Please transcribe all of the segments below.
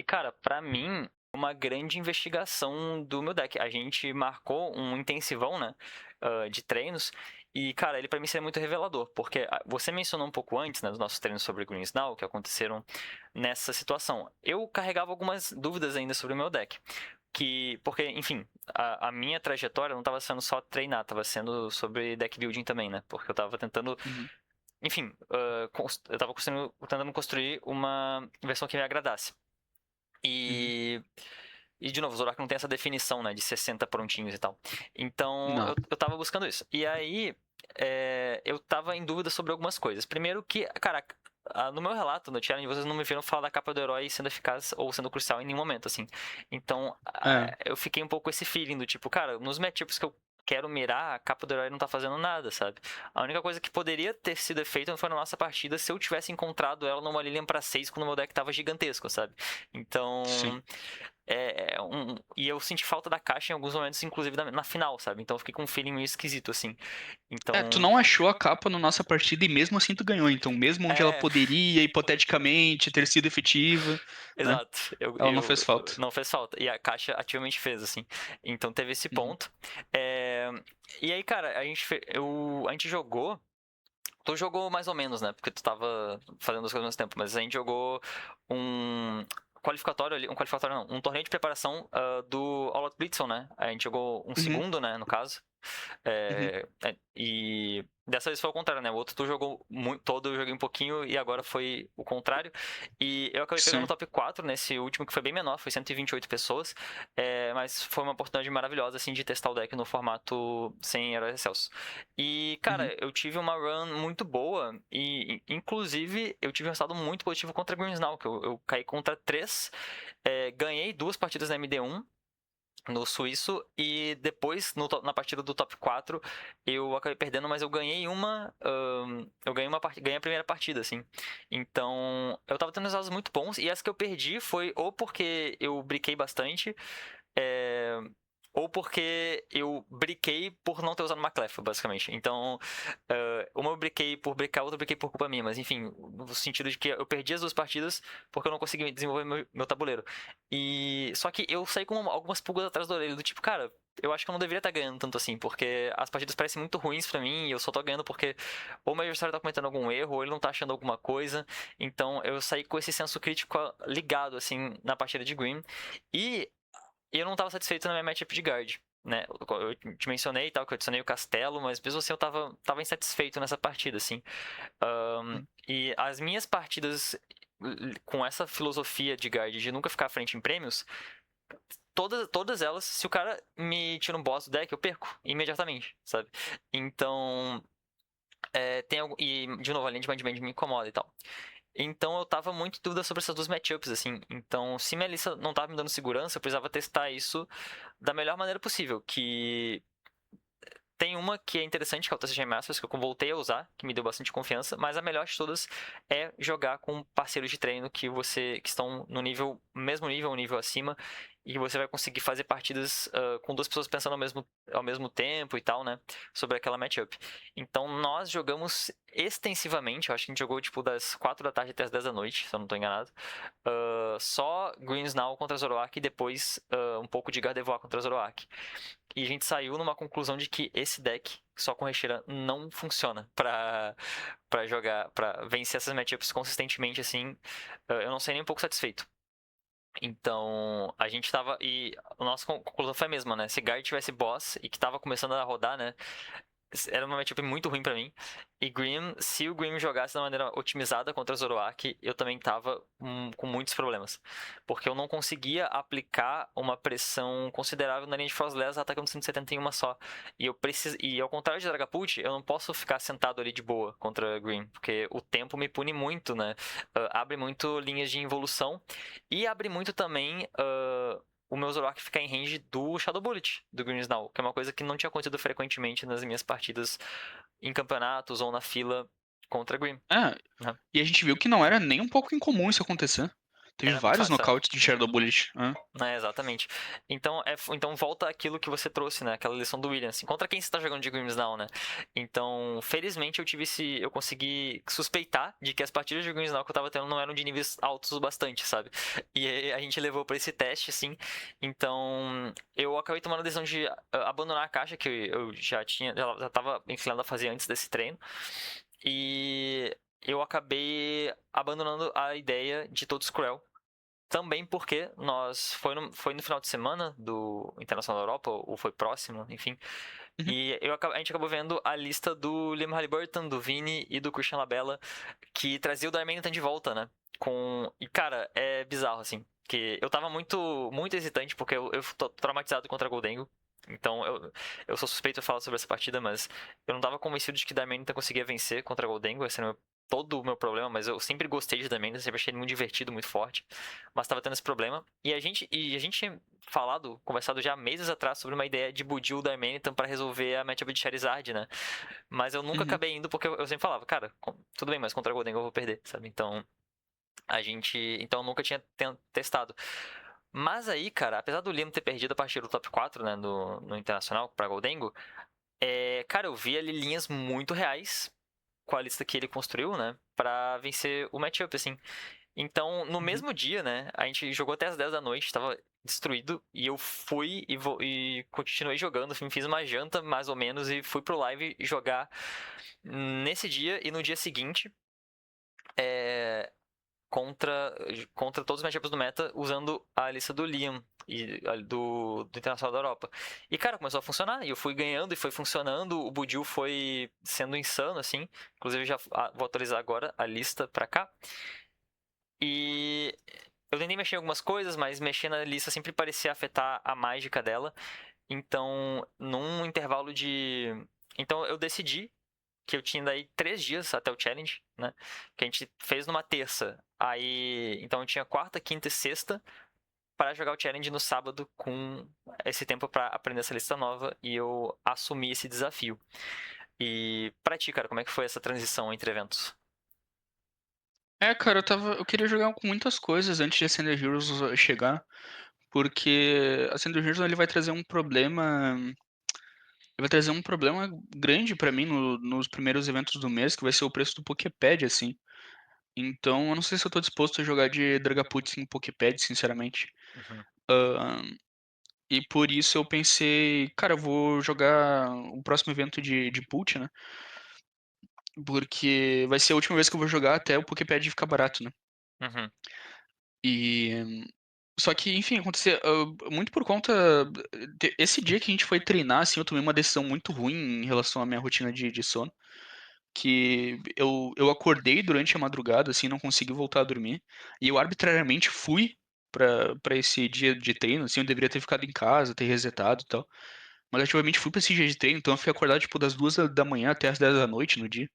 E, cara, pra mim, uma grande investigação do meu deck. A gente marcou um intensivão, né, de treinos. E, cara, ele pra mim seria muito revelador, porque você mencionou um pouco antes, né, dos nossos treinos sobre Green Snow, que aconteceram nessa situação. Eu carregava algumas dúvidas ainda sobre o meu deck. Porque, enfim, a minha trajetória não estava sendo só treinar, estava sendo sobre deck building também, né? Porque eu estava tentando, Uhum. enfim, eu estava tentando construir uma versão que me agradasse. Uhum. E de novo, o Zorak não tem essa definição, né, de 60 prontinhos e tal. Então, Não. eu tava buscando isso. E aí, eu tava em dúvida sobre algumas coisas. Primeiro que, cara, no meu relato, no challenge, vocês não me viram falar da capa do herói sendo eficaz ou sendo crucial em nenhum momento, assim. Então, É. eu fiquei um pouco com esse feeling do tipo, cara, nos matchups que eu quero mirar, a capa do herói não tá fazendo nada, sabe? A única coisa que poderia ter sido feita foi na nossa partida se eu tivesse encontrado ela numa Lilian pra 6 quando o meu deck tava gigantesco, sabe? Sim. Então, e eu senti falta da caixa em alguns momentos, inclusive na final, sabe? Então eu fiquei com um feeling meio esquisito, assim. Tu Então, não achou a capa na nossa partida e mesmo assim tu ganhou. Então, mesmo onde ela é, poderia, hipoteticamente, ter sido efetiva, né? exato. Ela não fez falta. Não fez falta. E a caixa ativamente fez, assim. Então teve esse Uhum. ponto. É, e aí, cara, a gente jogou. Tu jogou mais ou menos, né? Porque tu tava fazendo as coisas ao mesmo tempo, mas a gente jogou um qualificatório ali, um qualificatório não, um torneio de preparação do All Out Blitzon, né? A gente jogou um Uhum. segundo, né, no caso. Uhum. E dessa vez foi o contrário, né? O outro tu jogou muito, todo, eu joguei um pouquinho e agora foi o contrário. E eu acabei pegando o Sim. top 4 nesse último, que foi bem menor, foi 128 pessoas. Mas foi uma oportunidade maravilhosa, assim, de testar o deck no formato sem heróis excelsos. E, Uhum. cara, eu tive uma run muito boa e, inclusive, eu tive um resultado muito positivo contra Green Snow, que eu caí contra 3, ganhei 2 partidas na MD1 no suíço e depois na partida do top 4 eu acabei perdendo, mas eu ganhei ganhei a primeira partida, assim. Então, eu tava tendo resultados muito bons e essa que eu perdi foi ou porque eu briquei bastante, é, ou porque eu briquei por não ter usado uma clefa, basicamente. Então, uma eu briquei por bricar, outra eu briquei por culpa minha. Mas, enfim, no sentido de que eu perdi as 2 partidas porque eu não consegui desenvolver meu tabuleiro. E só que eu saí com algumas pulgas atrás da orelha, do tipo, cara, eu acho que eu não deveria estar ganhando tanto assim, porque as partidas parecem muito ruins pra mim e eu só tô ganhando porque ou o meu adversário tá cometendo algum erro, ou ele não tá achando alguma coisa. Então eu saí com esse senso crítico ligado, assim, na partida de Green. E eu não tava satisfeito na minha matchup de guard, né? Eu te mencionei e tal, que eu adicionei o castelo, mas mesmo assim eu tava insatisfeito nessa partida, assim. Uhum. E as minhas partidas com essa filosofia de guard de nunca ficar à frente em prêmios, todas elas, se o cara me tira um boss do deck, eu perco imediatamente, sabe? Então, e de novo, a linha de Bandband me incomoda e tal. Então eu tava muito em dúvida sobre essas 2 matchups, assim. Então, se minha lista não tava me dando segurança, eu precisava testar isso da melhor maneira possível. Que tem uma que é interessante, que é o TCG Masters, que eu voltei a usar, que me deu bastante confiança, mas a melhor de todas é jogar com parceiros de treino que estão no mesmo nível, um nível acima, e você vai conseguir fazer partidas com 2 pessoas pensando ao mesmo tempo e tal, né? Sobre aquela matchup. Então nós jogamos extensivamente, eu acho que a gente jogou tipo das 4 da tarde até as 10 da noite, se eu não estou enganado. Só Green Snow contra Zoroark e depois um pouco de Gardevoir contra Zoroark. E a gente saiu numa conclusão de que esse deck só com Reshiram não funciona pra jogar, pra vencer essas matchups consistentemente, assim. Eu não sei nem um pouco satisfeito. Então, a gente tava. E a nossa conclusão foi a mesma, né? Se Guard tivesse boss e que tava começando a rodar, né? Era uma matchup muito ruim pra mim. E Grim, se o Grim jogasse da maneira otimizada contra Zoroark, eu também tava com muitos problemas. Porque eu não conseguia aplicar uma pressão considerável na linha de Frostless atacando 170 em uma só. E ao contrário de Dragapult, eu não posso ficar sentado ali de boa contra Grim, porque o tempo me pune muito, né? Abre muito linhas de involução e abre muito também o meu Zoroark ficar em range do Shadow Bullet, do Green Snow, que é uma coisa que não tinha acontecido frequentemente nas minhas partidas em campeonatos ou na fila contra Green. É, Né? e a gente viu que não era nem um pouco incomum isso acontecer. Teve Era muito vários fácil. nocautes de Shadow Bullet. Hã? É, exatamente. Então, então volta aquilo que você trouxe, né? Aquela lição do Williams. Contra quem você tá jogando de Grims Now, né? Então, felizmente eu consegui suspeitar de que as partidas de Grims Now que eu tava tendo não eram de níveis altos o bastante, sabe? E aí a gente levou pra esse teste, assim. Então, eu acabei tomando a decisão de abandonar a caixa que eu já tava inclinado a fazer antes desse treino. E eu acabei abandonando a ideia de Todos Cruel, também porque foi no final de semana do Internacional da Europa, ou foi próximo, enfim. Uhum. E a gente acabou vendo a lista do Liam Haliburton, do Vini e do Christian Labella, que trazia o Darmanitan de volta, né? E, cara, é bizarro, assim. Que eu tava muito hesitante, porque eu tô traumatizado contra a Goldengo. Então, eu sou suspeito de falar sobre essa partida, mas eu não tava convencido de que Darmanitan conseguia vencer contra a Goldengo. Esse era todo o meu problema, mas eu sempre gostei de Darmanitan, sempre achei ele muito divertido, muito forte. Mas tava tendo esse problema. E a gente tinha conversado já meses atrás sobre uma ideia de build o Darmanitan pra resolver a matchup de Charizard, né? Mas eu nunca Uhum. acabei indo porque eu sempre falava, cara, tudo bem, mas contra a Golden eu vou perder, sabe? Então eu nunca tinha testado. Mas aí, cara, apesar do Liam ter perdido a partir do top 4, né, no Internacional pra Goldengo, cara, eu vi ali linhas muito reais com a lista que ele construiu, né, pra vencer o matchup, assim. Então, no Uhum. mesmo dia, né, a gente jogou até as 10 da noite, tava destruído, e eu fui e continuei jogando, assim, fiz uma janta, mais ou menos, e fui pro live jogar nesse dia e no dia seguinte, é, contra, contra todos os matchups do meta, usando a lista do Liam do Internacional da Europa. E, cara, começou a funcionar, e eu fui ganhando e foi funcionando, o Budil foi sendo insano, assim, inclusive já vou atualizar agora a lista pra cá. E eu tentei mexer em algumas coisas, mas mexer na lista sempre parecia afetar a mágica dela. Então, num intervalo de. Então, eu decidi que eu tinha daí 3 dias até o challenge, né? Que a gente fez numa terça. Aí. Então, eu tinha quarta, quinta e sexta para jogar o challenge no sábado com esse tempo para aprender essa lista nova. E eu assumi esse desafio. E pra ti, cara, como é que foi essa transição entre eventos? Cara, eu queria jogar com muitas coisas antes de Ascender Heroes chegar, porque Ascender Heroes ele vai trazer um problema, grande pra mim nos primeiros eventos do mês, que vai ser o preço do Poképad, assim. Então, eu não sei se eu tô disposto a jogar de Dragapult sem Poképad, sinceramente. Uhum, Ahn, e por isso eu pensei, cara, eu vou jogar o próximo evento de Pult, né? Porque vai ser a última vez que eu vou jogar até o Poképad ficar barato, né? uhum, E só que, enfim, aconteceu muito por conta esse dia que a gente foi treinar, assim, eu tomei uma decisão muito ruim em relação à minha rotina de sono, que eu acordei durante a madrugada, assim, não consegui voltar a dormir, e eu arbitrariamente fui pra esse dia de treino, assim, eu deveria ter ficado em casa, ter resetado e tal, mas eu ativamente fui pra esse dia de treino, então eu fiquei acordado, tipo, das 2 da manhã até as 10 da noite no dia.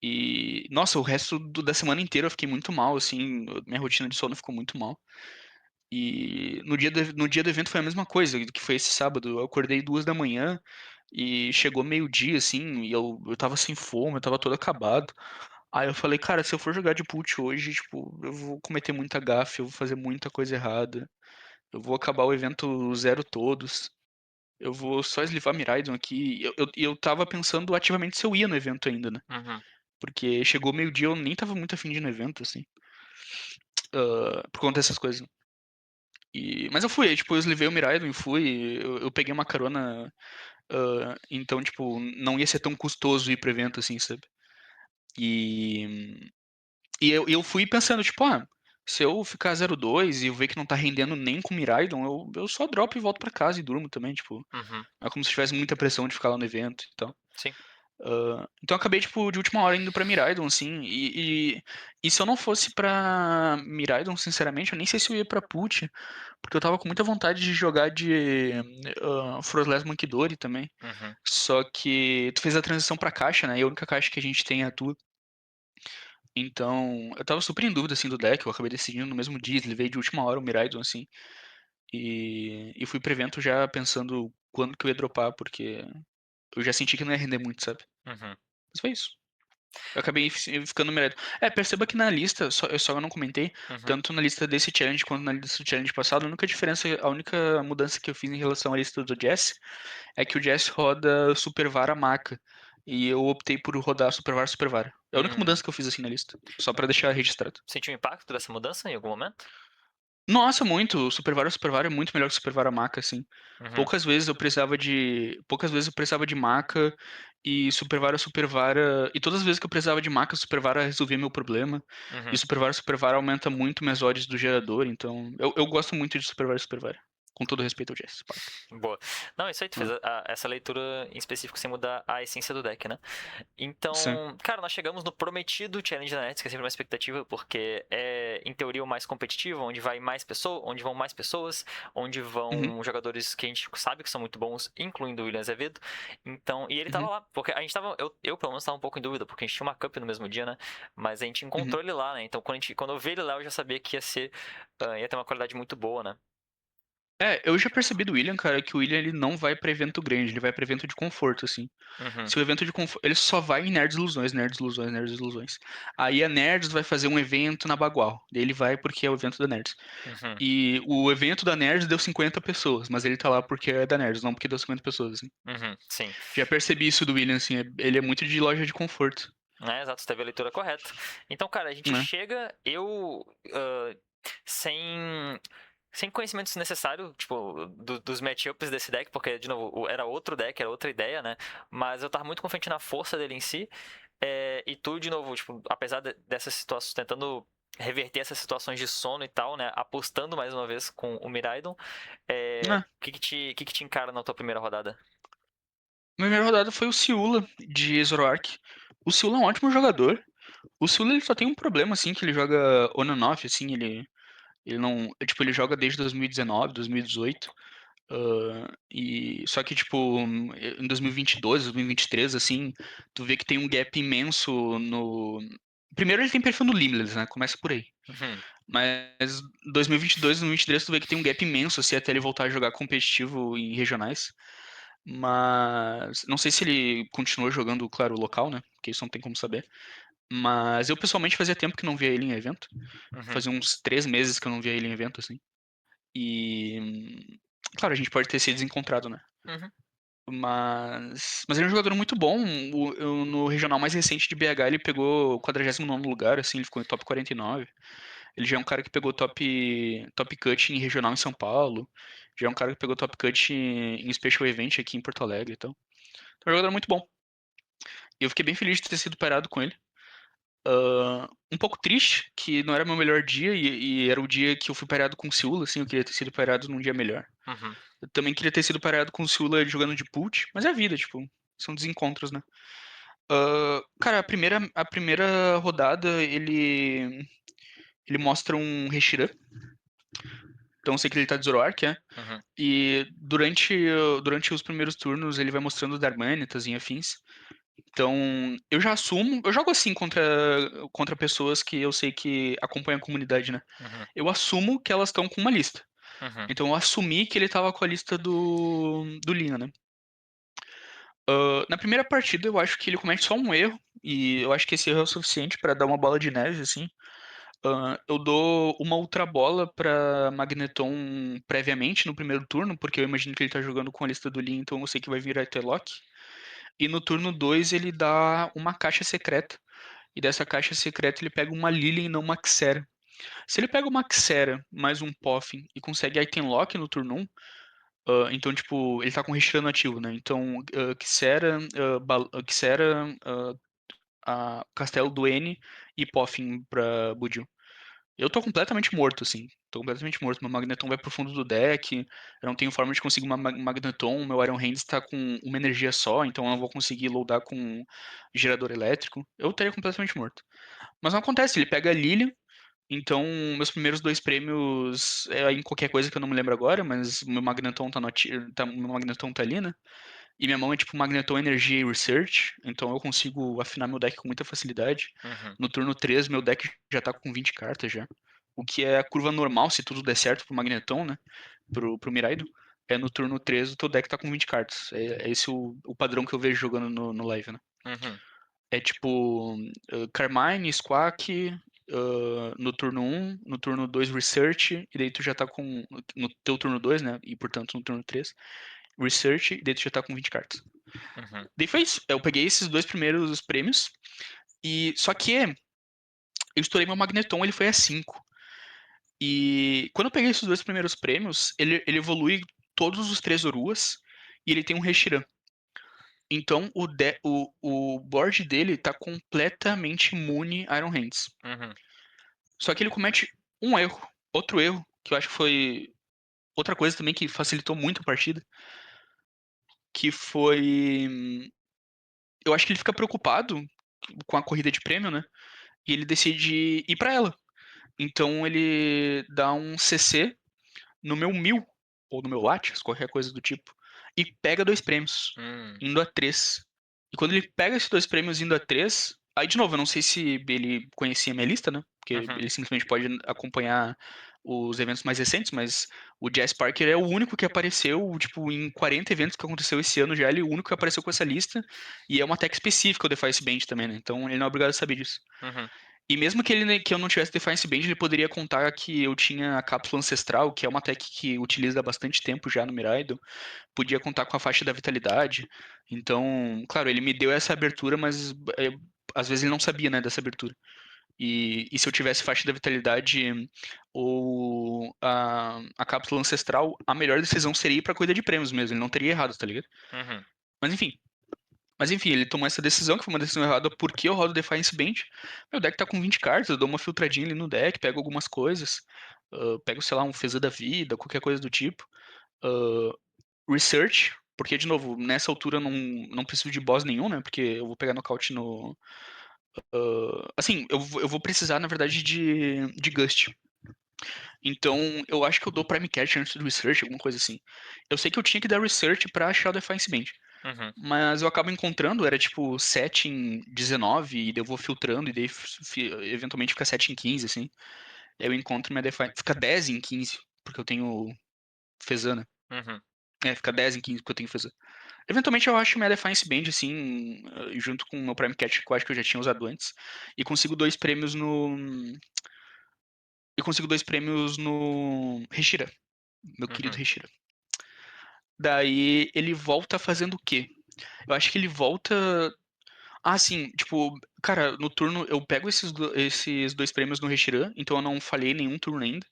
E, nossa, o resto da semana inteira eu fiquei muito mal, assim, minha rotina de sono ficou muito mal. E no dia do evento foi a mesma coisa, que foi esse sábado. Eu acordei 2 da manhã e chegou meio-dia, assim, e eu tava sem fome, eu tava todo acabado. Aí eu falei, cara, se eu for jogar de pult hoje, tipo, eu vou cometer muita gafe, eu vou fazer muita coisa errada. Eu vou acabar o evento zero todos. Eu vou só eslivar Miraidon aqui. E eu tava pensando ativamente se eu ia no evento ainda, né? uhum, Porque chegou meio-dia, eu nem tava muito afim de ir no evento, assim, por conta dessas coisas. Mas eu fui, aí, tipo, eu levei o Miraidon e fui, eu peguei uma carona, então, tipo, não ia ser tão custoso ir pro evento, assim, sabe? E, e eu fui pensando, tipo, se eu ficar 0-2 e eu ver que não tá rendendo nem com o Miraidon, eu só dropo e volto pra casa e durmo também, tipo, uhum, não é como se tivesse muita pressão de ficar lá no evento e tal. sim. Então eu acabei, tipo, de última hora indo pra Miraidon, assim, e se eu não fosse pra Miraidon, sinceramente, eu nem sei se eu ia pra Put, porque eu tava com muita vontade de jogar de Frozless Monkidori também. Uhum, Só que tu fez a transição pra caixa, né? E a única caixa que a gente tem é a tua. Então, eu tava super em dúvida, assim, do deck. Eu acabei decidindo no mesmo dia, levei de última hora o Miraidon, assim. E fui pro evento já pensando quando que eu ia dropar, porque eu já senti que não ia render muito, sabe? uhum. Mas foi isso. Eu acabei ficando melhor. Perceba que na lista, eu só não comentei, Uhum, tanto na lista desse challenge quanto na lista do challenge passado, a única mudança que eu fiz em relação à lista do Jess é que o Jess roda Super Vara Maca. E eu optei por rodar Super Vara. É a única hum. mudança que eu fiz assim na lista. Só pra deixar registrado. Sentiu o impacto dessa mudança em algum momento? Nossa, muito. Super Vara é muito melhor que Super Vara Maca, assim. Uhum, Poucas vezes eu precisava de maca e Super Vara. E todas as vezes que eu precisava de maca, Super Vara resolvia meu problema. E uhum. Super Vara aumenta muito minhas odds do gerador, então eu gosto muito de Super Vara. Com todo respeito ao Jess, Parker. Boa. Não, isso aí tu fez Ah, essa leitura em específico sem mudar a essência do deck, né? sim. Então, cara, nós chegamos no prometido Challenge da Nets, que é sempre uma expectativa, porque é, em teoria, o mais competitivo, onde vai mais pessoa, onde vão mais pessoas, onde Uhum, vão jogadores que a gente sabe que são muito bons, incluindo o William Azevedo. Então, e ele tava uhum, lá, porque a gente tava, eu pelo menos tava um pouco em dúvida, porque a gente tinha uma Cup no mesmo dia, né? Mas a gente uhum. encontrou ele lá, né? Então, quando eu vi ele lá, eu já sabia que ia ser, ia ter uma qualidade muito boa, né? Eu já percebi do William, cara, que o William ele não vai pra evento grande, ele vai pra evento de conforto, assim. Uhum, Se o evento de conforto. Ele só vai em Nerds Ilusões, Nerds Ilusões, Nerds Ilusões. Aí a Nerds vai fazer um evento na Bagual. Daí ele vai porque é o evento da Nerds. uhum, E o evento da Nerds deu 50 pessoas, mas ele tá lá porque é da Nerds, não porque deu 50 pessoas, assim. uhum, sim. Já percebi isso do William, assim. Ele é muito de loja de conforto, É, exato, você teve a leitura correta. Então, cara, a gente né? chega, sem, sem conhecimentos necessários, tipo, dos matchups desse deck, porque, de novo, era outro deck, era outra ideia, né? Mas eu tava muito confiante na força dele em si. E tu, de novo, tipo, apesar dessas situações, tentando reverter essas situações de sono e tal, né? Apostando mais uma vez com o Miraidon, É. o que que te encara na tua primeira rodada? Minha primeira rodada foi o Ciula, de Zoroark. O Ciula é um ótimo jogador. O Ciula ele só tem um problema, assim, que ele joga on and off, assim, ele não. Tipo, ele joga desde 2019, 2018. Só que, tipo, em 2022, 2023, assim, tu vê que tem um gap imenso no. Primeiro ele tem perfil no Limitless, né? Começa por aí. Uhum, Mas 2022, 2023, tu vê que tem um gap imenso, assim, até ele voltar a jogar competitivo em regionais. Mas não sei se ele continuou jogando, claro, local, né? Porque isso não tem como saber. Mas eu pessoalmente fazia tempo que não via ele em evento. uhum, Fazia uns 3 meses que eu não via ele em evento, assim. E. Claro, a gente pode ter se desencontrado, né? uhum, Mas ele é um jogador muito bom. No regional mais recente de BH, ele pegou o 49º lugar, assim, ele ficou em top 49. Ele já é um cara que pegou top cut em regional em São Paulo. Já é um cara que pegou top cut em Special Event aqui em Porto Alegre, então. É um jogador muito bom. E eu fiquei bem feliz de ter sido parado com ele. Um pouco triste, que não era meu melhor dia, e era o dia que eu fui pareado com o Seula, assim, eu queria ter sido pareado num dia melhor. uhum, Eu também queria ter sido pareado com o Seula jogando de pult, mas é a vida, tipo, são desencontros, né? Cara, a primeira rodada, ele mostra um Reshiram, então eu sei que ele tá de Zoroark, é? uhum, E durante os primeiros turnos ele vai mostrando Darmanitas e afins. Então, eu já assumo, eu jogo assim contra pessoas que eu sei que acompanham a comunidade, né? uhum, Eu assumo que elas estão com uma lista. uhum, Então, eu assumi que ele tava com a lista do Lina, né? Na primeira partida, eu acho que ele comete só um erro, e eu acho que esse erro é o suficiente pra dar uma bola de neve, assim. Eu dou uma Ultra Bola pra Magneton previamente no primeiro turno, porque eu imagino que ele tá jogando com a lista do Lin, então eu sei que vai vir Aeterlock. E no turno 2 ele dá uma caixa secreta. E dessa caixa secreta ele pega uma Lilian e não uma Xera. Se ele pega uma Xera mais um Poffin e consegue Item Lock no turno 1, então, tipo, ele tá com Reshiram ativo, né? Então, Xera, Xera, Castelo do N e Poffin pra Budiu. Eu tô completamente morto, assim. Tô completamente morto. Meu Magneton vai pro fundo do deck. Eu não tenho forma de conseguir uma Magneton. Meu Iron Hands tá com uma energia só, então eu não vou conseguir loadar com gerador elétrico. Eu estaria completamente morto. Mas não acontece, ele pega a Lilian. Então, meus primeiros dois prêmios é em qualquer coisa que eu não me lembro agora, mas meu Magneton tá, meu Magneton tá ali, né? E minha mão é tipo Magneton Energia e Research, então eu consigo afinar meu deck com muita facilidade. uhum, No turno 3, meu deck já tá com 20 cartas já. O que é a curva normal, se tudo der certo pro Magneton, né? Pro Miraidon. É no turno 3 o teu deck tá com 20 cartas. É esse o padrão que eu vejo jogando no live, né? uhum. É tipo Carmine, Squawk, no turno um, no turno 2 Research, e daí tu já tá com. No teu turno 2, né? E portanto no turno 3 Research, e daí tu já tá com 20 cartas. Uhum. Daí foi isso. Eu peguei esses dois primeiros prêmios, e só que eu estourei meu Magneton, ele foi a 5. E quando eu peguei esses dois primeiros prêmios, ele evolui todos os três Oruas, e ele tem um Reshiram. Então o board dele tá completamente imune a Iron Hands. Uhum. Só que ele comete um erro, outro erro, que eu acho que foi outra coisa também que facilitou muito a partida, que foi. Eu acho que ele fica preocupado com a corrida de prêmio, né? E ele decide ir pra ela. Então ele dá um CC no meu 1000, ou no meu Latias, qualquer coisa do tipo, e pega dois prêmios, Hum. indo a 3. E quando ele pega esses dois prêmios indo a 3, aí de novo, eu não sei se ele conhecia a minha lista, né? Porque Uhum. ele simplesmente pode acompanhar os eventos mais recentes, mas o Jazz Parker é o único que apareceu, tipo, em 40 eventos que aconteceu esse ano já, ele é o único que apareceu com essa lista, e é uma tech específica o Defiance Band também, né? Então ele não é obrigado a saber disso. Uhum. E mesmo que eu não tivesse Defiance Band, ele poderia contar que eu tinha a Cápsula Ancestral, que é uma tech que utiliza há bastante tempo já no Miraido. Podia contar com a faixa da vitalidade. Então, claro, ele me deu essa abertura, mas às vezes ele não sabia, né, dessa abertura. E se eu tivesse faixa da vitalidade ou a cápsula ancestral, a melhor decisão seria ir pra corrida de prêmios mesmo. Ele não teria errado, tá ligado? Uhum. Mas enfim. Mas enfim, ele tomou essa decisão, que foi uma decisão errada, porque eu rodo Defiance Band. Meu deck tá com 20 cartas, eu dou uma filtradinha ali no deck, pego algumas coisas. Pego, sei lá, um Feza da Vida, qualquer coisa do tipo. Ah, Research, porque, de novo, nessa altura eu não preciso de boss nenhum, né? Porque eu vou pegar nocaute no. Assim, eu vou precisar, na verdade, de Gust. Então, eu acho que eu dou Prime Catch antes do Research, alguma coisa assim. Eu sei que eu tinha que dar Research pra achar o Defiance Band. Uhum. Mas eu acabo encontrando, era tipo 7 em 19, e daí eu vou filtrando, e daí eventualmente fica 7 em 15, assim. Aí eu encontro minha Defiance. Fica 10 em 15, porque eu tenho Fezana. Uhum. É, fica 10 em 15 porque eu tenho Fezana. Eventualmente eu acho minha Defiance Band, assim, junto com o meu Prime Catch, que eu acho que eu já tinha usado antes. E consigo dois prêmios no. E consigo dois prêmios no Reshira, meu querido Uhum. Reshira. Daí ele volta fazendo o quê? Eu acho que ele volta. Ah, sim, tipo, cara, no turno eu pego esses dois prêmios no Reshiram, então eu não falhei nenhum turno ainda.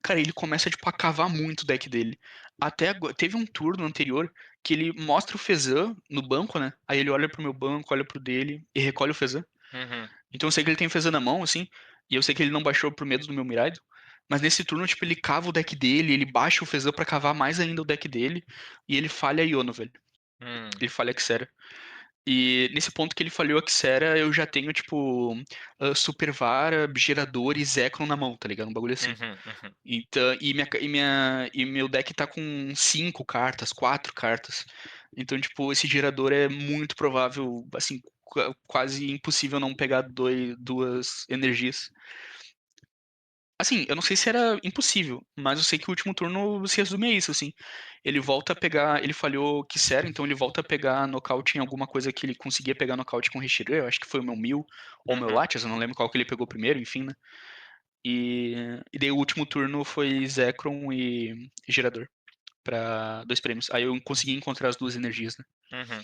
Cara, ele começa, tipo, a cavar muito o deck dele. Até agora, teve um turno anterior que ele mostra o Fezan no banco, né? Aí ele olha pro meu banco, olha pro dele e recolhe o Fezan. Uhum. Então eu sei que ele tem o Fezan na mão, assim, e eu sei que ele não baixou por medo do meu Miraido. Mas nesse turno, tipo, ele cava o deck dele, ele baixa o Fezan pra cavar mais ainda o deck dele, e ele falha a Iono, velho. Uhum. Ele falha a Xera. E nesse ponto que ele falhou a Xera, eu já tenho, tipo, Super Vara, Gerador e Zekrom na mão, tá ligado? Um bagulho assim. Uhum. Uhum. Então, e meu deck tá com 5 cartas, 4 cartas. Então, tipo, esse gerador é muito provável, assim, quase impossível não pegar duas energias. Assim, eu não sei se era impossível, mas eu sei que o último turno se resume a isso, assim. Ele volta a pegar, ele falhou Kisera, então ele volta a pegar nocaute em alguma coisa que ele conseguia pegar nocaute com Reshiram, eu acho que foi o meu Mil ou o meu Uhum. Latias, eu não lembro qual que ele pegou primeiro, enfim, né? E, e daí o último turno foi Zekrom e Gerador pra dois prêmios. Aí eu consegui encontrar as duas energias, né? Uhum.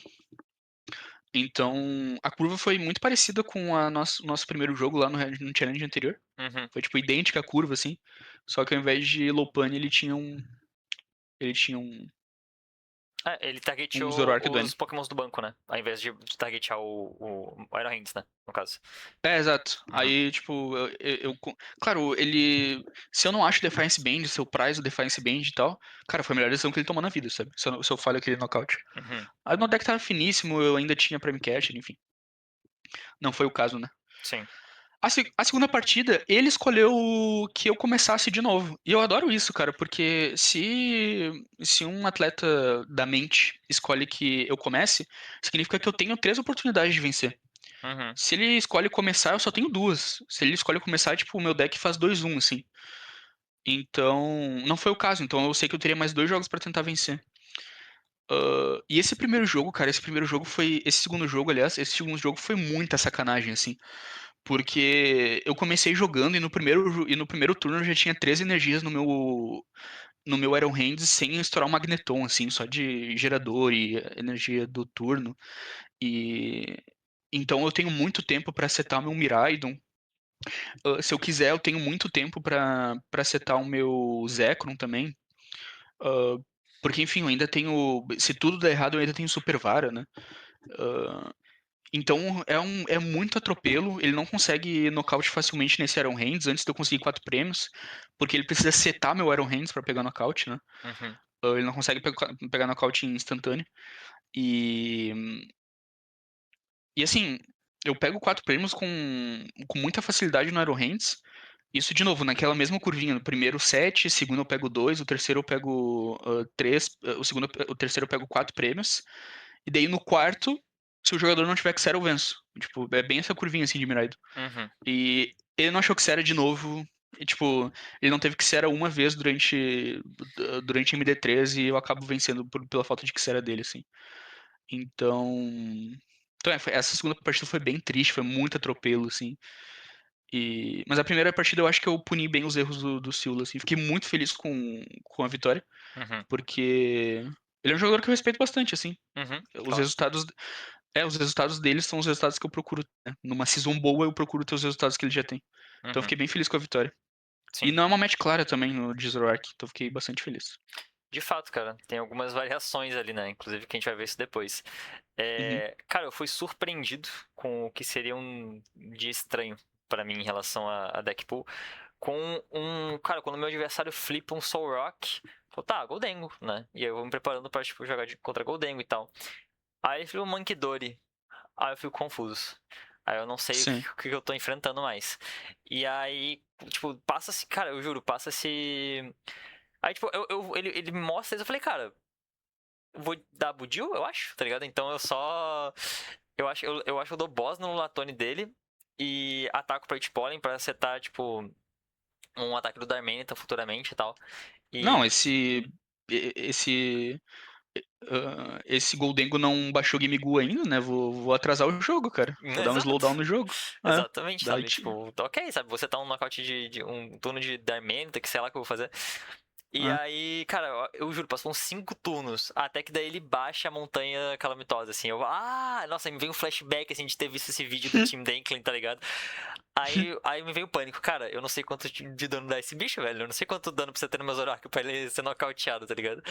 Então, a curva foi muito parecida com o nosso primeiro jogo lá no challenge anterior. Uhum. Foi, tipo, idêntica a curva, assim. Só que ao invés de Lopunny, ele tinha Ele um targeteou Zoroark Duane. os Pokémons do banco, né? Ao invés de targetear o Iron Hands, né? No caso. É, exato. Uhum. Aí, tipo, claro, ele. Se eu não acho Defiance Band, se eu prize o Defiance Band e tal, cara, foi a melhor decisão que ele tomou na vida, sabe? Se eu falho aquele nocaute. Uhum. Aí meu deck tava finíssimo, eu ainda tinha Prime Catcher, enfim. Não foi o caso, né? Sim. A segunda partida, ele escolheu que eu começasse de novo. E eu adoro isso, cara, porque se um atleta da mente escolhe que eu comece, significa que eu tenho três oportunidades de vencer. Uhum. Se ele escolhe começar, eu só tenho duas. Se ele escolhe começar, tipo, o meu deck faz 2-1, assim. Então, não foi o caso. Então eu sei que eu teria mais dois jogos pra tentar vencer. E esse primeiro jogo, cara, esse primeiro jogo foi. Esse segundo jogo, aliás, esse segundo jogo foi muita sacanagem, assim. Porque eu comecei jogando e no primeiro turno eu já tinha 3 energias no meu Iron Hands sem estourar o Magneton, assim, só de gerador e energia do turno. E então eu tenho muito tempo pra setar o meu Miraidon. Se eu quiser, eu tenho muito tempo pra setar o meu Zekrom também. Ah, porque, enfim, eu ainda tenho. Se tudo der errado, eu ainda tenho Super Vara, né? Ah, então é muito atropelo. Ele não consegue nocaute facilmente nesse Iron Hands antes de eu conseguir 4 prêmios. Porque ele precisa setar meu Iron Hands pra pegar nocaute, né? Uhum, Ele não consegue pegar nocaute instantâneo. E. E assim, eu pego 4 prêmios com muita facilidade no Iron Hands. Isso, de novo, naquela mesma curvinha. No primeiro 7, segundo eu pego 2, o terceiro eu pego 3, o terceiro eu pego 4 prêmios. E daí no quarto, se o jogador não tiver Xera, eu venço. Tipo, é bem essa curvinha assim de Miraido. uhum, E ele não achou Xera de novo. E, tipo, ele não teve Xera uma vez durante MD3 e eu acabo vencendo pela falta de Xera dele, assim. Então. Então, essa segunda partida foi bem triste, foi muito atropelo, assim. Mas a primeira partida eu acho que eu puni bem os erros do Silva, assim. Fiquei muito feliz com a vitória, uhum, porque ele é um jogador que eu respeito bastante, assim. uhum, Os claro. resultados, os resultados dele são os resultados que eu procuro, né? Numa season boa, eu procuro ter os resultados que ele já tem. Então eu Uhum, fiquei bem feliz com a vitória. E sim. não é uma match clara também no de Zoroark, então eu fiquei bastante feliz. De fato, cara, tem algumas variações ali, né? Inclusive que a gente vai ver isso depois. Uhum, Cara, eu fui surpreendido com o que seria um dia estranho pra mim em relação a Deckpool. Cara, quando meu adversário flipa um Soul Rock, eu, tá, Goldengo, né? E aí eu vou me preparando pra, tipo, jogar contra Goldengo e tal. Aí ele flipa um Monkey Dory. Aí eu fico confuso. Aí eu não sei o que, sim. o que eu tô enfrentando mais. E aí, tipo, passa-se, cara, eu juro, passa-se. Aí, tipo, ele me mostra isso, eu falei, cara, eu vou dar Budil, eu acho, tá ligado? Então eu só. Eu acho que eu dou boss no Latone dele e ataco pra Pollen pra acertar, tipo, um ataque do Darmanitan futuramente e tal. Não, E. esse esse Goldengo não baixou Game ainda, né? Vou atrasar o jogo, cara. Vou dar um Exato. slowdown no jogo. É, Exatamente, daí sabe? Tipo, tá ok, sabe? Você tá um nocaute de um turno de Darmanitan, que sei lá o que eu vou fazer. E é. aí, cara, eu juro, passou uns 5 turnos, até que daí ele baixa a montanha calamitosa, assim. Nossa, aí me veio um flashback, assim, de ter visto esse vídeo do Team Danklin, tá ligado? Aí me veio o pânico. Cara, eu não sei quanto de dano dá esse bicho, velho. Eu não sei quanto dano precisa ter no meu Zoroark pra ele ser nocauteado, tá ligado?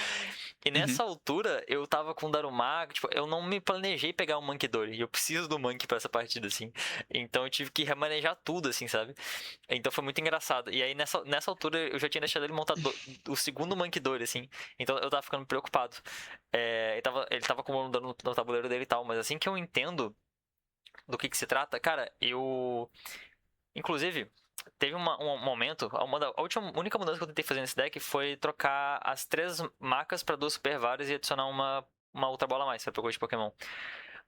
E Uhum, nessa altura, eu tava com o Darumaka, tipo, eu não me planejei pegar um Monkey Dory. E eu preciso do Monkey pra essa partida, assim. Então eu tive que remanejar tudo, assim, sabe? Então foi muito engraçado. E aí nessa altura eu já tinha deixado ele montar o segundo Monkey Dory, assim. Então eu tava ficando preocupado. Ele tava acumulando dano no tabuleiro dele e tal. Mas assim que eu entendo do que se trata, cara, eu. Inclusive, teve um momento, única mudança que eu tentei fazer nesse deck foi trocar as 3 macas para 2 super varas e adicionar uma outra bola a mais para procura de Pokémon. uhum,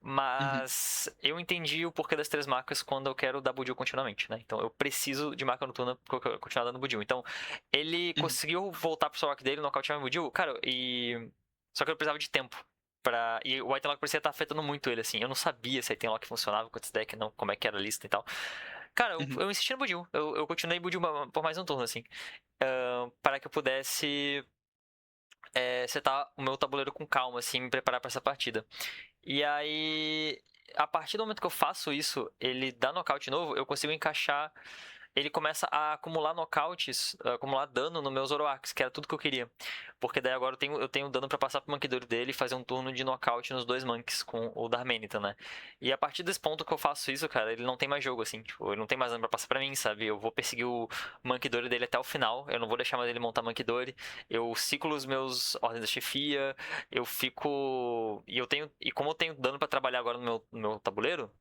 Mas eu entendi o porquê das 3 marcas quando eu quero dar Budil continuamente, né? Então eu preciso de marca noturna pra eu continuar dando Budil. Então ele uhum, conseguiu voltar pro Sorok dele, nocautear meu Budil, cara, e. Só que eu precisava de tempo. E o Item Lock parecia estar afetando muito ele, assim. Eu não sabia se Item Lock funcionava com esse deck, não, como é que era a lista e tal. Cara, eu, uhum, eu insisti no Budil. Eu continuei Budil por mais um turno, assim. Para que eu pudesse setar o meu tabuleiro com calma, assim, me preparar para essa partida. E aí, a partir do momento que eu faço isso, ele dá nocaute novo, eu consigo encaixar. Ele começa a acumular nocautes, a acumular dano no meu Zoroarks, que era tudo que eu queria. Porque daí agora eu tenho dano pra passar pro Monkey dele e fazer um turno de nocaute nos 2 Monks com o Darmanitan, né? E a partir desse ponto que eu faço isso, cara, ele não tem mais jogo, assim. Tipo, ele não tem mais dano pra passar pra mim, sabe? Eu vou perseguir o Monkey dele até o final. Eu não vou deixar mais ele montar Monkey. Eu ciclo os meus ordens da chefia, eu fico. E como eu tenho dano pra trabalhar agora no meu tabuleiro,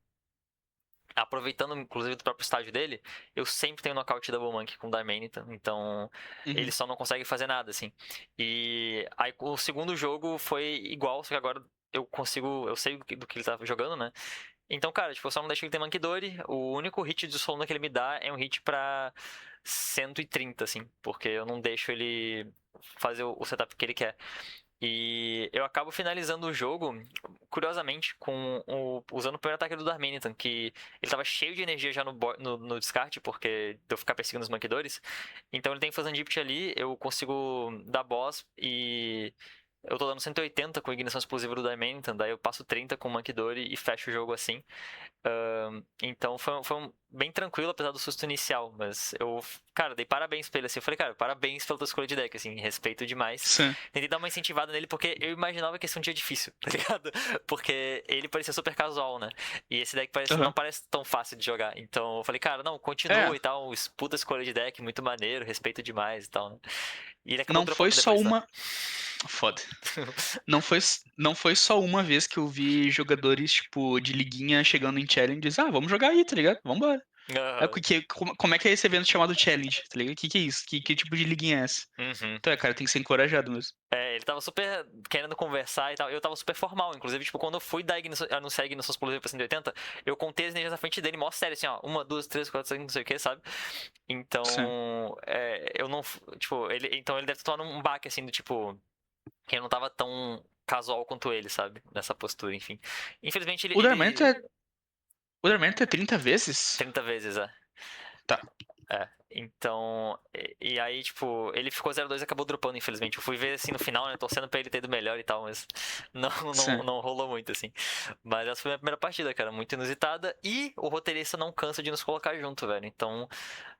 aproveitando inclusive do próprio estágio dele, eu sempre tenho nocaute Double Monkey com Darmanitan, então ele uhum, só não consegue fazer nada, assim. E aí o segundo jogo foi igual, só que agora eu sei do que ele tá jogando, né? Então, cara, tipo, eu só não deixo ele ter Mankidori. O único hit de solo que ele me dá é um hit pra 130, assim. Porque eu não deixo ele fazer o setup que ele quer. E eu acabo finalizando o jogo, curiosamente, usando o primeiro ataque do Darmanitan, que ele tava cheio de energia já no descarte, porque de eu ficar perseguindo os manquidores. Então ele tem que fazer um Gift ali, eu consigo dar boss e eu tô dando 180 com ignição explosiva do Darmanitan, daí eu passo 30 com o Manquidori e fecho o jogo assim. Então foi bem tranquilo, apesar do susto inicial. Mas eu, cara, dei parabéns pra ele assim. Eu falei, cara, parabéns pela tua escolha de deck, assim, respeito demais. Sim. Tentei dar uma incentivada nele porque eu imaginava que esse um dia difícil, tá ligado? Porque ele parecia super casual, né? E esse deck não Aham. parece tão fácil de jogar. Então eu falei, cara, não, É, continua e tal. Puta escolha de deck, muito maneiro, respeito demais e tal, né? E ele acabou não foi dropando só depois, tá? uma. Foda. Não foi só uma vez que eu vi jogadores, tipo, de liguinha chegando em challenges. Ah, vamos jogar aí, tá ligado? Vambora. Aham. Como é que é esse evento chamado challenge, tá ligado? Que é isso? Que tipo de liguinha é essa? Uhum. Então, cara, tem que ser encorajado mesmo. É, ele tava super querendo conversar e tal. Eu tava super formal. Inclusive, tipo, quando eu fui anunciar a ignição explosiva pra 180, eu contei as energias na frente dele, mó sério, assim, ó. Uma, duas, três, quatro, cinco, não sei o que, sabe? Sim. Então, eu não. Tipo, então ele deve ter tomado um baque, assim, do tipo. Que eu não tava tão casual quanto ele, sabe? Nessa postura, enfim. Infelizmente, O Darmento é, o Darmento é 30 vezes? 30 vezes, é. Tá, Então, e aí, tipo, ele ficou 0-2 e acabou dropando, infelizmente. Eu fui ver assim no final, né? Torcendo pra ele ter ido melhor e tal, mas não, não, sim. não rolou muito, assim. Mas essa foi a minha primeira partida, cara, muito inusitada. E o roteirista não cansa de nos colocar junto, velho. Então,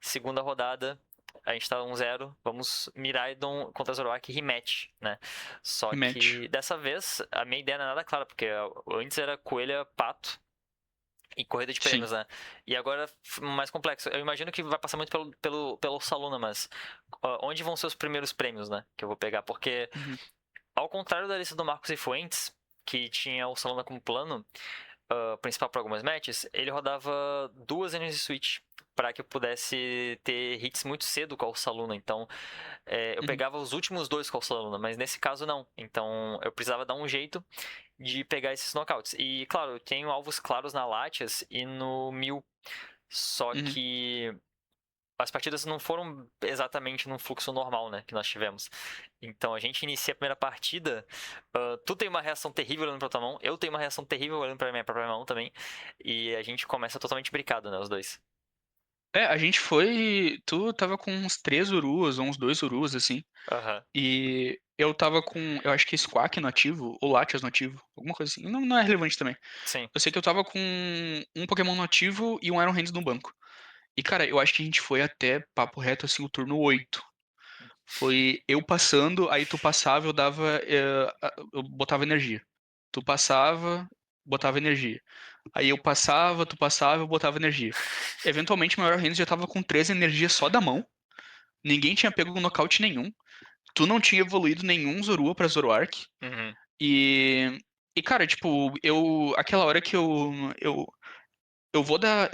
segunda rodada, a gente tá 1-0. Vamos Miraidon contra Zoroark rematch, né? Só Rematch. que dessa vez a minha ideia não é nada clara, porque antes era Coelha Pato e corrida de Sim. prêmios, né? E agora mais complexo. Eu imagino que vai passar muito pelo Saluna, mas onde vão ser os primeiros prêmios, né? Que eu vou pegar. Porque, Uhum. ao contrário da lista do Marcos e Fuentes, que tinha o Saluna como plano principal para algumas matches, ele rodava duas Energy Switch para que eu pudesse ter hits muito cedo com a Saluna. Então, eu Uhum. pegava os últimos dois com a Saluna, mas nesse caso não. Então, eu precisava dar um jeito de pegar esses knockouts. E, claro, eu tenho alvos claros na Latias e no Mil. Só Uhum. que as partidas não foram exatamente num fluxo normal, né? Que nós tivemos. Então a gente inicia a primeira partida. Tu tem uma reação terrível olhando pra tua mão. Eu tenho uma reação terrível olhando pra minha própria mão também. E a gente começa totalmente brincado, né? Os dois. É, a gente foi. Tu tava com uns 3 Uruas, ou uns 2 Uruas, assim. Aham. E eu tava com. Eu acho que Squawk no ativo, ou Latias no ativo. Alguma coisa assim. Não, não é relevante também. Sim. Eu sei que eu tava com um Pokémon no ativo e um Iron Hands no banco. E, cara, eu acho que a gente foi até papo reto, assim, o turno 8. Foi eu passando, aí tu passava, eu dava. Eu botava energia. Tu passava, botava energia. Aí eu passava, tu passava, eu botava energia. Eventualmente, meu Iron Hands já tava com 13 energias só da mão. Ninguém tinha pego nocaute nenhum. Tu não tinha evoluído nenhum Zorua pra Zoroark. Uhum. E. E, cara, tipo, aquela hora que eu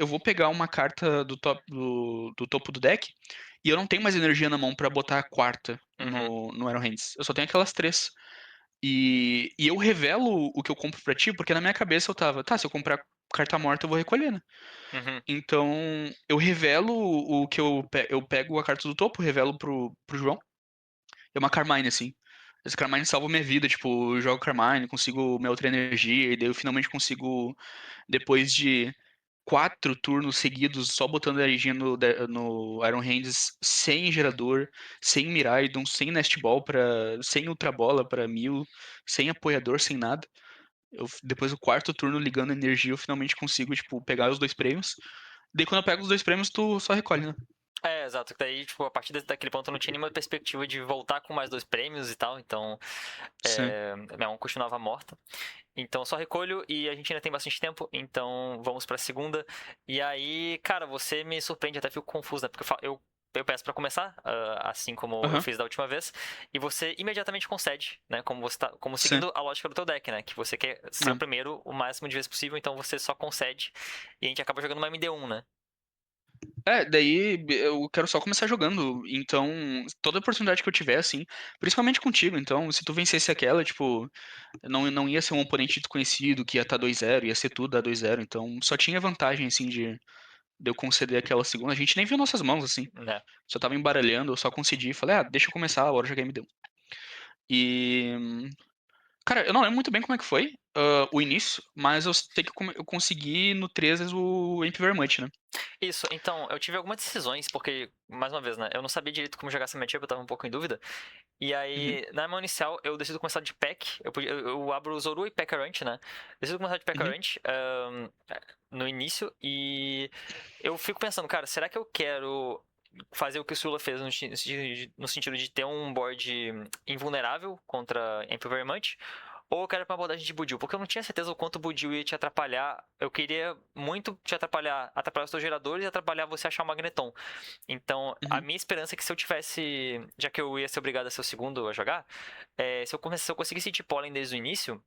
vou pegar uma carta do topo do deck e eu não tenho mais energia na mão pra botar a quarta Uhum. no Iron Hands. Eu só tenho aquelas três. E eu revelo o que eu compro pra ti, porque na minha cabeça eu tava, tá, se eu comprar carta morta eu vou recolher, né? Uhum. Então eu revelo o que eu pego a carta do topo, revelo pro João. É uma Carmine, assim. Esse Carmine salva minha vida, tipo, eu jogo Carmine, consigo minha outra energia, e daí eu finalmente consigo, depois de 4 turnos seguidos só botando energia no Iron Hands, sem gerador, sem Miraidon, sem Nest Ball sem Ultra Bola pra 1000, sem apoiador, sem nada. Depois do 4 turno ligando energia, eu finalmente consigo, tipo, pegar os 2 prêmios. Daí quando eu pego os 2 prêmios, tu só recolhe, né? Exato. Daí, tipo, a partir daquele ponto eu não tinha nenhuma perspectiva de voltar com mais dois prêmios e tal. Então, Sim. minha mão continuava morta. Então só recolho e a gente ainda tem bastante tempo, então vamos pra segunda. E aí, cara, você me surpreende, até fico confuso, né? Porque eu peço pra começar, assim como eu Aham. fiz da última vez, e você imediatamente concede, né? Como Sim. seguindo a lógica do teu deck, né? Que você quer ser o É. primeiro o máximo de vezes possível, então você só concede e a gente acaba jogando uma MD1, né? Daí eu quero só começar jogando. Então, toda oportunidade que eu tiver, assim, principalmente contigo. Então, se tu vencesse aquela, tipo, não ia ser um oponente desconhecido que ia estar 2-0, ia ser tudo a 2-0. Então, só tinha vantagem, assim, de eu conceder aquela segunda. A gente nem viu nossas mãos, assim. Né? Só tava embaralhando, eu só concedi e falei, ah, deixa eu começar, a hora jogar me deu. E, cara, eu não lembro muito bem como é que foi o início, mas eu sei que eu consegui no 3 vezes o Imp Very Much, né? Isso, então, eu tive algumas decisões, porque, mais uma vez, né, eu não sabia direito como jogar essa matchup, eu tava um pouco em dúvida. E Uhum, aí, na mão inicial, eu decido começar de pack. Eu abro o Zoru e Pekka-Runt, né? Decido começar de uhum, Pekka-Runt no início. E eu fico pensando, cara, será que eu quero fazer o que o Sula fez no sentido de ter um board invulnerável contra Amp Very Much? Ou eu quero ir pra uma abordagem de Budil? Porque eu não tinha certeza o quanto o Budil ia te atrapalhar. Eu queria muito te atrapalhar os teus geradores e atrapalhar você achar o Magneton. Então, a uhum. minha esperança é que se eu tivesse. Já que eu ia ser obrigado a ser o segundo a jogar, se eu conseguisse ir de Pollen desde o início,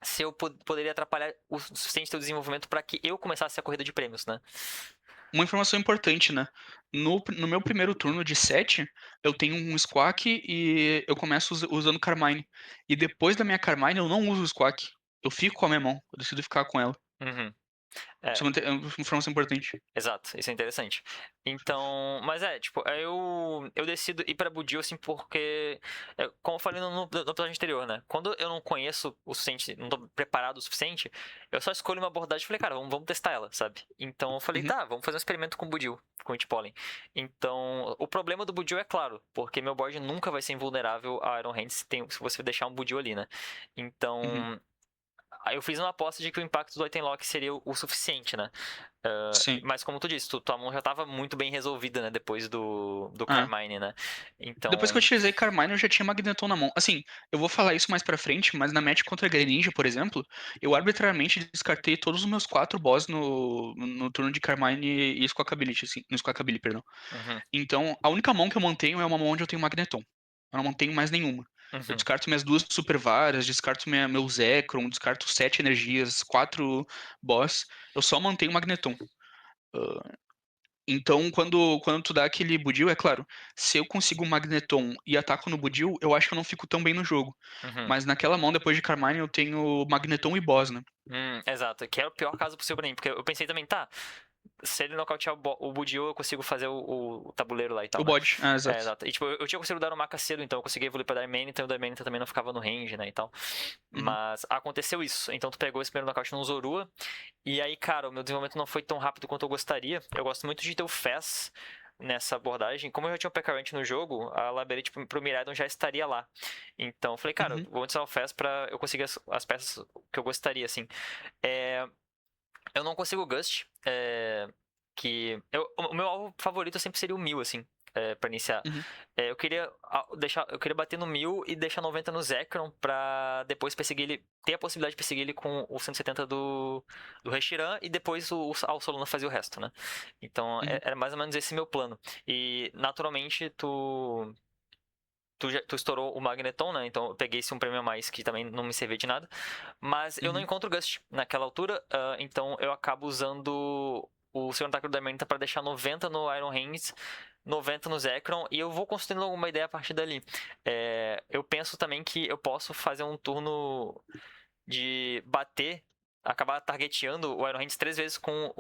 se eu poderia atrapalhar o suficiente teu desenvolvimento para que eu começasse a corrida de prêmios, né? Uma informação importante, né? No meu primeiro turno de 7, eu tenho um Squawk e eu começo usando Carmine. E depois da minha Carmine, eu não uso o Squawk. Eu fico com a minha mão. Eu decido ficar com ela. Uhum. Isso É, é uma informação importante. exato, isso é interessante. Então, mas tipo, eu decido ir pra Budil, assim, porque, como eu falei no episódio anterior, né? Quando eu não conheço o suficiente, não tô preparado o suficiente, eu só escolho uma abordagem e falei, cara, vamos testar ela, sabe? Então eu falei, Uhum, tá, vamos fazer um experimento com o Budil, com o Itpolin. Então, o problema do Budil é claro, porque meu board nunca vai ser invulnerável a Iron Hand se você deixar um Budil ali, né? uhum. Então, aí eu fiz uma aposta de que o impacto do Item Lock seria o suficiente, né? Sim. Mas como tu disse, tua mão já estava muito bem resolvida, né? Depois do Ah. Carmine, né? Depois que eu Então. utilizei Carmine, eu já tinha Magneton na mão. Assim, eu vou falar isso mais pra frente, mas na match contra Greninja, por exemplo, eu arbitrariamente descartei todos os meus 4 boss no turno de Carmine e Squawkabilly, assim, no Squawkabilly, perdão. Uhum, Então, a única mão que eu mantenho é uma mão onde eu tenho Magneton. Eu não mantenho mais nenhuma. Eu uhum, descarto minhas duas super varas, descarto meu Zekrom, descarto 7 energias, 4 boss. Eu só mantenho Magneton. Então, quando tu dá aquele Budil, é claro, se eu consigo um Magneton e ataco no Budil, eu acho que eu não fico tão bem no jogo. uhum. Mas naquela mão, depois de Carmine, eu tenho Magneton e Boss, né? Exato, que é o pior caso possível pra mim, porque eu pensei também, tá, se ele nocautear o Budio, eu consigo fazer o tabuleiro lá e tal, O né? bode, ah, É, exato. exato. E tipo, eu tinha conseguido dar o Maca cedo, então eu consegui evoluir pra Darmanitan, então o Darmanitan também não ficava no range, né, e tal. Uhum, Mas aconteceu isso. Então tu pegou esse primeiro nocaute no Zorua, e aí, cara, o meu desenvolvimento não foi tão rápido quanto eu gostaria. Eu gosto muito de ter o Fast nessa abordagem. Como eu já tinha o Pekka-Runt no jogo, a Labyrinth pro Miraidon já estaria lá. Então, eu falei, cara, uhum, vou adicionar o Fast pra eu conseguir as peças que eu gostaria, assim. É, eu não consigo o Gust, o meu alvo favorito sempre seria o 1000, assim, pra iniciar. uhum, Eu queria bater no 1000 e deixar 90 no Zekrom pra depois perseguir ele, ter a possibilidade de perseguir ele com o 170 do Reshiram e depois o Solana fazia o resto, né? Então uhum, era mais ou menos esse meu plano. E naturalmente tu estourou o Magneton, né? Então eu peguei esse um prêmio a mais que também não me servia de nada. Mas eu não uhum, encontro o Gust naquela altura, então eu acabo usando o segundo ataque do Darmanitan para deixar 90 no Iron Hands, 90 no Zekrom, e eu vou construindo alguma ideia a partir dali. Eu penso também que eu posso fazer um turno de bater, acabar targeteando o Iron Hands 3 vezes com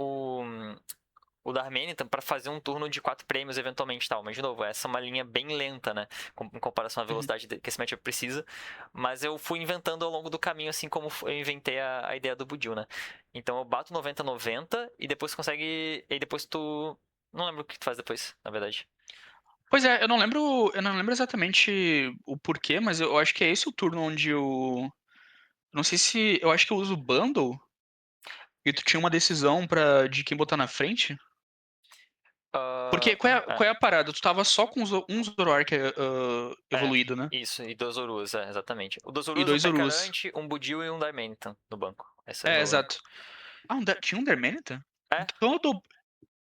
o Darmanitan para fazer um turno de 4 prêmios eventualmente tal. Mas, de novo, essa é uma linha bem lenta, né? Em comparação à uhum. velocidade que esse matchup precisa. Mas eu fui inventando ao longo do caminho, assim como eu inventei a ideia do Budil, né? Então eu bato 90-90 e depois tu consegue. E depois tu. Não lembro o que tu faz depois, na verdade. Pois é, eu não lembro exatamente o porquê, mas eu acho que é esse o turno onde eu. Não sei se. Eu acho que eu uso Bundle e tu tinha uma decisão de quem botar na frente. Porque Ah, qual é a parada? Tu tava só com um Zoroark é. evoluído, né? Isso, e dois Zorus, exatamente. O dos E Zorus, um 2 Zorus. Pecarante, um Budil e um Darmanitan no banco. Esse era o É, meu banco. exato. Ah, tinha um Darmanitan? É, Então eu dou.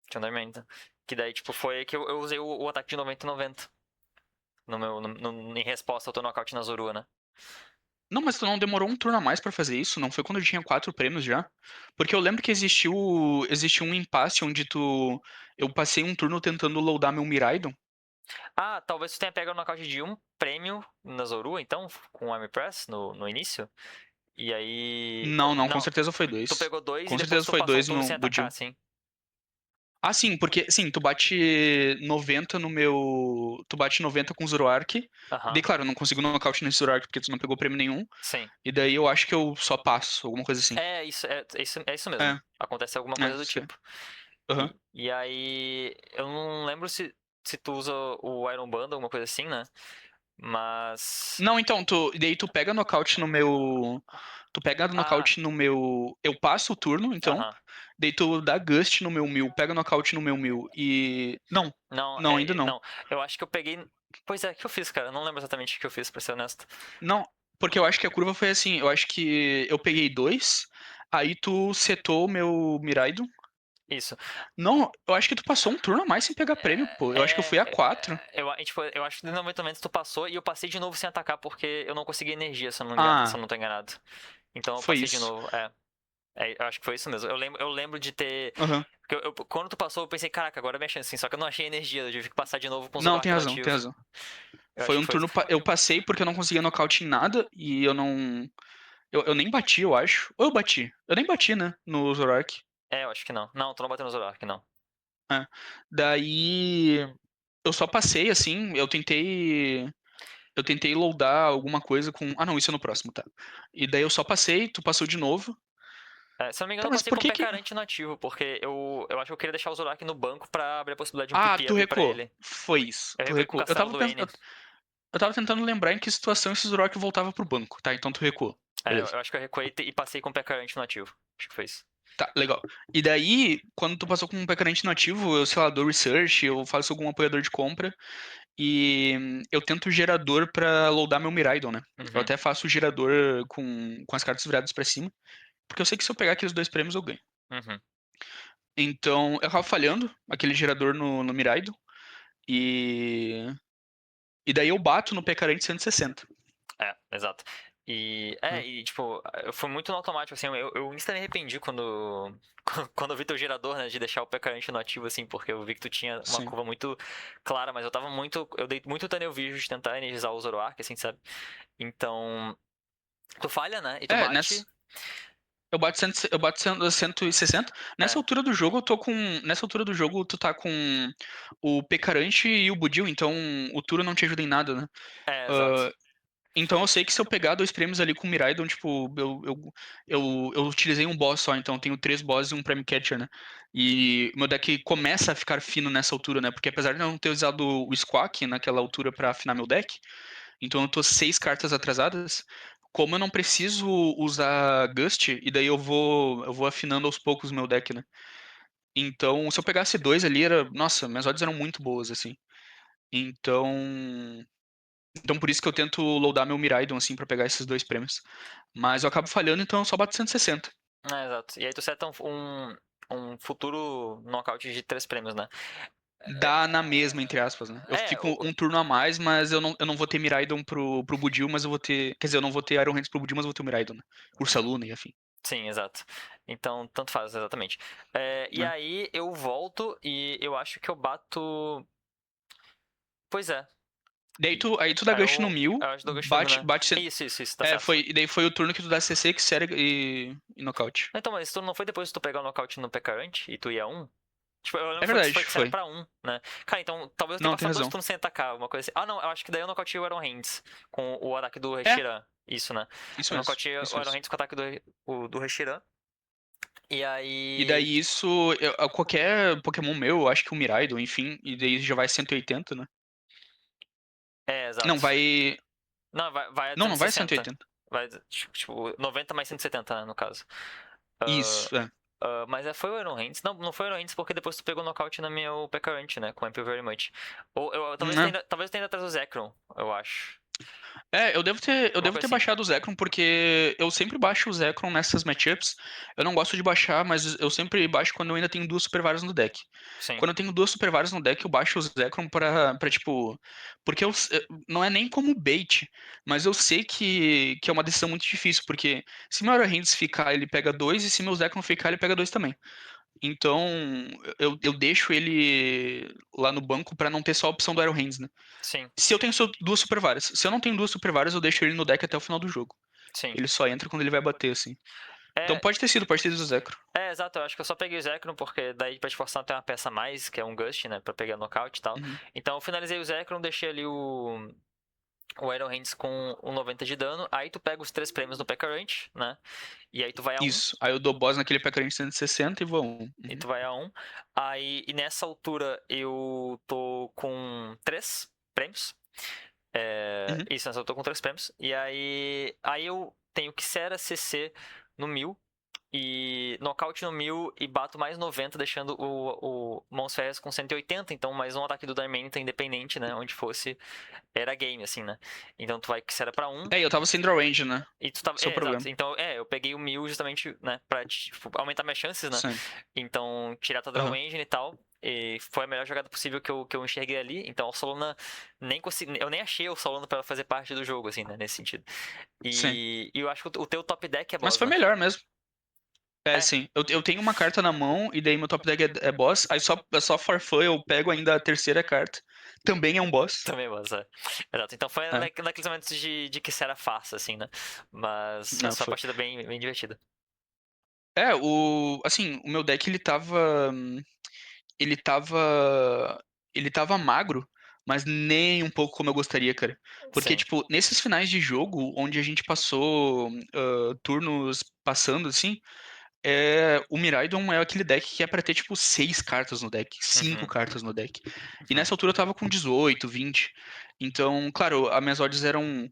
tinha um Darmanitan. Que daí, tipo, foi aí que eu usei o ataque de 90-90. No meu, em resposta ao teu nocaute na Zorua, né? Não, mas tu não demorou um turno a mais pra fazer isso? Não foi quando eu tinha 4 prêmios já? Porque eu lembro que existiu um impasse onde eu passei um turno tentando loadar meu Miraidon. Ah, talvez tu tenha pego o nocaute de um prêmio na Zorua, então, com o Army Press no início. E aí. Não, não, com Não, certeza foi tu dois. pegou dois e Com depois certeza tu foi passou um dois turno no sem atacar, Budil. sim. Ah, sim, porque, sim, tu bate 90 no meu. Tu bate 90 com o Zoroark. E daí, Aham, claro, eu não consigo nocaute nesse Zoroark porque tu não pegou prêmio nenhum. sim. E daí eu acho que eu só passo, alguma coisa assim. É isso mesmo. É, Acontece alguma coisa do sei. tipo. Aham. E aí, eu não lembro se tu usa o Iron Band, alguma coisa assim, né? Mas. Não, então, e daí tu pega nocaute no meu. Tu pega Ah, nocaute no meu. Eu passo o turno, então. aham. Daí tu dá Gust no meu 1000, pega nocaute no meu 1000 e. Não, Não, não, ainda não. não. Eu acho que eu peguei. Pois é, o que eu fiz, cara? Eu não lembro exatamente o que eu fiz, pra ser honesto. Não, porque eu acho que a curva foi assim. Eu acho que eu peguei dois, aí tu setou o meu Miraidon. Isso. Não, eu acho que tu passou um turno a mais sem pegar prêmio, pô. Eu acho que eu fui a 4. Tipo, eu acho que no momento tu passou e eu passei de novo sem atacar porque eu não consegui energia, se eu Ah, não tô enganado. Então eu foi passei de isso. novo. Eu acho que foi isso mesmo. Eu lembro de ter. Aham. Porque quando tu passou, eu pensei, caraca, agora é minha chance, sim. Só que eu não achei energia, eu tive que passar de novo com o Não, tem Zoroark razão, tem nativo. razão. Eu Foi acho que um foi isso. turno. Eu passei porque eu não conseguia nocaute em nada e eu não. Eu nem bati, eu acho. Ou eu bati? Eu nem bati, né? No Zorak. Eu acho que não. Não, tu não bateu no Zoroark, não. É. Daí. Eu só passei, assim. Eu tentei. Eu tentei loadar alguma coisa com. Ah, não, isso é no próximo, tá. E daí eu só passei, tu passou de novo. Se eu não me engano, Tá, eu mas passei por com o que que. Pecarante nativo, porque eu acho que eu queria deixar o Zoroark no banco pra abrir a possibilidade de um Ah, pipi tu up pra recuou. ele. Foi isso. Eu Tu recuei com o recuou. Castelo do N. Eu tava tentando lembrar em que situação esse Zorak voltava pro banco. Tá, então tu recuou. Eu Beleza. acho que eu recuei e passei com o Pecarante nativo. Acho que foi isso. Tá, legal. E daí, quando tu passou com um pacarente nativo, eu, sei lá, dou research, eu faço algum apoiador de compra e eu tento o gerador pra loadar meu Miraidon, né? Eu Uhum, até faço o gerador com as cartas viradas pra cima, porque eu sei que se eu pegar aqueles dois prêmios eu ganho. uhum. Então, eu acabo falhando aquele gerador no Miraidon e e daí eu bato no Pecarente 160. Exato. Né? E tipo, eu fui muito no automático, assim, eu insta me arrependi quando, quando eu vi teu gerador, né, de deixar o Pecarante no ativo, assim, porque eu vi que tu tinha uma Sim. curva muito clara, mas eu dei muito Tunnel Vision de tentar energizar o Zoroark, assim, sabe? Então, tu falha, né, e tu É, bate, eu bato 160. Nessa é, altura do jogo, eu tô com. Nessa altura do jogo, tu tá com o Pecarante e o Budil, então o Tura não te ajuda em nada, né? exato. Ah, então eu sei que se eu pegar dois prêmios ali com o Miraidon, tipo, eu utilizei um boss só, então eu tenho três bosses e um Prime Catcher, né? E meu deck começa a ficar fino nessa altura, né? Porque apesar de eu não ter usado o Squawk naquela altura pra afinar meu deck, então eu tô 6 cartas atrasadas. Como eu não preciso usar Gust, e daí eu vou afinando aos poucos o meu deck, né? Então, se eu pegasse dois ali, nossa, minhas odds eram muito boas, assim. Então, então por isso que eu tento loadar meu Miraidon, assim, pra pegar esses dois prêmios. Mas eu acabo falhando, então eu só bato 160. Exato. E aí tu seta um futuro knockout de 3 prêmios, né? Dá na mesma, entre aspas, né? Eu É, fico um turno a mais, mas eu não vou ter Miraidon pro Budil, mas eu vou ter. Quer dizer, eu não vou ter Iron Hands pro Budil, mas eu vou ter o Miraidon, né? Ursaluna e afim. sim, exato. Então, tanto faz, exatamente. E Né? aí eu volto e eu acho que eu bato. Pois é. Aí tu dá Aí Gush no eu, 1000, eu acho que dou Ghost no bate, né? bate. Isso, tá É, certo. e daí foi o turno que tu dá CC, que série e nocaute. Então, mas tu não foi depois de tu pegar o nocaute no Pecarante e tu ia 1? Tipo, eu lembro É que foi que verdade, que você foi. pra 1, né? Cara, então talvez eu tenha Não, tem passado dois razão. turnos sem atacar, uma coisa assim. Ah, não, eu acho que daí eu nocauteei o Iron Hands com o ataque do É, Reshiram. Isso, né? isso Eu mesmo. nocauteei Isso o Iron mesmo. Hands com o ataque do Reshiram. E E aí. daí isso, qualquer Pokémon meu, eu acho que o Miraidon, enfim, e daí já vai 180, né? Não, Exato. vai. Não, vai a Não, não vai 160. 180. Vai, tipo, 90 mais 170, né, no caso. Ah, Isso, é. mas foi o Iron Hands. Não, não foi o Iron Hands porque depois tu pegou nocaute na minha Pecarante, né? Com o Ample Very Much. Ou É. talvez tenha atrás do Zekrom, eu acho. É, eu Alguma devo coisa ter assim. baixado o Zekrom porque eu sempre baixo o Zekrom nessas matchups. Eu não gosto de baixar, mas eu sempre baixo quando eu ainda tenho duas Super Varas no deck. Sim, Quando eu tenho duas Super Varas no deck, eu baixo o Zekrom pra tipo. Porque não é nem como bait, mas eu sei que é uma decisão muito difícil, porque se meu Aura Hands ficar, ele pega dois, e se meu Zekrom ficar, ele pega dois também. Então, eu deixo ele lá no banco pra não ter só a opção do Iron Hands, né? sim, Se eu tenho duas super varas. Se eu não tenho duas super varas, eu deixo ele no deck até o final do jogo. sim. Ele só entra quando ele vai bater, assim. Então É, pode ter sido o Zekro. exato, eu acho que eu só peguei o Zekrom porque daí pra te forçar tem uma peça a mais, que é um Gust, né, pra pegar nocaute e tal. Uhum. Então eu finalizei o Zekrom, deixei ali o Iron Hands com o 90 de dano, aí tu pega os 3 prêmios no P-Current, né, e aí tu vai a 1, Isso. Aí eu dou boss naquele P40 160 e vou a 1. e Uhum. tu vai a 1, aí e nessa altura eu tô com 3 prêmios, Uhum. isso, nessa altura eu tô com 3 prêmios, e aí eu tenho Xera CC no 1000, e nocaute no 1000 e bato mais 90, deixando o Mãos Ferras com 180. Então, mais um ataque do Darmanitan independente, né? Onde fosse, era game, assim, né? Então, tu vai que era pra 1 Eu tava sem draw range, né? e tu tava. Esse é o problema. Exato. Então, eu peguei o 1000 justamente, né? Pra tipo, aumentar minhas chances, né? Sim. Então, tirar tua draw Aham. engine e tal. E foi a melhor jogada possível que eu enxerguei ali. Então, a Solana nem consegui. Eu nem achei o Solana pra ela fazer parte do jogo, assim, né? Nesse sentido. Sim. E eu acho que o teu top deck é Mas boss, foi né? melhor mesmo. É, É, sim. Eu tenho uma carta na mão e daí meu top deck é boss. Aí só for fun eu pego ainda a terceira carta. Também é um boss. também, mas exato. Então foi É, naqueles momentos de que isso era fácil, assim, né? Mas foi uma foi. partida bem divertida. Assim, o meu deck ele tava, ele tava magro, mas nem um pouco como eu gostaria, cara. Porque, Sim. tipo, nesses finais de jogo, onde a gente passou turnos passando, assim, o Miraidon é aquele deck que é pra ter, tipo, 6 cartas no deck, cinco Uhum, cartas no deck. E uhum, nessa altura eu tava com 18, 20. Então, claro, as minhas odds eram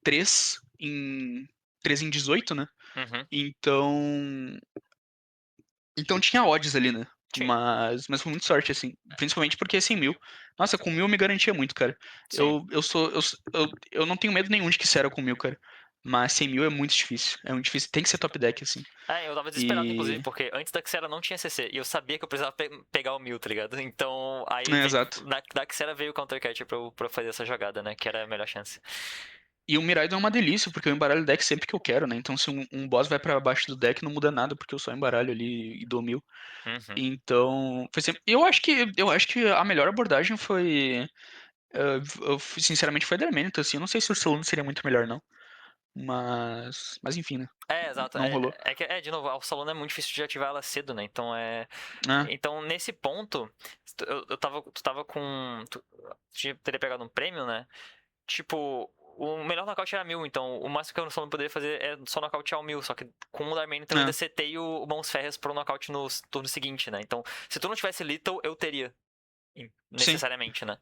3 em, 3 em 18, né? uhum. Então, então tinha odds ali, né? Tinha. Mas foi muito sorte, assim. Principalmente porque 100 mil. Nossa, com 1000 eu me garantia muito, cara. Sim. Eu não tenho medo nenhum de que Sera com 1000, cara. Mas 100 mil é muito difícil. É muito difícil. Tem que ser top deck, assim. Eu tava desesperado, inclusive, E. porque antes da Xera não tinha CC. E eu sabia que eu precisava pegar o 1000, tá ligado? Então, aí Exato. da Xera veio o Counter Catcher pra eu fazer essa jogada, né? Que era a melhor chance. E o Miraidon é uma delícia, porque eu embaralho o deck sempre que eu quero, né? Então se um boss vai pra baixo do deck, não muda nada, porque eu só embaralho ali e dou 1000. Uhum. Então, foi sempre. Eu acho que a melhor abordagem foi. Sinceramente, foi a Darmanitan, assim. Eu não sei se o Solono seria muito melhor, não. Mas enfim, né? Exato. Não rolou. De novo, a Solana é muito difícil de ativar ela cedo, né? Então Ah, Então, nesse ponto, tu tava com. Tu teria pegado um prêmio, né? Tipo, o melhor nocaute era 1000, então o máximo que eu só não poderia fazer é só nocautear o 1000, só que com o Darman, então eu ainda ah, setei o Mãos Férreas pro nocaute no turno seguinte, né? Então, se tu não tivesse Little, eu teria, sim. necessariamente, né?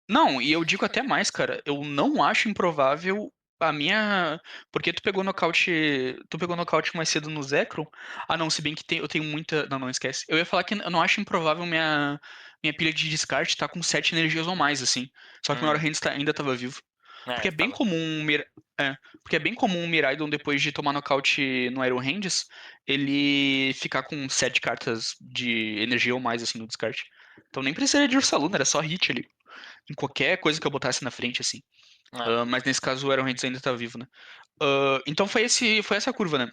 Não, e eu digo até mais, cara. Eu não acho improvável a minha. Porque tu pegou nocaute. Tu pegou nocaute mais cedo no Zekrom. Ah, não, se bem que eu tenho muita. Não, não esquece. Eu ia falar que eu não acho improvável minha pilha de descarte tá com 7 energias ou mais, assim. Só que o meu Hum, Hands ainda tava vivo. Porque é bem tava. comum porque é bem comum o Miraidon, depois de tomar nocaute no Iron Hands, ele ficar com 7 cartas de energia ou mais, assim, no descarte. Então nem precisaria de Ursaluna, era só hit ali. Em qualquer coisa que eu botasse na frente, assim. É, Mas nesse caso o Iron Hands ainda tá vivo, né? Então foi essa curva, né?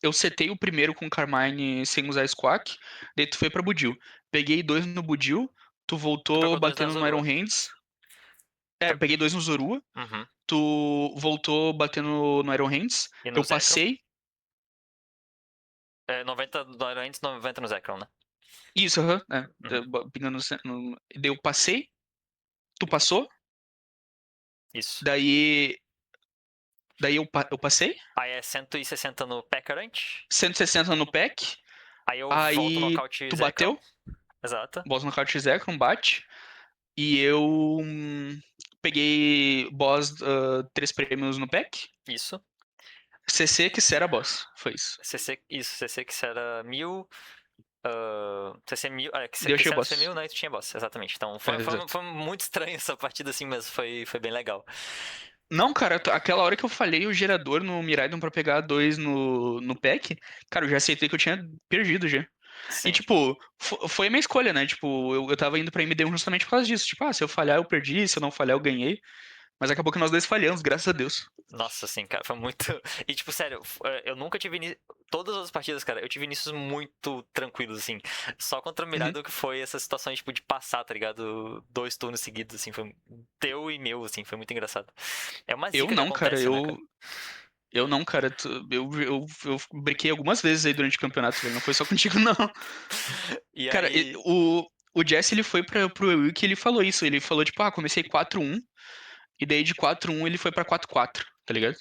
Eu setei o primeiro com Carmine sem usar Squawk, daí tu foi pra Budil. Peguei 2 no Budil, tu tu voltou pegou dois na batendo no Iron Zorua. Hands. Pe- Peguei 2 no Zorua. Uhum. Tu voltou batendo no Iron Hands. E no Eu Zekrom? passei. 90 no Iron 90 no Zekrom, né? Isso, aham. Uhum. Pingando daí eu passei. Tu passou. Isso. Daí. Daí eu passei. Aí é 160 no Peccarant. 160 no pack. Aí eu volto no Aí nocaute tu Zekrom. bateu. Exato. Boss no Kart Zekrom, bate. E eu peguei boss 3 prêmios no pack. Isso. CC que será boss. Foi isso. CC que era 1000. CC 1000. E daí eu Que achei o era CC boss. 1000, né? E tu tinha boss, exatamente. Então Exato. foi muito estranho essa partida assim mesmo. Foi bem legal. Não, cara, aquela hora que eu falei o gerador no Miraidon pra pegar 2 no pack, cara, eu já aceitei que eu tinha perdido já. E, Sim. tipo, foi a minha escolha, né? Tipo, eu tava indo pra MD1 justamente por causa disso. Tipo, se eu falhar, eu perdi, se eu não falhar, eu ganhei. Mas acabou que nós dois falhamos, graças a Deus. Nossa, assim, cara, foi muito. E, tipo, sério, eu nunca tive. Todas as partidas, cara, eu tive inícios muito tranquilos, assim. Só contra o Uhum. Mirado que foi essa situação, tipo, de passar, tá ligado? 2 turnos seguidos, assim. Foi teu e meu, assim. Foi muito engraçado. É uma Eu zica que não, cara, acontece, né, cara? Eu não, cara. Eu brequei algumas vezes aí durante o campeonato, velho. Não foi só contigo, não. E Cara, aí. o Jesse, ele foi pro Ewick e ele falou isso. Ele falou, tipo, comecei 4-1, e daí de 4-1 ele foi pra 4-4, tá ligado?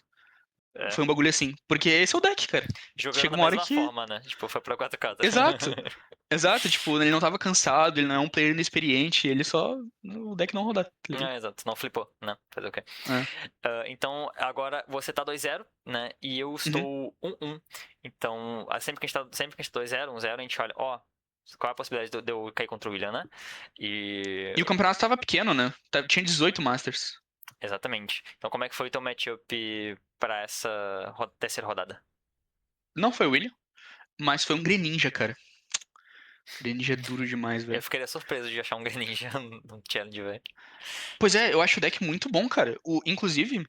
É, Foi um bagulho assim. Porque esse é o deck, cara. jogando Chega da uma hora mesma que. forma, né? Tipo, foi pra 4x4. Exato. Exato, tipo, ele não tava cansado, ele não é um player inexperiente, ele só. O deck não rodar, tá ligado? É, exato, não flipou, né? Fazer o quê? É. Então, agora você tá 2-0, né? E eu Uhum. estou 1-1. Então, sempre que a gente tá 2-0, 1-0, a gente olha, ó, qual é a possibilidade de eu cair contra o William, né? E. E o campeonato tava pequeno, né? Tinha 18 Masters. Exatamente. Então, como é que foi o teu matchup pra essa terceira rodada? Não foi o William, mas foi um Greninja, cara. Greninja é duro demais, Eu velho. ficaria surpreso de achar um Greninja no challenge, velho. Pois é, eu acho o deck muito bom, cara. Inclusive,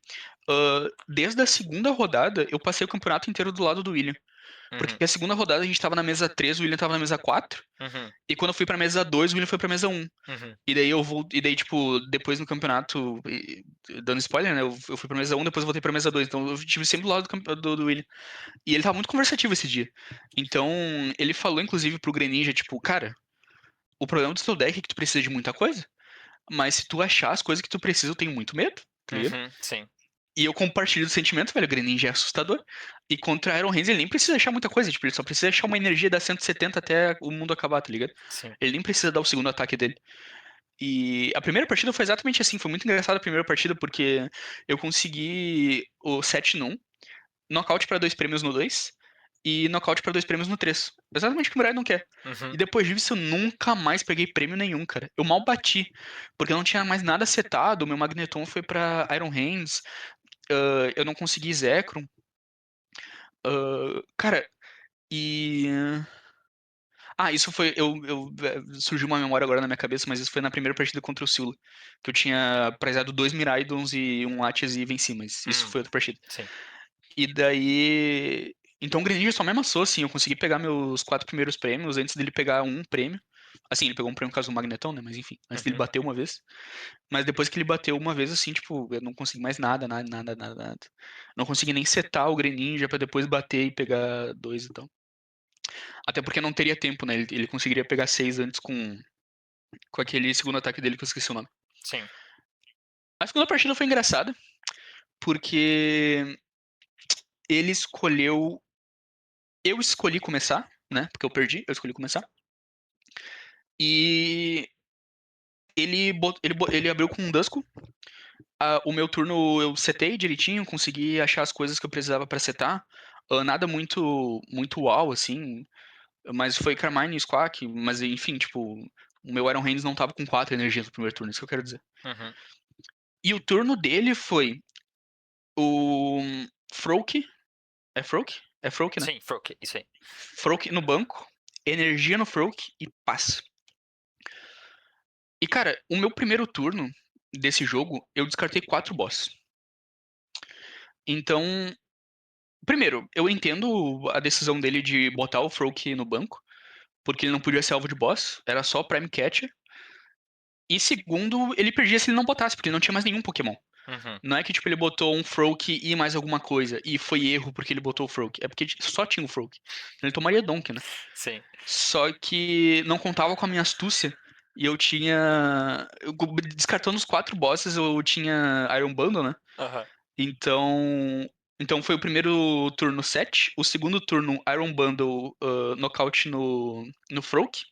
desde a segunda rodada, eu passei o campeonato inteiro do lado do William. Porque Uhum, a segunda rodada a gente tava na mesa 3, o William tava na mesa 4. uhum, E quando eu fui pra mesa 2, o William foi pra mesa 1. uhum, E daí, tipo, depois no campeonato, dando spoiler, né? Eu fui pra mesa 1, depois eu voltei pra mesa 2. Então eu tive sempre do lado do William. E ele tava muito conversativo esse dia. Então, ele falou, inclusive, pro Greninja, tipo, cara, o problema do seu deck é que tu precisa de muita coisa. Mas se tu achar as coisas que tu precisa, eu tenho muito medo, tá ligado? uhum, sim, E eu compartilho do sentimento, velho. O Greninja é assustador. E contra Iron Hands ele nem precisa achar muita coisa. Tipo, ele só precisa achar uma energia da 170 até o mundo acabar, tá ligado? sim. Ele nem precisa dar o segundo ataque dele. E a primeira partida foi exatamente assim. Foi muito engraçada a primeira partida, porque eu consegui o 7 no 1, nocaute pra 2 prêmios no 2 e nocaute pra 2 prêmios no 3. Exatamente o que o Mirai não quer. Uhum, E depois disso eu nunca mais peguei prêmio nenhum, cara. Eu mal bati, porque eu não tinha mais nada setado. O meu Magneton foi pra Iron Hands. Eu não consegui Zekrom. Cara, e. Isso foi. Surgiu uma memória agora na minha cabeça, mas isso foi na primeira partida contra o Sula. Que eu tinha prizado 2 Miraidons e um Latias e venci, mas isso foi outra partida. sim. E daí. Então o Greninja só me amassou, assim. Eu consegui pegar meus 4 primeiros prêmios antes dele pegar um prêmio. Assim, ele pegou um prêmio por causa do Magneton, né? Mas enfim, antes dele Uhum. bater uma vez. Mas depois que ele bateu uma vez, assim, tipo, eu não consegui mais nada, nada, nada, nada, nada. Não consegui nem setar o Greninja pra depois bater e pegar dois, então. Até porque não teria tempo, né? Ele conseguiria pegar 6 antes com aquele segundo ataque dele que eu esqueci o nome. Sim. A segunda partida foi engraçada, porque ele escolheu. Eu escolhi começar, né? Porque eu perdi, eu escolhi começar. E ele abriu com um Duskull. O meu turno eu setei direitinho, consegui achar as coisas que eu precisava pra setar. Nada muito uau, assim. Mas foi Carmine e Squawk. Mas enfim, tipo, o meu Iron Hands não tava com 4 energias no primeiro turno, isso que eu quero dizer. Uhum. E o turno dele foi o Froak. É Froak? É Froak, né? Sim, Froak, isso aí. Froak no banco, energia no Froak e paz. E cara, o meu primeiro turno desse jogo, eu descartei 4 boss. Então, primeiro, eu entendo a decisão dele de botar o Froak no banco, porque ele não podia ser alvo de boss, era só Prime Catcher. E segundo, ele perdia se ele não botasse, porque ele não tinha mais nenhum Pokémon. Uhum. Não é que, tipo, ele botou um Froak e mais alguma coisa, e foi erro porque ele botou o Froak. É porque só tinha o Froak. Então ele tomaria Donk, né? Sim. Só que não contava com a minha astúcia. E eu tinha. Descartando os 4 bosses, eu tinha Iron Bundle, né? Aham. Então. Então foi o primeiro turno 7. O segundo turno, Iron Bundle, nocaute no Froak.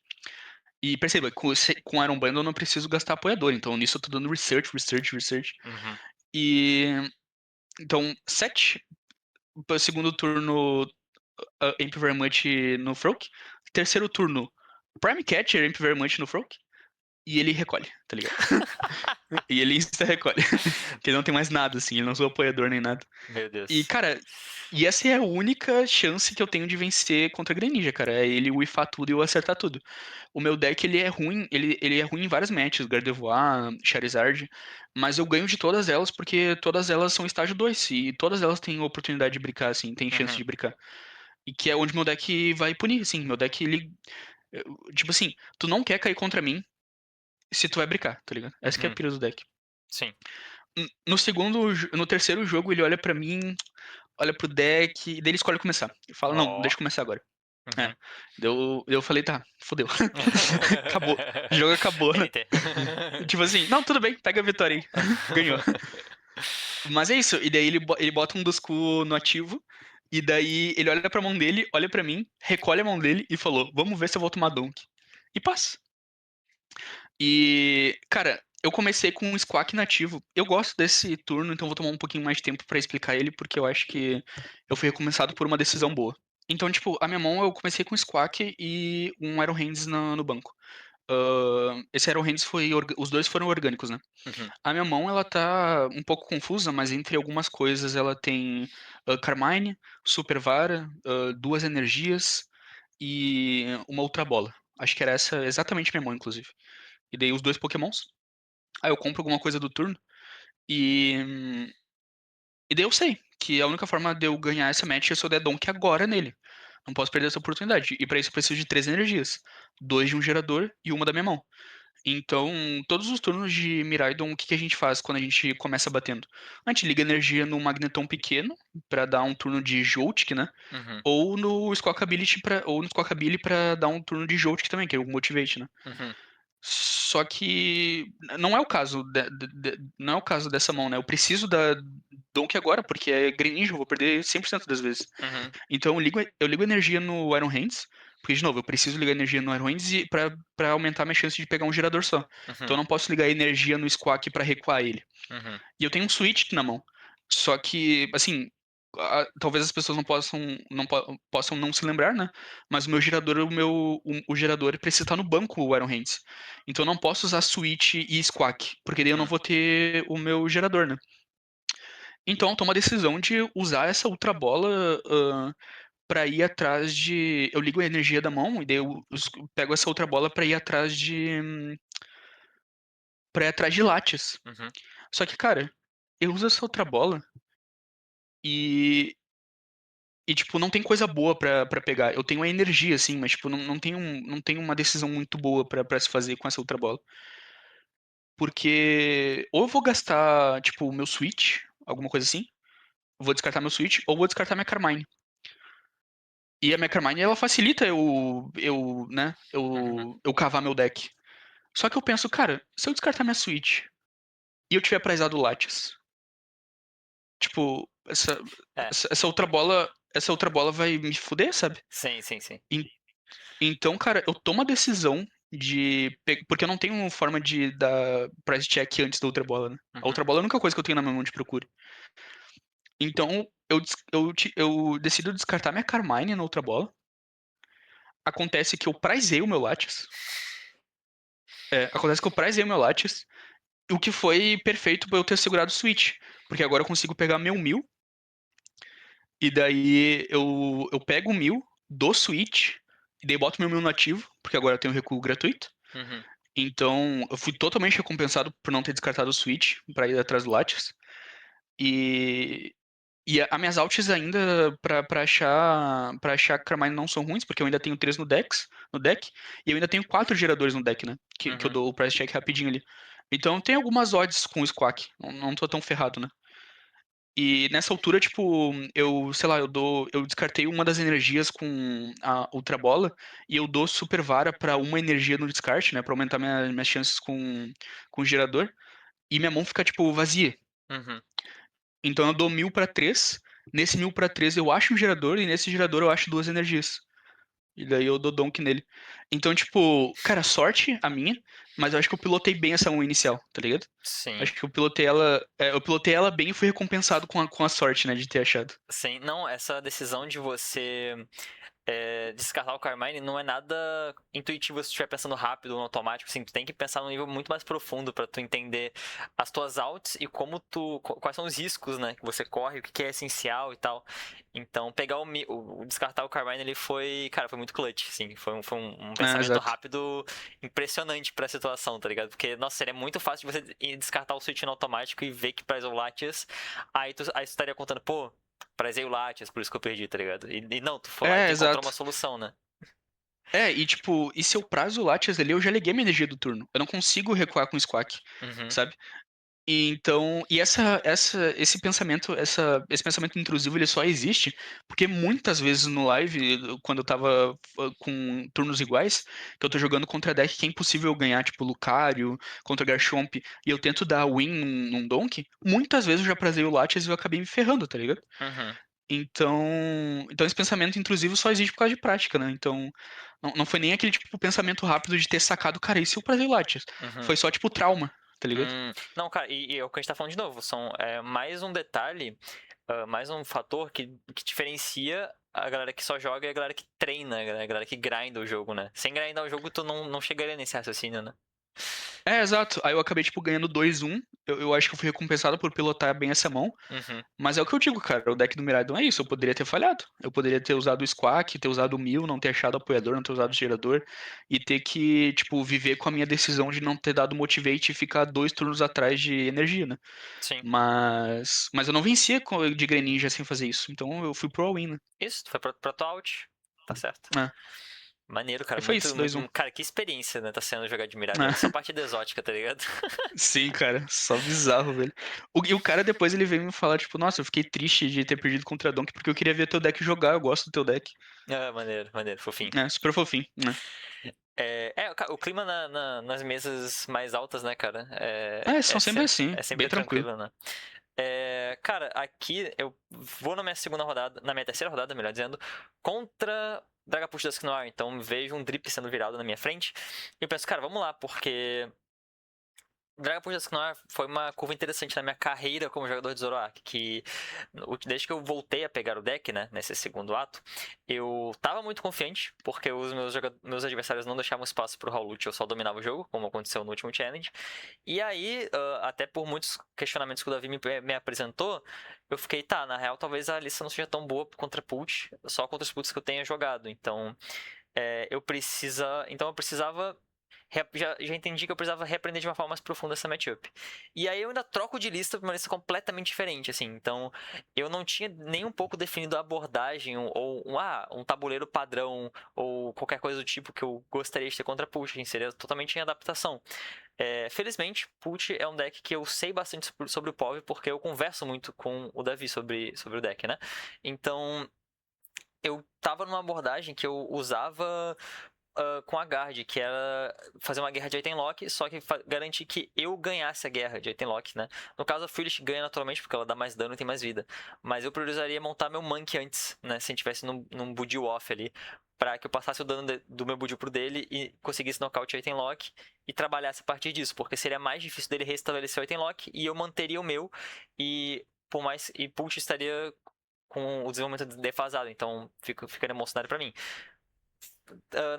E perceba, com Iron Bundle eu não preciso gastar apoiador. Então nisso eu tô dando research, research, research. Uhum. E. Então, 7. Segundo turno, Amp Very Much no Froak. Terceiro turno, Prime Catcher, Amp Very Much no Froak. E ele recolhe, tá ligado? E ele insta recolhe. Porque ele não tem mais nada, assim, ele não sou apoiador nem nada. Meu E, Deus. cara, e essa é a única chance que eu tenho de vencer contra a Greninja, cara. É ele whiffar tudo e eu acertar tudo. O meu deck, ele é ruim, ele é ruim em várias matches, Gardevoir, Charizard, mas eu ganho de todas elas porque todas elas são estágio 2 e todas elas têm oportunidade de brincar, assim, tem chance Uhum. de brincar. E que é onde meu deck vai punir, assim, meu deck, ele... Tipo assim, tu não quer cair contra mim se tu vai brincar, tá ligado? Essa que é a Uhum. pira do deck. Sim. No terceiro jogo, ele olha pra mim. olha pro deck, e daí ele escolhe começar. Ele fala, não, Ó. deixa eu começar agora. É. Uhum. Eu falei, tá, fodeu. Acabou. O jogo acabou, né? NT. Tipo assim, não, tudo bem, pega a vitória aí. Ganhou. Mas é isso, e daí ele bota um Dusku no ativo, e daí ele olha pra mão dele, olha pra mim, recolhe a mão dele e falou, vamos ver se eu vou tomar Donk. E passa. E, cara, eu comecei com um Squawk nativo. Eu gosto desse turno, então vou tomar um pouquinho mais de tempo pra explicar ele, porque eu acho que eu fui recompensado por uma decisão boa. Então, tipo, a minha mão eu comecei com um Squawk e um Iron Hands no banco. Esse Iron Hands foi. Os dois foram orgânicos, né? Uhum. A minha mão, ela tá um pouco confusa, mas entre algumas coisas ela tem Carmine, Super Vara, duas energias e uma Ultra Bola. Acho que era essa exatamente minha mão, inclusive. E dei os dois Pokémons. Aí eu compro alguma coisa do turno e. E daí eu sei que a única forma de eu ganhar essa match é se eu der Donk agora nele. Não posso perder essa oportunidade. E pra isso eu preciso de três energias: dois de um gerador e uma da minha mão. Então, todos os turnos de Miraidon, o que que a gente faz quando a gente começa batendo? A gente liga energia no Magneton pequeno pra dar um turno de Joltik, né? Uhum. Ou no Squawkabilly pra dar um turno de Joltik também, que é o Motivate, né? Uhum. Só que não é o caso não é o caso dessa mão, né? Eu preciso da Donk agora, porque é Greninja, eu vou perder 100% das vezes. Uhum. Então eu ligo energia no Iron Hands, porque, de novo, eu preciso ligar energia no Iron Hands pra aumentar minha chance de pegar um gerador só. Então eu Uhum. não posso ligar energia no Squawk pra recuar ele. Uhum. E eu tenho um Switch na mão. Só que, assim, talvez as pessoas possam não se lembrar, né? Mas o meu gerador, o gerador precisa estar no banco, o Iron Hands. Então eu não posso usar Switch e Squawk, porque daí eu não Uhum. vou ter o meu gerador, né? Então eu tomo a decisão de usar essa Ultra Bola pra ir atrás de. Eu ligo a energia da mão e daí eu pego essa outra bola pra ir atrás de. Pra ir atrás de Latias. Uhum. Só que, cara, eu uso essa outra bola e. E, tipo, não tem coisa boa pra pegar. Eu tenho a energia, assim, mas, tipo, não tenho uma decisão muito boa pra se fazer com essa outra bola. Porque ou eu vou gastar, tipo, o meu Switch, alguma coisa assim, vou descartar meu Switch, ou vou descartar minha Carmine. E a minha Carmine, ela facilita né, Uhum. eu cavar meu deck. Só que eu penso, cara, se eu descartar minha Switch e eu tiver prizado o Latias, tipo, É. essa outra bola vai me fuder, sabe? Sim, sim, sim. En- Então, cara, eu tomo a decisão porque eu não tenho forma de dar price check antes da outra bola, né? A Uhum. outra bola é a única coisa que eu tenho na minha mão de procura. Então, eu decido descartar minha Carmine na outra bola. Acontece que eu prizei o meu Latias. Acontece que eu prizei o meu Latias. O que foi perfeito pra eu ter segurado o Switch. Porque agora eu consigo pegar meu 1000. E daí eu pego o 1000 do Switch. E daí boto meu 1000 no ativo. Porque agora eu tenho recuo gratuito. Uhum. Então eu fui totalmente recompensado por não ter descartado o Switch pra ir atrás do Latias. E, e as minhas alts ainda pra achar Carmine não são ruins, porque eu ainda tenho 3 no deck, e eu ainda tenho 4 geradores no deck, né? Que eu Uhum. dou o price check rapidinho ali. Então tem algumas odds com o Squawk. Não tô tão ferrado, né? E nessa altura, tipo, sei lá, eu descartei uma das energias com a Ultra Bola e eu dou Super Vara pra uma energia no descarte, né, pra aumentar minhas chances com o gerador, e minha mão fica, tipo, vazia. Uhum. Então eu dou 1000 pra 3, nesse 1000 pra 3 eu acho um gerador e nesse gerador eu acho duas energias. E daí eu dou donk nele. Então, tipo, cara, sorte a minha, mas eu acho que eu pilotei bem essa mão inicial, tá ligado? Sim. Acho que eu pilotei ela bem e fui recompensado com a sorte, né, de ter achado. Sim. Não, essa decisão de você descartar o Carmine não é nada intuitivo se tu estiver pensando rápido no automático, assim, tu tem que pensar num nível muito mais profundo pra tu entender as tuas outs e quais são os riscos, né, que você corre, o que é essencial e tal. Então, pegar descartar o Carmine, ele foi muito clutch, assim, foi um pensamento Exato. rápido impressionante pra situação, tá ligado? Porque, nossa, seria muito fácil de você descartar o switch no automático e ver que pra Latias, aí tu estaria contando, pô, prazei o Latias, por isso que eu perdi, tá ligado? E não, tu foi lá e tu encontrou uma Exato. solução, né? E tipo, e se eu prazo o Latias ali, eu já liguei minha energia do turno. Eu não consigo recuar com o Squawk, Uhum. sabe? E então, esse pensamento, esse pensamento intrusivo, ele só existe porque muitas vezes no live, quando eu tava com turnos iguais, que eu tô jogando contra deck que é impossível eu ganhar, tipo Lucario, contra Garchomp, e eu tento dar win num Donk, muitas vezes eu já prazei o Latias e eu acabei me ferrando, tá ligado? Uhum, Então esse pensamento intrusivo só existe por causa de prática, né? Então, não foi nem aquele tipo pensamento rápido de ter sacado, cara, e se eu prazei o Latias? uhum. Foi só tipo trauma, tá ligado? Não, cara, e é o que a gente tá falando de novo, mais um detalhe, mais um fator que diferencia a galera que só joga e a galera que treina, né? A galera que grinda o jogo, né? Sem grindar o jogo, tu não chegaria nesse raciocínio, né? É, exato. Aí eu acabei, tipo, ganhando 2-1. Eu acho que eu fui recompensado por pilotar bem essa mão. Uhum, Mas é o que eu digo, cara. O deck do Miraidon é isso. Eu poderia ter falhado. Eu poderia ter usado o Squawk, ter usado o Mil, não ter achado apoiador, não ter usado o gerador. E ter que, tipo, viver com a minha decisão de não ter dado motivate e ficar 2 turnos atrás de energia, né? sim. Mas eu não vencia de Greninja sem fazer isso. Então eu fui pro all-in, né? Isso, tu foi pra tua out, tá certo. É. Maneiro, cara, E foi isso, 2-1. cara, que experiência, né, tá sendo jogar de Miraidon. É só É. partida exótica, tá ligado? Sim, cara, só bizarro, velho. E o cara depois ele veio me falar, tipo, nossa, eu fiquei triste de ter perdido contra a Donk porque eu queria ver teu deck jogar, eu gosto do teu deck. Maneiro, fofinho. É, super fofinho, né? O clima nas mesas mais altas, né, cara? É, são sempre assim, É sempre bem tranquilo. tranquilo, né? Cara, aqui eu vou na minha segunda rodada, na minha terceira rodada, melhor dizendo, contra Dragapult Dusknoir. Então vejo um drip sendo virado na minha frente. E eu penso, cara, vamos lá, porque Dragapult Dusknoir foi uma curva interessante na minha carreira como jogador de Zoroark, que desde que eu voltei a pegar o deck, né, nesse segundo ato, eu tava muito confiante, porque os meus adversários não deixavam espaço pro Howlute, eu só dominava o jogo, como aconteceu no último challenge. E aí, até por muitos questionamentos que o Davi me apresentou, eu fiquei, tá, na real talvez a lista não seja tão boa contra Pult, só contra os Pults que eu tenha jogado. Então, eu precisava já entendi que eu precisava reaprender de uma forma mais profunda essa matchup. E aí eu ainda troco de lista pra uma lista completamente diferente, assim. Então, eu não tinha nem um pouco definido a abordagem ou um tabuleiro padrão ou qualquer coisa do tipo que eu gostaria de ter contra Pult, assim, seria totalmente em adaptação. Felizmente, Pult é um deck que eu sei bastante sobre o PoV porque eu converso muito com o Davi sobre o deck, né? Então, eu tava numa abordagem que eu usava com a Guard, que era fazer uma guerra de item lock, só que garantir que eu ganhasse a guerra de item lock, né? No caso, a Foolish ganha naturalmente, porque ela dá mais dano e tem mais vida. Mas eu priorizaria montar meu Monkey antes, né? Se a gente tivesse num Budil off ali, pra que eu passasse o dano do meu Budil pro dele e conseguisse nocaute o item lock e trabalhasse a partir disso, porque seria mais difícil dele restabelecer o item lock e eu manteria o meu e por mais e Pult estaria com o desenvolvimento defasado, então ficaria emocionado pra mim.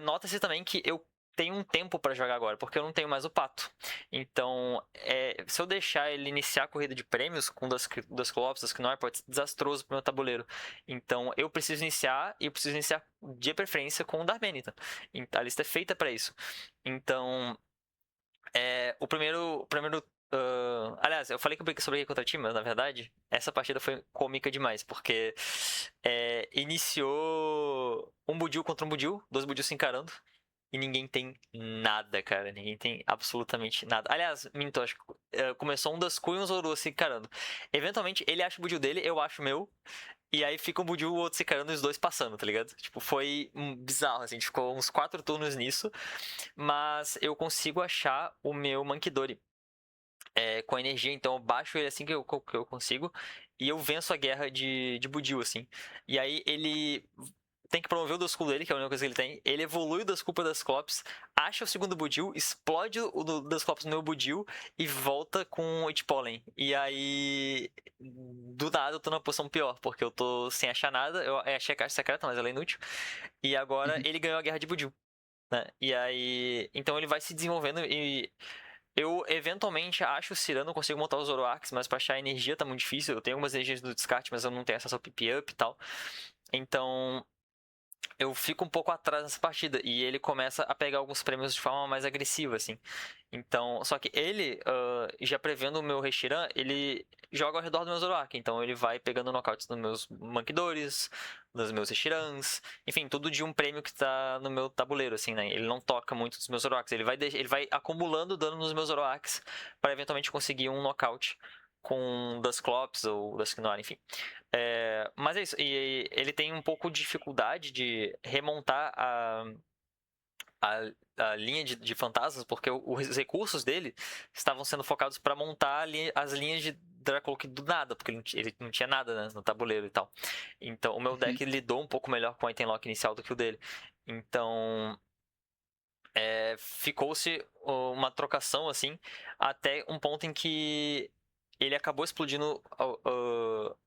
Nota-se também que eu tenho um tempo para jogar agora, porque eu não tenho mais o pato. Então, se eu deixar ele iniciar a corrida de prêmios com das Clops, das Knorr, pode ser desastroso pro meu tabuleiro. Então, eu preciso iniciar, e eu preciso iniciar de preferência com o Darmanitan. A lista é feita para isso. Então, o primeiro aliás, eu falei que eu briguei contra time, mas na verdade, essa partida foi cômica demais, porque iniciou um Budil contra um Budil, dois Budils se encarando, e ninguém tem nada, cara. Ninguém tem absolutamente nada. Aliás, minto, acho que começou um Duskull e um Zoru se encarando. Eventualmente, ele acha o Budil dele, eu acho o meu, e aí fica um Budil e o outro se encarando e os dois passando, tá ligado? Tipo, foi bizarro, assim, a gente ficou uns 4 turnos nisso, mas eu consigo achar o meu Mankidori com energia, então eu baixo ele assim que eu consigo e eu venço a guerra de Budil, assim. E aí ele tem que promover o Duskull dele, que é a única coisa que ele tem. Ele evolui o Duskull das Clops, acha o segundo Budil, explode o das Clops no meu Budil e volta com o Itpollen. E aí, do nada, eu tô numa posição pior, porque eu tô sem achar nada. Eu achei a caixa secreta, mas ela é inútil. E agora Uhum. ele ganhou a guerra de Budil. Né? E aí, então ele vai se desenvolvendo e eu eventualmente acho o Cyrano, consigo montar os Zoroarks, mas pra achar energia tá muito difícil. Eu tenho algumas energias do descarte, mas eu não tenho acesso ao PP up e tal. Então, eu fico um pouco atrás nessa partida. E ele começa a pegar alguns prêmios de forma mais agressiva, assim. Então, só que ele, já prevendo o meu Reshiram, ele joga ao redor do meu Zoroark. Então ele vai pegando nocautes nos meus Mankidores, nos meus Reshirans. Enfim, tudo de um prêmio que tá no meu tabuleiro, assim, né? Ele não toca muito dos meus Zoroarks. Ele vai acumulando dano nos meus Zoroarks para eventualmente conseguir um nocaute com Dusclops ou Dusknoir, enfim. Mas é isso. E ele tem um pouco de dificuldade de remontar a linha de fantasmas, porque os recursos dele estavam sendo focados para montar as linhas de Dracoloak do nada, porque ele não tinha nada, né, no tabuleiro e tal. Então o meu deck lidou um pouco melhor com o item lock inicial do que o dele. Então ficou-se uma trocação assim, até um ponto em que ele acabou explodindo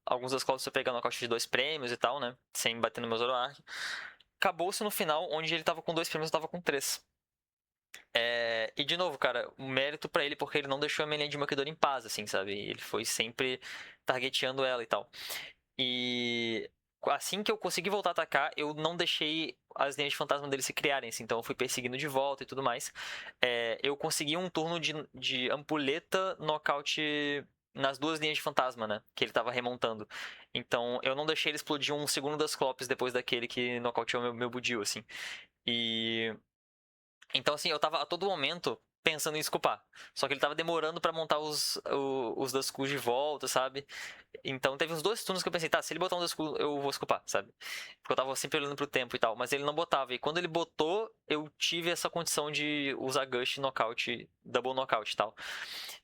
alguns das quais você pegando nocaute de 2 prêmios e tal, né? Sem bater no meu Zoroark. Acabou-se no final, onde ele tava com 2 prêmios, eu tava com 3. E de novo, cara, um mérito pra ele, porque ele não deixou a minha linha de Mankidori em paz, assim, sabe? Ele foi sempre targeteando ela e tal. E assim que eu consegui voltar a atacar, eu não deixei as linhas de fantasma dele se criarem, assim, então eu fui perseguindo de volta e tudo mais. Eu consegui um turno de ampulheta nocaute nas 2 linhas de fantasma, né? Que ele tava remontando. Então eu não deixei ele explodir um segundo das Clops depois daquele que nocauteou meu Budil, assim. E então, assim, eu tava a todo momento pensando em escupar. Só que ele tava demorando pra montar os Duskull de volta, sabe? Então teve uns 2 turnos que eu pensei, tá, se ele botar um Duskull, eu vou escupar, sabe? Porque eu tava sempre olhando pro tempo e tal. Mas ele não botava. E quando ele botou, eu tive essa condição de usar Gush, Knockout, Double Knockout e tal.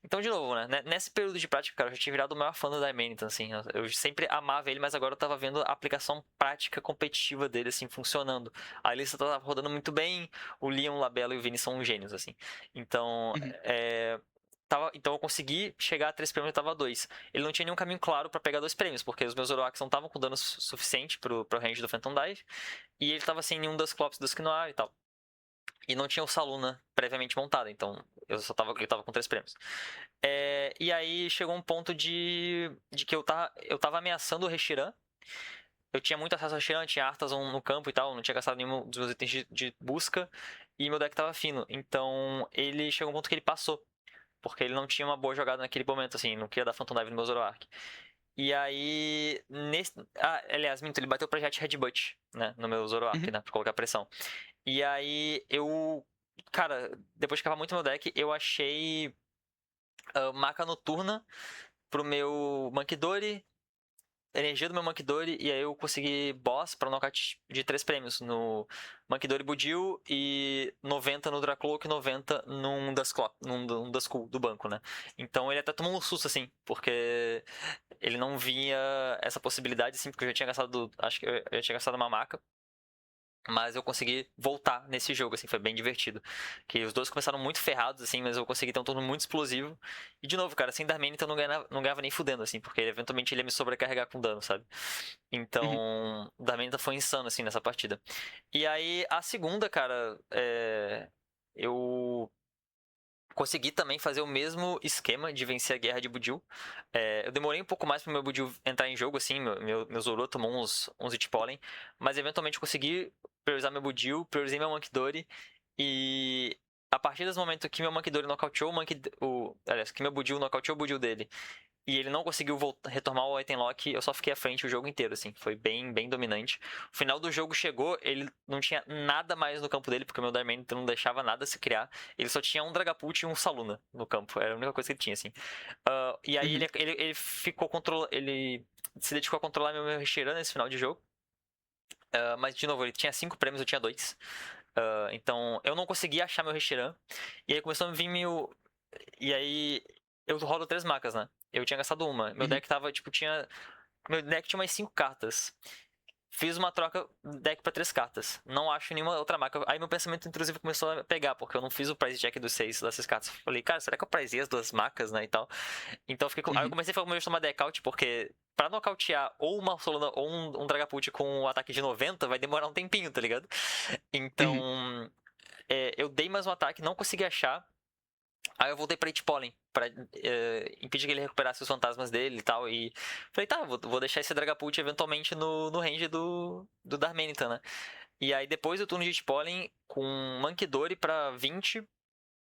Então, de novo, né? Nesse período de prática, cara, eu já tinha virado o maior fã do Diamanitan, assim. Eu sempre amava ele, mas agora eu tava vendo a aplicação prática competitiva dele, assim, funcionando. A lista tava rodando muito bem, o Leon, o Labella e o Vini são gênios, assim. Então, então eu consegui chegar a 3 prêmios e tava a 2. Ele não tinha nenhum caminho claro pra pegar 2 prêmios, porque os meus Zoroarks não estavam com dano suficiente pro range do Phantom Dive, e ele tava sem nenhum das Clops do Skinoir e tal. E não tinha o Saluna previamente montado, então eu tava com 3 prêmios. E aí chegou um ponto de que eu tava ameaçando o Reshiram. Eu tinha muito acesso ao Reshiram, tinha Arthazon no campo e tal, não tinha gastado nenhum dos meus itens de busca, e meu deck tava fino. Então ele chegou um ponto que ele passou, porque ele não tinha uma boa jogada naquele momento, assim, não queria dar Phantom Dive no meu Zoroark. E aí, aliás, minto, ele bateu pra Jet Headbutt, né, no meu Zoroark, né, pra colocar pressão. E aí cara, depois que acabava muito meu deck, eu achei Maca Noturna pro meu Mankidori, energia do meu Mankidori, e aí eu consegui boss pra nocaute de 3 prêmios no Mankidori Budil e 90 no Dracloak e 90 num Duskull do banco, né? Então ele até tomou um susto, assim, porque ele não via essa possibilidade, assim, porque eu já tinha gastado, acho que eu já tinha gastado uma maca. Mas eu consegui voltar nesse jogo, assim, foi bem divertido. Que os dois começaram muito ferrados, assim, mas eu consegui ter um turno muito explosivo. E de novo, cara, sem Darmanitan então não ganhava nem fudendo, assim, porque eventualmente ele ia me sobrecarregar com dano, sabe? Então, o Darmanitan foi insano, assim, nessa partida. E aí, a segunda, cara, eu consegui também fazer o mesmo esquema de vencer a guerra de Budil. Eu demorei um pouco mais pro meu Budil entrar em jogo, assim, meu Zoro tomou uns Hit Pollen, mas eventualmente eu consegui priorizar meu Budil, priorizei meu Mankidori, e a partir desse momento que meu Mankidori nocauteou aliás, que meu Budil nocauteou o Budil dele, e ele não conseguiu retomar o item lock, eu só fiquei à frente o jogo inteiro, assim. Foi bem, bem dominante. O final do jogo chegou, ele não tinha nada mais no campo dele, porque o meu Darmanitan não deixava nada se criar. Ele só tinha um Dragapult e um Saluna no campo. Era a única coisa que ele tinha, assim. E aí ele ficou ele se dedicou a controlar meu Reshiram nesse final de jogo. Mas, de novo, ele tinha 5 prêmios, eu tinha 2. Então, eu não conseguia achar meu Reshiram. E aí começou a vir meu... E aí, eu rolo 3 macas, né? Eu tinha gastado uma. Meu deck tava, tipo, meu deck tinha umas 5 cartas. Fiz uma troca deck pra 3 cartas. Não acho nenhuma outra marca. Aí meu pensamento intrusivo começou a pegar, porque eu não fiz o price check dos 6 dessas cartas. Falei, cara, será que eu prizei as 2 marcas, né, e tal. Então eu fiquei Aí eu comecei a falar com o meu tomar deck out, porque pra nocautear ou uma Solana ou um Dragapult com um ataque de 90 vai demorar um tempinho, tá ligado? Então, eu dei mais um ataque, não consegui achar. Aí eu voltei pra Hit Pollen, pra impedir que ele recuperasse os fantasmas dele e tal. E falei, tá, vou deixar esse Dragapult eventualmente no range do Darmanitan, né? E aí depois do turno de Hit Pollen com Mankidori pra 20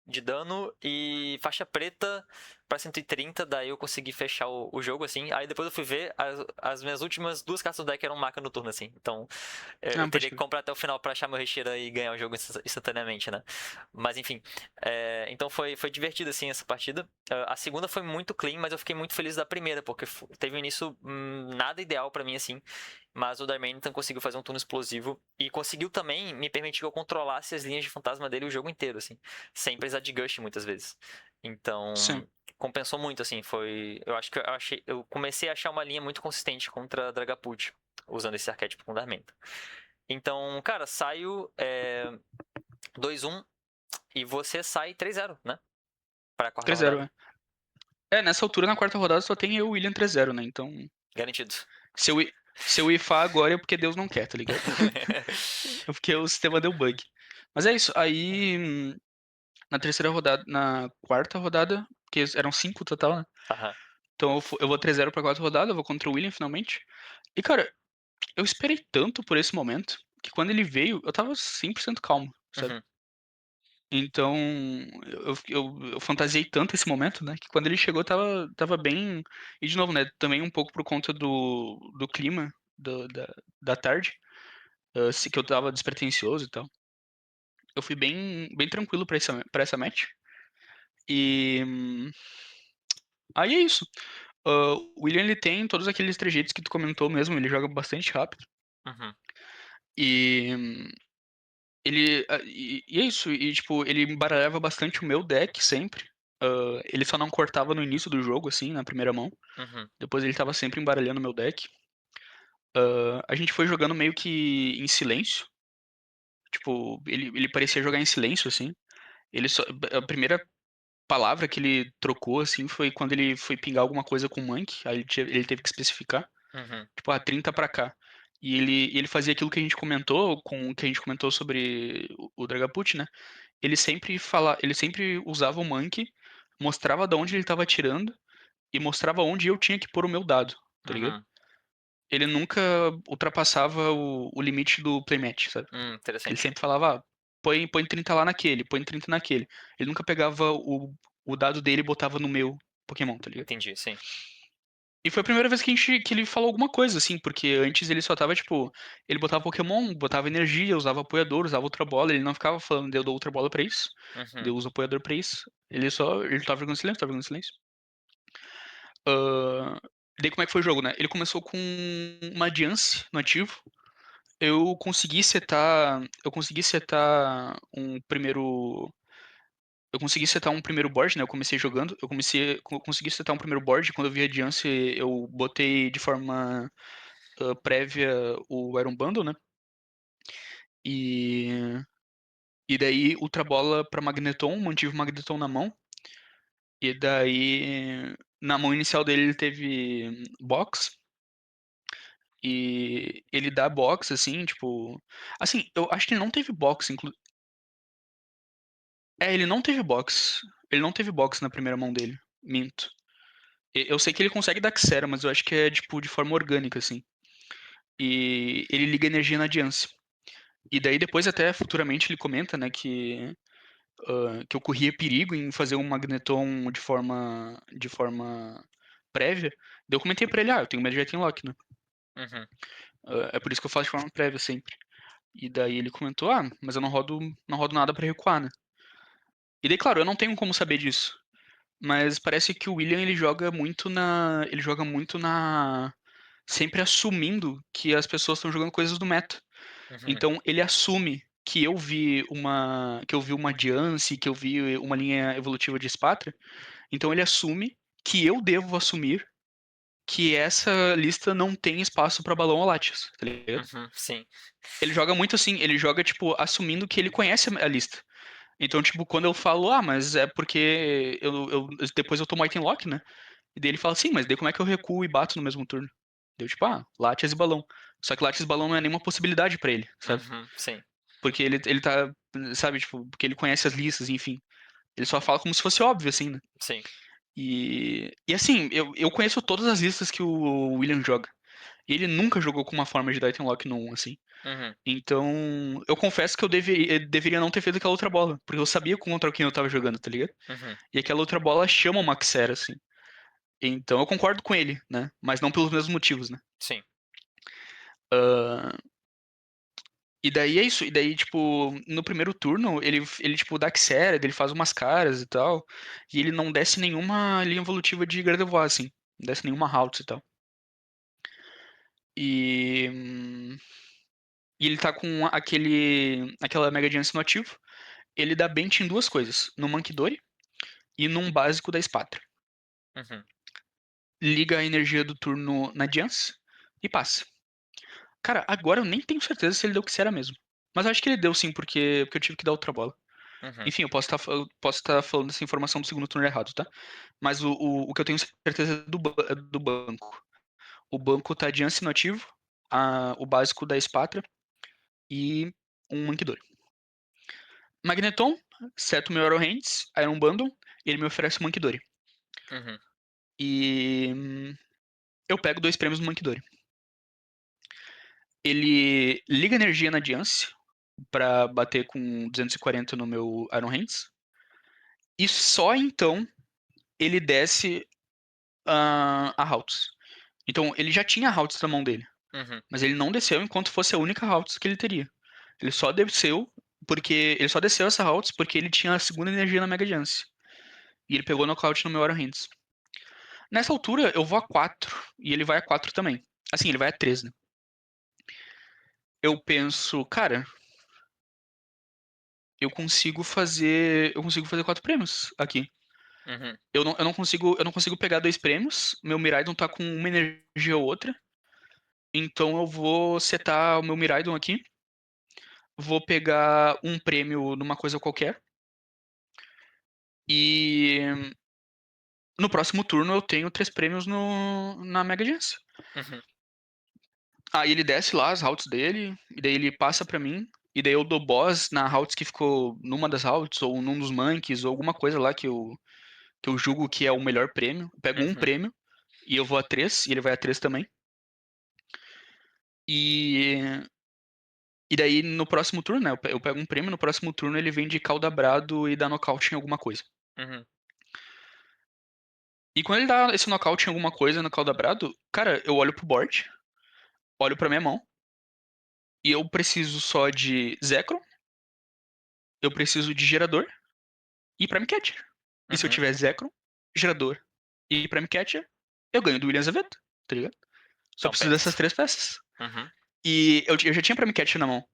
de dano e faixa preta pra 130, daí eu consegui fechar o jogo, assim. Aí depois eu fui ver, as minhas últimas duas cartas do deck eram marca no turno, assim. Então eu Ah, pode teria que crer. comprar até o final pra achar meu Recheira e ganhar o jogo instantaneamente, né? Mas enfim, então foi divertido, assim, essa partida. A segunda foi muito clean, mas eu fiquei muito feliz da primeira, porque teve um início nada ideal pra mim, assim. Mas o Darmanitan conseguiu fazer um turno explosivo e conseguiu também me permitir que eu controlasse as linhas de fantasma dele o jogo inteiro, assim. Sem precisar de Gush muitas vezes. Sim. Então, compensou muito, assim. Eu acho que eu comecei a achar uma linha muito consistente contra a Dragapult, usando esse arquétipo com Darmanitan. Então, cara, saio 2-1 e você sai 3-0, né? Pra quarta 3-0, rodada. é. É, nessa altura, na quarta rodada, só tem eu e o William 3-0, né? Então, Garantido. se eu, se eu ifar agora é porque Deus não quer, tá ligado? É porque o sistema deu bug. Mas é isso. Aí, na terceira rodada, na quarta rodada, porque eram 5 total, né? Aham. Então eu vou 3-0 pra quarta rodada, eu vou contra o William finalmente. E, cara, eu esperei tanto por esse momento que quando ele veio, eu tava 100% calmo, sabe? Uhum. Então, eu fantasiei tanto esse momento, né? Que quando ele chegou, tava bem. E de novo, né? Também um pouco por conta do clima da tarde, que eu tava despretensioso e tal. Eu fui bem tranquilo pra essa match. E aí é isso. O William ele tem todos aqueles trejeitos que tu comentou mesmo, ele joga bastante rápido. Uhum. E e é isso, e tipo, ele embaralhava bastante o meu deck sempre. Ele só não cortava no início do jogo, assim, na primeira mão. Uhum. Depois ele tava sempre embaralhando o meu deck. A gente foi jogando meio que em silêncio. Tipo, ele parecia jogar em silêncio, assim. A primeira palavra que ele trocou, assim, foi quando ele foi pingar alguma coisa com o Monkey. Aí ele teve que especificar. Uhum. Tipo, 30 pra cá. E ele fazia aquilo que a gente comentou, que a gente comentou sobre o Dragapult, né? Ele sempre usava o Monkey, mostrava de onde ele estava atirando e mostrava onde eu tinha que pôr o meu dado, tá ligado? Uhum. Ele nunca ultrapassava o limite do playmatch, sabe? Ele Interessante. sempre falava, põe 30 lá naquele, põe 30 naquele. Ele nunca pegava o dado dele e botava no meu Pokémon, tá ligado? Entendi, sim. E foi a primeira vez que ele falou alguma coisa, assim, porque antes ele só tava, tipo, ele botava Pokémon, botava energia, usava apoiador, usava outra bola, ele não ficava falando, eu dou outra bola pra isso, Uhum. eu uso apoiador pra isso. Ele tava jogando silêncio, tava jogando silêncio. Daí como é que foi o jogo, né? Ele começou com uma Diance no ativo. Eu consegui setar um primeiro board, né? Eu comecei jogando, consegui setar um primeiro board. Quando eu vi a Diance, eu botei de forma prévia o Iron Bundle, né? E, e daí Ultra Bola pra Magneton, mantive o Magneton na mão. E daí na mão inicial dele ele teve Box. E ele dá box, assim, tipo. Assim, eu acho que ele não teve box, ele não teve box. Ele não teve box na primeira mão dele. Minto. Eu sei que ele consegue dar Xera, mas eu acho que é, tipo, de forma orgânica, assim. E ele liga energia na Diance. E daí depois, até futuramente, ele comenta, né, que eu corria perigo em fazer um Magneton de forma prévia. Daí eu comentei pra ele, eu tenho Magic Lock, né? Uhum. É por isso que eu faço de forma prévia sempre. E daí ele comentou, mas eu não rodo nada pra recuar, né? E daí, claro, eu não tenho como saber disso. Mas parece que o William ele joga muito na sempre assumindo que as pessoas estão jogando coisas do meta. Uhum. Então ele assume que eu vi uma Diance, que eu vi uma linha evolutiva de Spatra. Então ele assume que eu devo assumir que essa lista não tem espaço pra balão ou Latias, tá ligado? Uhum. Sim. Ele joga muito assim, ele joga tipo assumindo que ele conhece a lista. Então, tipo, quando eu falo, mas é porque depois eu tomo item lock, né? E daí ele fala, sim, mas daí como é que eu recuo e bato no mesmo turno? Deu tipo, Latias e balão. Só que Latias e balão não é nenhuma possibilidade pra ele, sabe? Uhum. Sim. Porque ele tá, sabe, tipo, porque ele conhece as listas, enfim. Ele só fala como se fosse óbvio, assim, né? Sim. E assim, eu conheço todas as listas que o William joga. E ele nunca jogou com uma forma de dar item lock no 1, assim. Uhum. Então, eu confesso que eu deveria não ter feito aquela outra bola, porque eu sabia contra quem eu tava jogando, tá ligado? Uhum. E aquela outra bola chama o Maxera, assim. Então eu concordo com ele, né? Mas não pelos mesmos motivos, né? Sim. Ah, e daí é isso. E daí, tipo, no primeiro turno, ele tipo, dá Xera, ele faz umas caras e tal. E ele não desce nenhuma linha evolutiva de Gardevoir, assim. Não desce nenhuma Haltz e tal. E, e ele tá com aquela Mega Chance no ativo. Ele dá Bent em duas coisas. No Mankidori e num básico da Spatra. Uhum. Liga a energia do turno na Chance e passa. Cara, agora eu nem tenho certeza se ele deu Xera mesmo. Mas eu acho que ele deu sim, porque eu tive que dar outra bola. Uhum. Enfim, eu posso estar falando essa informação do segundo turno errado, tá? Mas o que eu tenho certeza é do banco. O banco tá de Ansi no ativo, o básico da Spatra e um Mankidori. Magneton, seto meu Arrow Hands, Iron Bundle, e ele me oferece o Mankidori. Uhum. E eu pego dois prêmios no Mankidori. Ele liga energia na Diance pra bater com 240 no meu Iron Hands. E só então ele desce a Haltz. Então ele já tinha a Haltz na mão dele. Uhum. Mas ele não desceu enquanto fosse a única Haltz que ele teria. Ele só desceu ele só desceu essa Haltz porque ele tinha a segunda energia na Mega Chance. E ele pegou nocaute no meu Iron Hands. Nessa altura eu vou a 4 e ele vai a 4 também. Assim, ele vai a 3, né? Eu penso, cara, eu consigo fazer 4 prêmios aqui. Uhum. Eu não consigo pegar dois prêmios. Meu Miraidon tá com uma energia ou outra. Então eu vou setar o meu Miraidon aqui. Vou pegar um prêmio numa coisa qualquer. E no próximo turno eu tenho três prêmios na Mega Jance. Uhum. Aí ele desce lá as routes dele, e daí ele passa pra mim, e daí eu dou boss na routes que ficou numa das routes, ou num dos monkeys, ou alguma coisa lá que eu julgo que é o melhor prêmio. Eu pego um Uhum. prêmio, e eu vou a três, e ele vai a três também. E, e daí no próximo turno, né? Eu pego um prêmio, no próximo turno ele vem de Caldabrado e dá nocaute em alguma coisa. Uhum. E quando ele dá esse nocaute em alguma coisa no Caldabrado, cara, eu olho pro board, olho pra minha mão, e eu preciso só de Zekrom, eu preciso de gerador e Prime Catcher. E se eu Uhum. tiver Zekrom, gerador e Prime Catcher, eu ganho do William Azevedo, tá ligado? Só Tão preciso dessas perto. três peças. Uhum. E eu já tinha Prime Catcher na mão.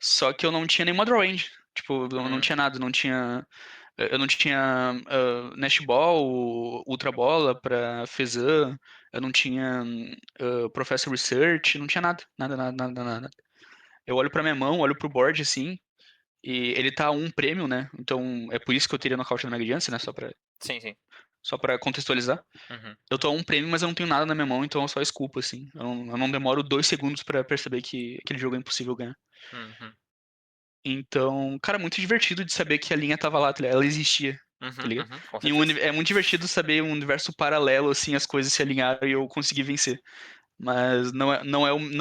Só que eu não tinha nenhuma draw range. Tipo, eu não Uhum. tinha nada, não tinha. Eu não tinha Nash Ball, Ultra Bola pra Fezan, eu não tinha Professor Research, não tinha nada, nada, nada, nada, nada. Eu olho pra minha mão, olho pro board assim, e ele tá a um prêmio, né? Então é por isso que eu teria nocaute na Mega Giants, né? Sim, sim. Só pra contextualizar. Uhum. Eu tô a um prêmio, mas eu não tenho nada na minha mão, então eu só esculpo, assim. Eu não demoro 2 segundos pra perceber que aquele jogo é impossível ganhar. Uhum. Então, cara, muito divertido de saber que a linha tava lá, tá ligado? Ela existia, tá Uhum. ligado? Uhum. Com E certeza. é muito divertido saber um universo paralelo, assim, as coisas se alinharam e eu consegui vencer. Mas não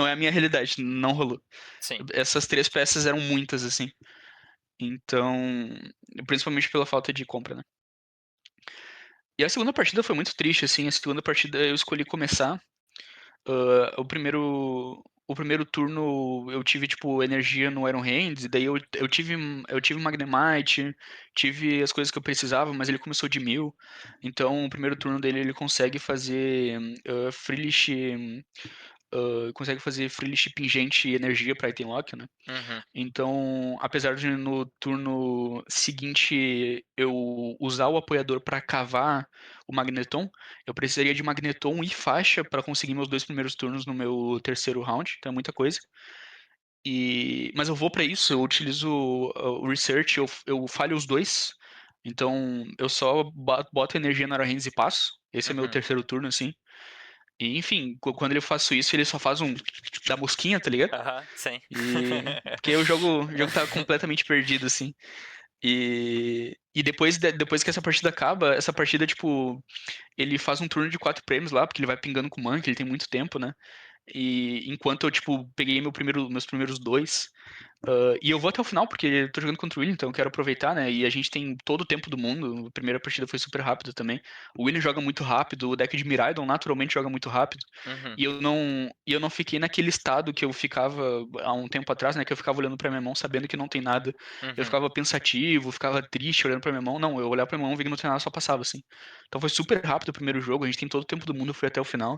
é a minha realidade, não rolou. Sim. Essas três peças eram muitas, assim. Então, principalmente pela falta de compra, né? E a segunda partida foi muito triste, assim. A segunda partida eu escolhi começar. O primeiro turno eu tive, tipo, energia no Iron Hands, e daí eu tive Magnemite, tive as coisas que eu precisava, mas ele começou de 1000. Então, o primeiro turno dele ele consegue fazer Freelish pingente e energia pra item lock, né? Uhum. Então, apesar de no turno seguinte eu usar o apoiador para cavar o Magneton, eu precisaria de Magneton e faixa para conseguir meus dois primeiros turnos no meu terceiro round, então é muita coisa. Mas eu vou para isso, eu utilizo o Research, eu falho os dois, então eu só boto energia na Hands e passo. Esse é meu Uhum. terceiro turno, assim. E enfim, quando ele faço isso, ele só faz um da mosquinha, tá ligado? Aham, sim. Porque o jogo tá completamente perdido, assim. E depois que essa partida, tipo, ele faz um turno de 4 prêmios lá, porque ele vai pingando com o Monkey, ele tem muito tempo, né? E enquanto eu, tipo, peguei meus primeiros dois. E eu vou até o final, porque eu tô jogando contra o William, então eu quero aproveitar, né? E a gente tem todo o tempo do mundo. A primeira partida foi super rápida também. O William joga muito rápido, o deck de Miraidon naturalmente joga muito rápido. Uhum, E eu não fiquei naquele estado que eu ficava há um tempo atrás, né? Que eu ficava olhando pra minha mão sabendo que não tem nada. Eu uhum, ficava pensativo, ficava triste olhando pra minha mão. Não, eu olhava pra minha mão, vi que não tinha nada, só passava assim. Então foi super rápido o primeiro jogo, a gente tem todo o tempo do mundo, eu fui até o final.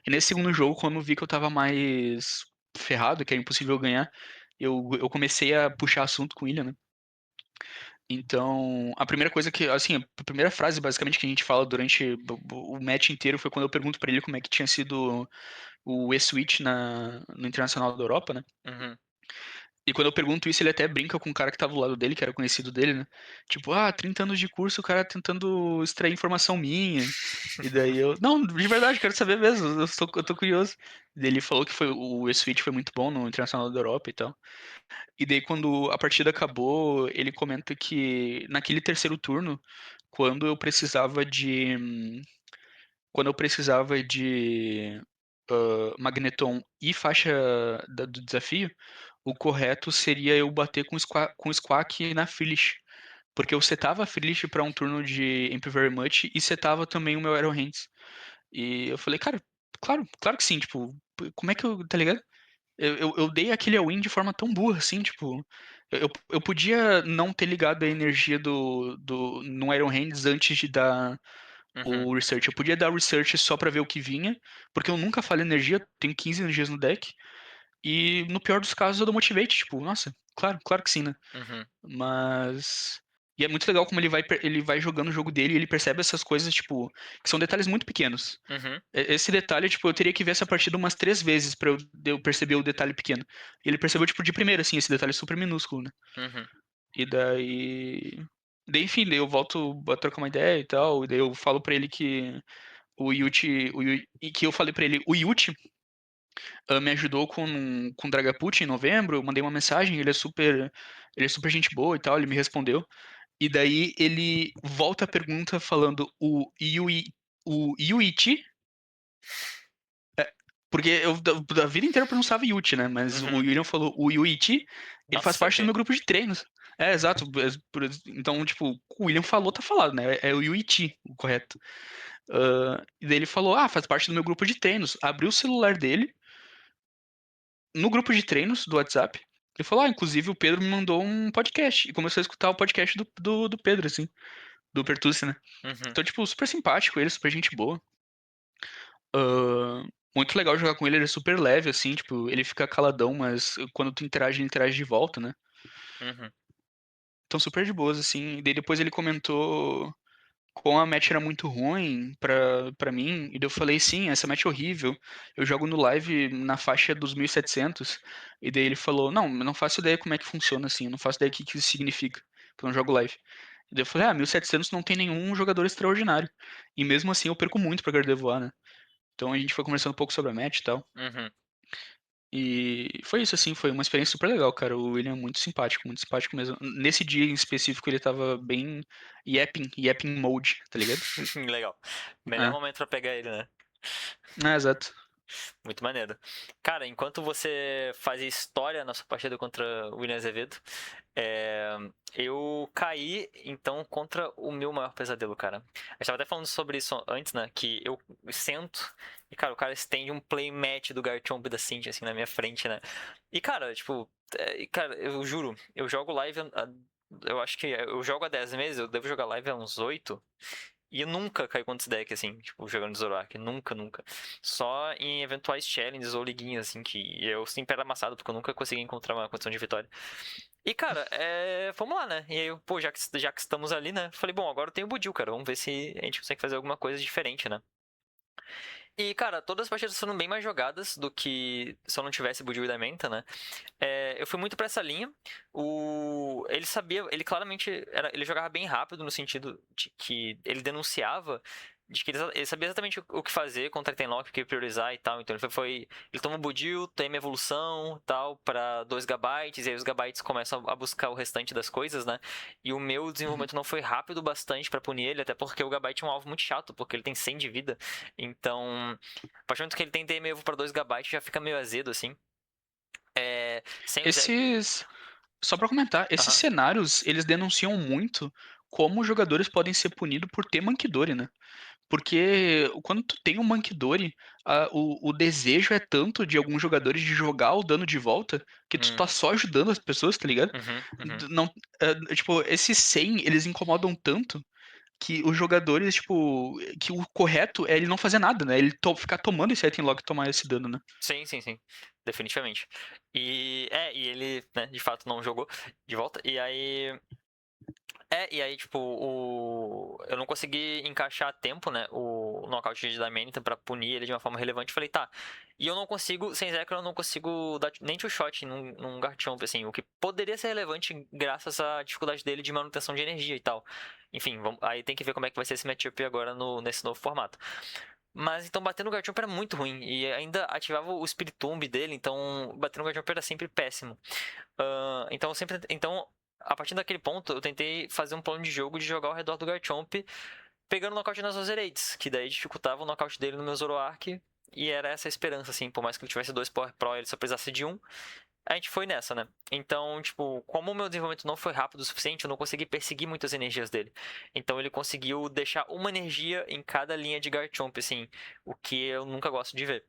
E nesse segundo jogo, quando eu vi que eu tava mais ferrado, que era impossível ganhar, eu comecei a puxar assunto com o William, né? Então, a primeira coisa que, assim, a primeira frase basicamente que a gente fala durante o match inteiro foi quando eu pergunto pra ele como é que tinha sido o E-Switch no Internacional da Europa, né? uhum. E quando eu pergunto isso, ele até brinca com o cara que tava do lado dele, que era conhecido dele, né? Tipo, 30 anos de curso, o cara tentando extrair informação minha. E daí eu, não, de verdade, quero saber mesmo, eu tô curioso. E daí ele falou que o E-Switch foi muito bom no Internacional da Europa e tal. E daí quando a partida acabou, ele comenta que naquele terceiro turno, quando eu precisava de quando eu precisava de Magneton e faixa do desafio, o correto seria eu bater com o Squawk na Freelish. Porque eu setava a Freelish pra um turno de Amp Very Much e setava também o meu Arrow Hands. E eu falei, cara, claro, claro que sim, tipo, como é que eu, tá ligado? Eu dei aquele win de forma tão burra, assim, tipo. Eu podia não ter ligado a energia no Iron Hands antes de dar Uhum, o research. Eu podia dar o research só pra ver o que vinha, porque eu nunca falho energia, tenho 15 energias no deck. E no pior dos casos eu dou motivate, tipo, nossa, claro, claro que sim, né? uhum, Mas. E é muito legal como ele vai jogando o jogo dele e ele percebe essas coisas, tipo, que são detalhes muito pequenos. uhum, Esse detalhe, tipo, eu teria que ver essa partida umas 3 vezes pra eu perceber o detalhe pequeno. E ele percebeu, tipo, de primeira, assim, esse detalhe super minúsculo, né? uhum, E daí. Daí, enfim, daí eu volto a trocar uma ideia e tal. E daí eu falo pra ele que e que eu falei pra ele, o Yuti me ajudou com Dragapult em novembro. Eu mandei uma mensagem, ele é super gente boa e tal, ele me respondeu. E daí ele volta a pergunta falando o Yuichi. Porque eu da vida inteira eu pronunciava Yuchi, né? Mas o uhum. William falou o Yuichi, ele faz Nossa, parte do ok. meu grupo de treinos. É, exato. Então, tipo, o William falou, tá falado, né? É o Yuichi, o correto. E daí ele falou, faz parte do meu grupo de treinos. Abriu o celular dele, no grupo de treinos do WhatsApp. Ele falou, inclusive o Pedro me mandou um podcast. E começou a escutar o podcast do Pedro, assim, do Pertucci, né? Uhum, Então, tipo, super simpático ele, super gente boa. Ah, muito legal jogar com ele é super leve, assim, tipo, ele fica caladão, mas quando tu interage, ele interage de volta, né? uhum, Então, super de boas, assim. E daí depois ele comentou como a match era muito ruim pra mim, e daí eu falei, sim, essa match é horrível. Eu jogo no live na faixa dos 1700. E daí ele falou, não, eu não faço ideia como é que funciona, assim, eu não faço ideia o que que isso significa, porque eu não jogo live. E daí eu falei, 1700 não tem nenhum jogador extraordinário. E mesmo assim eu perco muito pra Gardevoir, né? Então a gente foi conversando um pouco sobre a match e tal. uhum. E foi isso, assim, foi uma experiência super legal, cara. O William é muito simpático mesmo. Nesse dia em específico, ele tava bem yapping mode, tá ligado? Legal. Melhor É, momento pra pegar ele, né? exato. Muito maneiro. Cara, enquanto você fazia história na sua partida contra o William Azevedo, é, eu caí, então, contra o meu maior pesadelo, cara. A gente tava até falando sobre isso antes, né? Que eu sento e, cara, o cara estende um playmatch do Garchomp da Cintia, assim, na minha frente, né? E, cara, tipo, cara, eu juro, eu jogo live. Eu acho que eu jogo há 10 meses, eu devo jogar live há uns 8. E eu nunca caí contra esse deck, assim, tipo, jogando Zoroark. Nunca, nunca. Só em eventuais challenges ou liguinhas, assim, que eu sempre era amassado, porque eu nunca consegui encontrar uma condição de vitória. E, cara, vamos lá, né? E aí, pô, já que estamos ali, né? Falei, bom, agora eu tenho o Budil, cara. Vamos ver se a gente consegue fazer alguma coisa diferente, né? E, cara, todas as partidas foram bem mais jogadas do que se eu não tivesse Budil e Menta, né? Eu fui muito pra essa linha. Ele sabia, ele claramente ele jogava bem rápido no sentido de que ele denunciava de que ele sabia exatamente o que fazer contra Tenlock, o que priorizar e tal. Então ele toma o Budil, tem uma evolução tal para 2 GB, e aí os gabytes começam a buscar o restante das coisas, né? E o meu Uhum. desenvolvimento não foi rápido bastante para punir ele, até porque o Gabite é um alvo muito chato, porque ele tem 100 de vida. Então, a partir do momento que ele tem DM evo para 2 GB, já fica meio azedo assim. Sem o Zek. Esses. Só pra comentar, esses Aham. cenários, eles denunciam muito como os jogadores podem ser punidos por ter Mankidori, né? Porque quando tu tem um Mankidori, o desejo é tanto de alguns jogadores de jogar o dano de volta que tu Hum, tá só ajudando as pessoas, tá ligado? uhum. Não, tipo, esses 100, eles incomodam tanto que os jogadores, tipo, que o correto é ele não fazer nada, né? Ele ficar tomando esse item logo e tomar esse dano, né? Sim. Definitivamente. E ele, né, de fato não jogou de volta. E aí, tipo, eu não consegui encaixar a tempo, né, o nocaute de Diamante pra punir ele de uma forma relevante. Falei, tá. E eu não consigo, sem Zekrom, eu não consigo dar nem two shot num Garchomp, assim, o que poderia ser relevante graças à dificuldade dele de manutenção de energia e tal. Enfim, aí tem que ver como é que vai ser esse matchup agora nesse novo formato. Mas então bater no Garchomp era muito ruim. E ainda ativava o Spiritomb dele, então bater no Garchomp era sempre péssimo. Então, a partir daquele ponto, eu tentei fazer um plano de jogo de jogar ao redor do Garchomp, pegando o nocaute nas Roserates, que daí dificultava o nocaute dele no meu Zoroark. E era essa a esperança, assim, por mais que ele tivesse 2 Power Pro, ele só precisasse de um. A gente foi nessa, né? Então, tipo, como o meu desenvolvimento não foi rápido o suficiente, eu não consegui perseguir muitas energias dele. Então ele conseguiu deixar uma energia em cada linha de Garchomp, assim, o que eu nunca gosto de ver.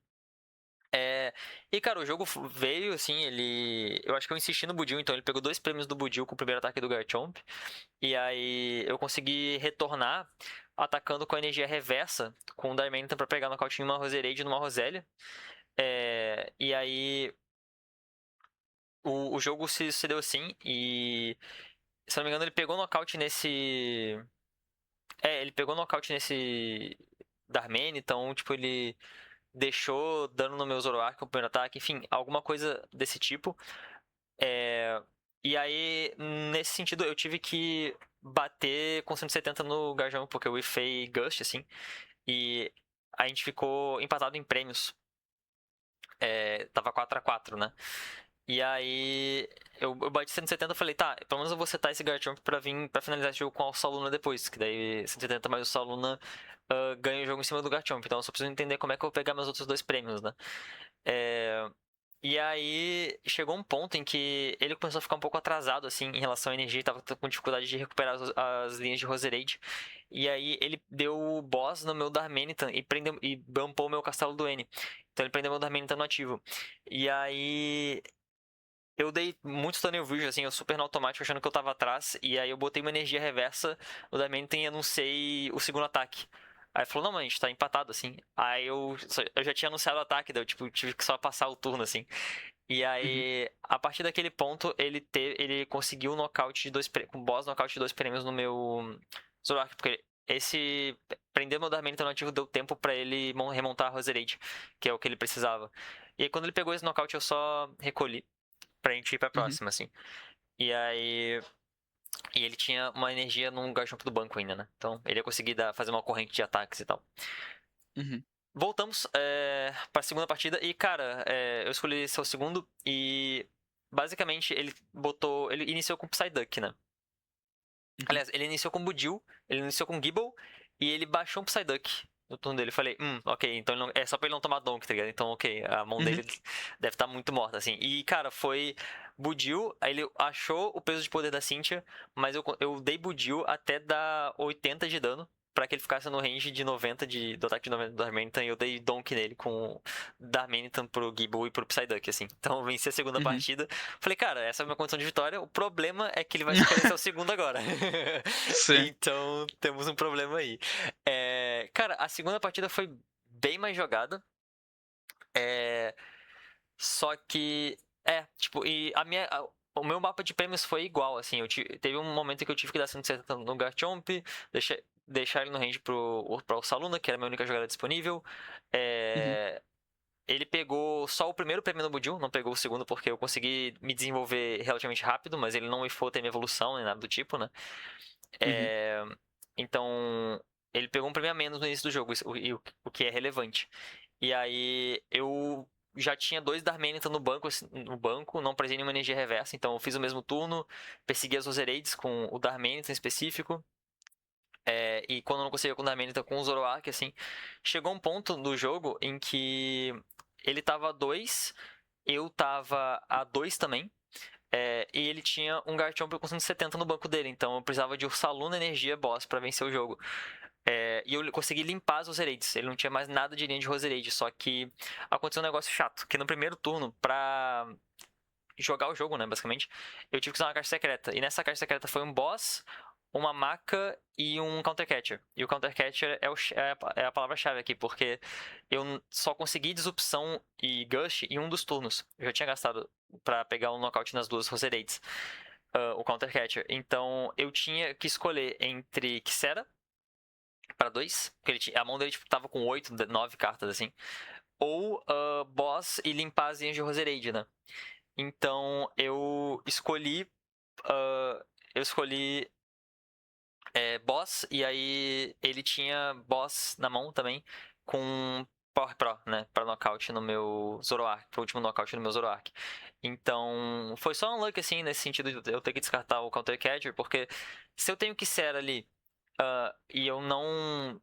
E cara, o jogo veio assim, ele. Eu acho que eu insisti no Budil, então ele pegou 2 prêmios do Budil com o primeiro ataque do Garchomp. E aí eu consegui retornar atacando com a energia reversa com o Diamante pra pegar nocaute em uma Roserade e numa Rosélia. E aí o jogo se sucedeu assim. E se eu não me engano, ele pegou nocaute nesse. Ele pegou nocaute nesse Darmane, então, tipo, ele deixou dano no meu Zoroark com o primeiro ataque, enfim, alguma coisa desse tipo. É, E aí, nesse sentido, eu tive que bater com 170 no Garjão, porque eu ifei Gust, assim, e a gente ficou empatado em prêmios. Tava 4-4, né? E aí, eu bati 170 e falei, tá, pelo menos eu vou setar esse Garchomp pra vir pra finalizar esse jogo com o Saluna depois, que daí 170 mais o Saluna ganha o jogo em cima do Garchomp. Então eu só preciso entender como é que eu vou pegar meus outros 2 prêmios, né? É, E aí chegou um ponto em que ele começou a ficar um pouco atrasado assim em relação à energia, tava com dificuldade de recuperar as linhas de Roserade. E aí ele deu o boss no meu Darmanitan e bumpou o meu Castelo do N. Então ele prendeu meu Darmanitan no ativo. E aí eu dei muito Tunnel Vision, assim, eu super no automático achando que eu tava atrás. E aí eu botei uma energia reversa no Diamante e anunciei o segundo ataque. Aí falou, não, mano, a gente tá empatado, assim. Aí eu já tinha anunciado o ataque, daí eu tipo, tive que só passar o turno, assim. E Uhum. aí, a partir daquele ponto, ele conseguiu um nocaute com boss nocaute de 2 prêmios no meu Zoroark, porque esse prender meu Darmanitan no ativo deu tempo pra ele remontar a Roserade, que é o que ele precisava. E aí, quando ele pegou esse nocaute, eu só recolhi pra gente ir pra Uhum. próxima, assim. E aí. E ele tinha uma energia num Garchomp do banco ainda, né? Então ele ia conseguir fazer uma corrente de ataques e tal. Uhum. Voltamos pra segunda partida e, cara, eu escolhi ser o segundo e. Basicamente ele botou. Ele iniciou com Psyduck, né? Uhum. Aliás, ele iniciou com Budil, ele iniciou com Gible e ele baixou um Psyduck no turno dele. Eu falei, ok, então é só pra ele não tomar Donk, tá ligado? Então, ok, a mão Uhum. dele deve estar muito morta, assim. E, cara, foi Budil, aí ele achou o peso de poder da Cynthia, mas eu dei Budil até dar 80 de dano. Pra que ele ficasse no range de 90 do ataque de 90 do Darmanitan. E eu dei Donk nele com Darmanitan pro Gible e pro Psyduck, assim. Então eu venci a segunda Uhum. partida. Falei, cara, essa é a minha condição de vitória. O problema é que ele vai escolher ser o segundo agora. Sim. Então temos um problema aí. Cara, a segunda partida foi bem mais jogada. É, Só que. Tipo, o meu mapa de prêmios foi igual, assim. Teve um momento que eu tive que dar 170 no Garchomp, deixar ele no range pro Saluna, que era a minha única jogada disponível. Uhum. É, Ele pegou só o primeiro prêmio no Budil, não pegou o segundo porque eu consegui me desenvolver relativamente rápido, mas ele não ifou ter minha evolução nem nada do tipo, né? Uhum. É, Então, ele pegou um prêmio a menos no início do jogo, o que é relevante. E aí eu já tinha 2 Darmanitan no banco, não precisei nenhuma energia reversa, então eu fiz o mesmo turno, persegui as Roserades com o Darmanitan específico. E quando eu não conseguia com o Darmanitan com o Zoroark, assim, chegou um ponto do jogo em que ele tava a 2, eu tava a 2 também. E ele tinha um Garchomp com 170 no banco dele, então eu precisava de Ursaluna Energia Boss pra vencer o jogo. E eu consegui limpar as Roserades, ele não tinha mais nada de linha de Roserade, só que aconteceu um negócio chato, que no primeiro turno, pra jogar o jogo, né, basicamente, eu tive que usar uma caixa secreta, e nessa caixa secreta foi um boss, uma maca e um countercatcher. E o countercatcher é a palavra-chave aqui, porque eu só consegui disrupção e gush em um dos turnos. Eu já tinha gastado pra pegar um knockout nas 2 Roserades, o countercatcher. Então eu tinha que escolher entre Kisera pra 2, porque a mão dele tipo, tava com 8, 9 cartas assim, ou boss e limpar as linhas de Roserade, né? Então eu escolhi. Uh, eu escolhi boss, e aí ele tinha boss na mão também, com Power Pro, né? Pra nocaute no meu Zoroark, pro último nocaute no meu Zoroark. Então, foi só um luck, assim, nesse sentido de eu ter que descartar o Counter Catcher, porque se eu tenho que ser ali e eu não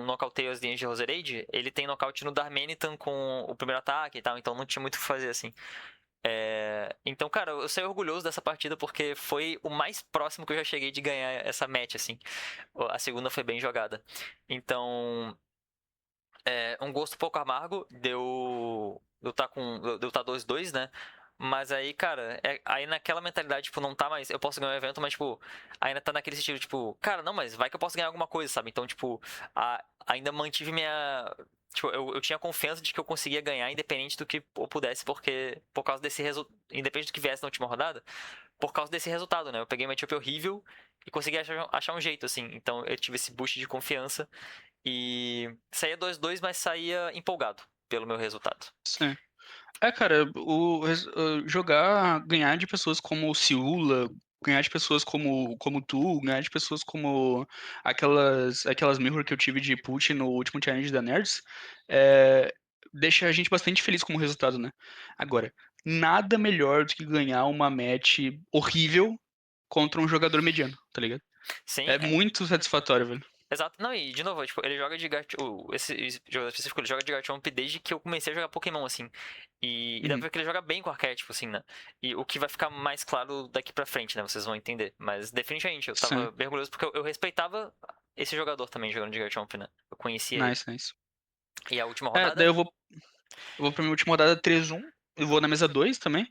nocauteio as linhas de Roserade, ele tem nocaute no Darmanitan com o primeiro ataque e tal, então não tinha muito o que fazer, assim. Então, cara, eu saí orgulhoso dessa partida porque foi o mais próximo que eu já cheguei de ganhar essa match, assim. A segunda foi bem jogada. Então, um gosto um pouco amargo, deu tá 2-2, né? Mas aí, cara, aí naquela mentalidade, tipo, não tá mais. Eu posso ganhar o evento, mas, tipo, ainda tá naquele estilo, tipo, cara, não, mas vai que eu posso ganhar alguma coisa, sabe? Então, tipo, ainda mantive minha. Tipo, eu tinha confiança de que eu conseguia ganhar, independente do que eu pudesse, porque, por causa desse resultado. Independente do que viesse na última rodada, por causa desse resultado, né? Eu peguei uma matchup horrível e consegui achar um jeito, assim. Então, eu tive esse boost de confiança. E saía 2-2, mas saía empolgado pelo meu resultado. Sim. Cara, jogar, ganhar de pessoas como o Ciula, ganhar de pessoas como tu, ganhar de pessoas como aquelas mirror que eu tive de put no último challenge da Nerds, é, deixa a gente bastante feliz como resultado, né? Agora, nada melhor do que ganhar uma match horrível contra um jogador mediano, tá ligado? Sim, É muito satisfatório, velho. exato. Não, e de novo, tipo, ele joga de Garchomp. Esse jogador específico, ele joga de Garchomp desde que eu comecei a jogar Pokémon, assim. E dá pra Uhum. ver que ele joga bem com arquétipo, assim, né? E o que vai ficar mais claro daqui pra frente, né? Vocês vão entender. Mas definitivamente, eu Sim. tava mergulhoso porque eu respeitava esse jogador também jogando de Garchomp, né? Eu conhecia ele. Nice, nice. E a última Daí rodada? eu vou pra minha última rodada 3-1. Eu vou na mesa 2 também.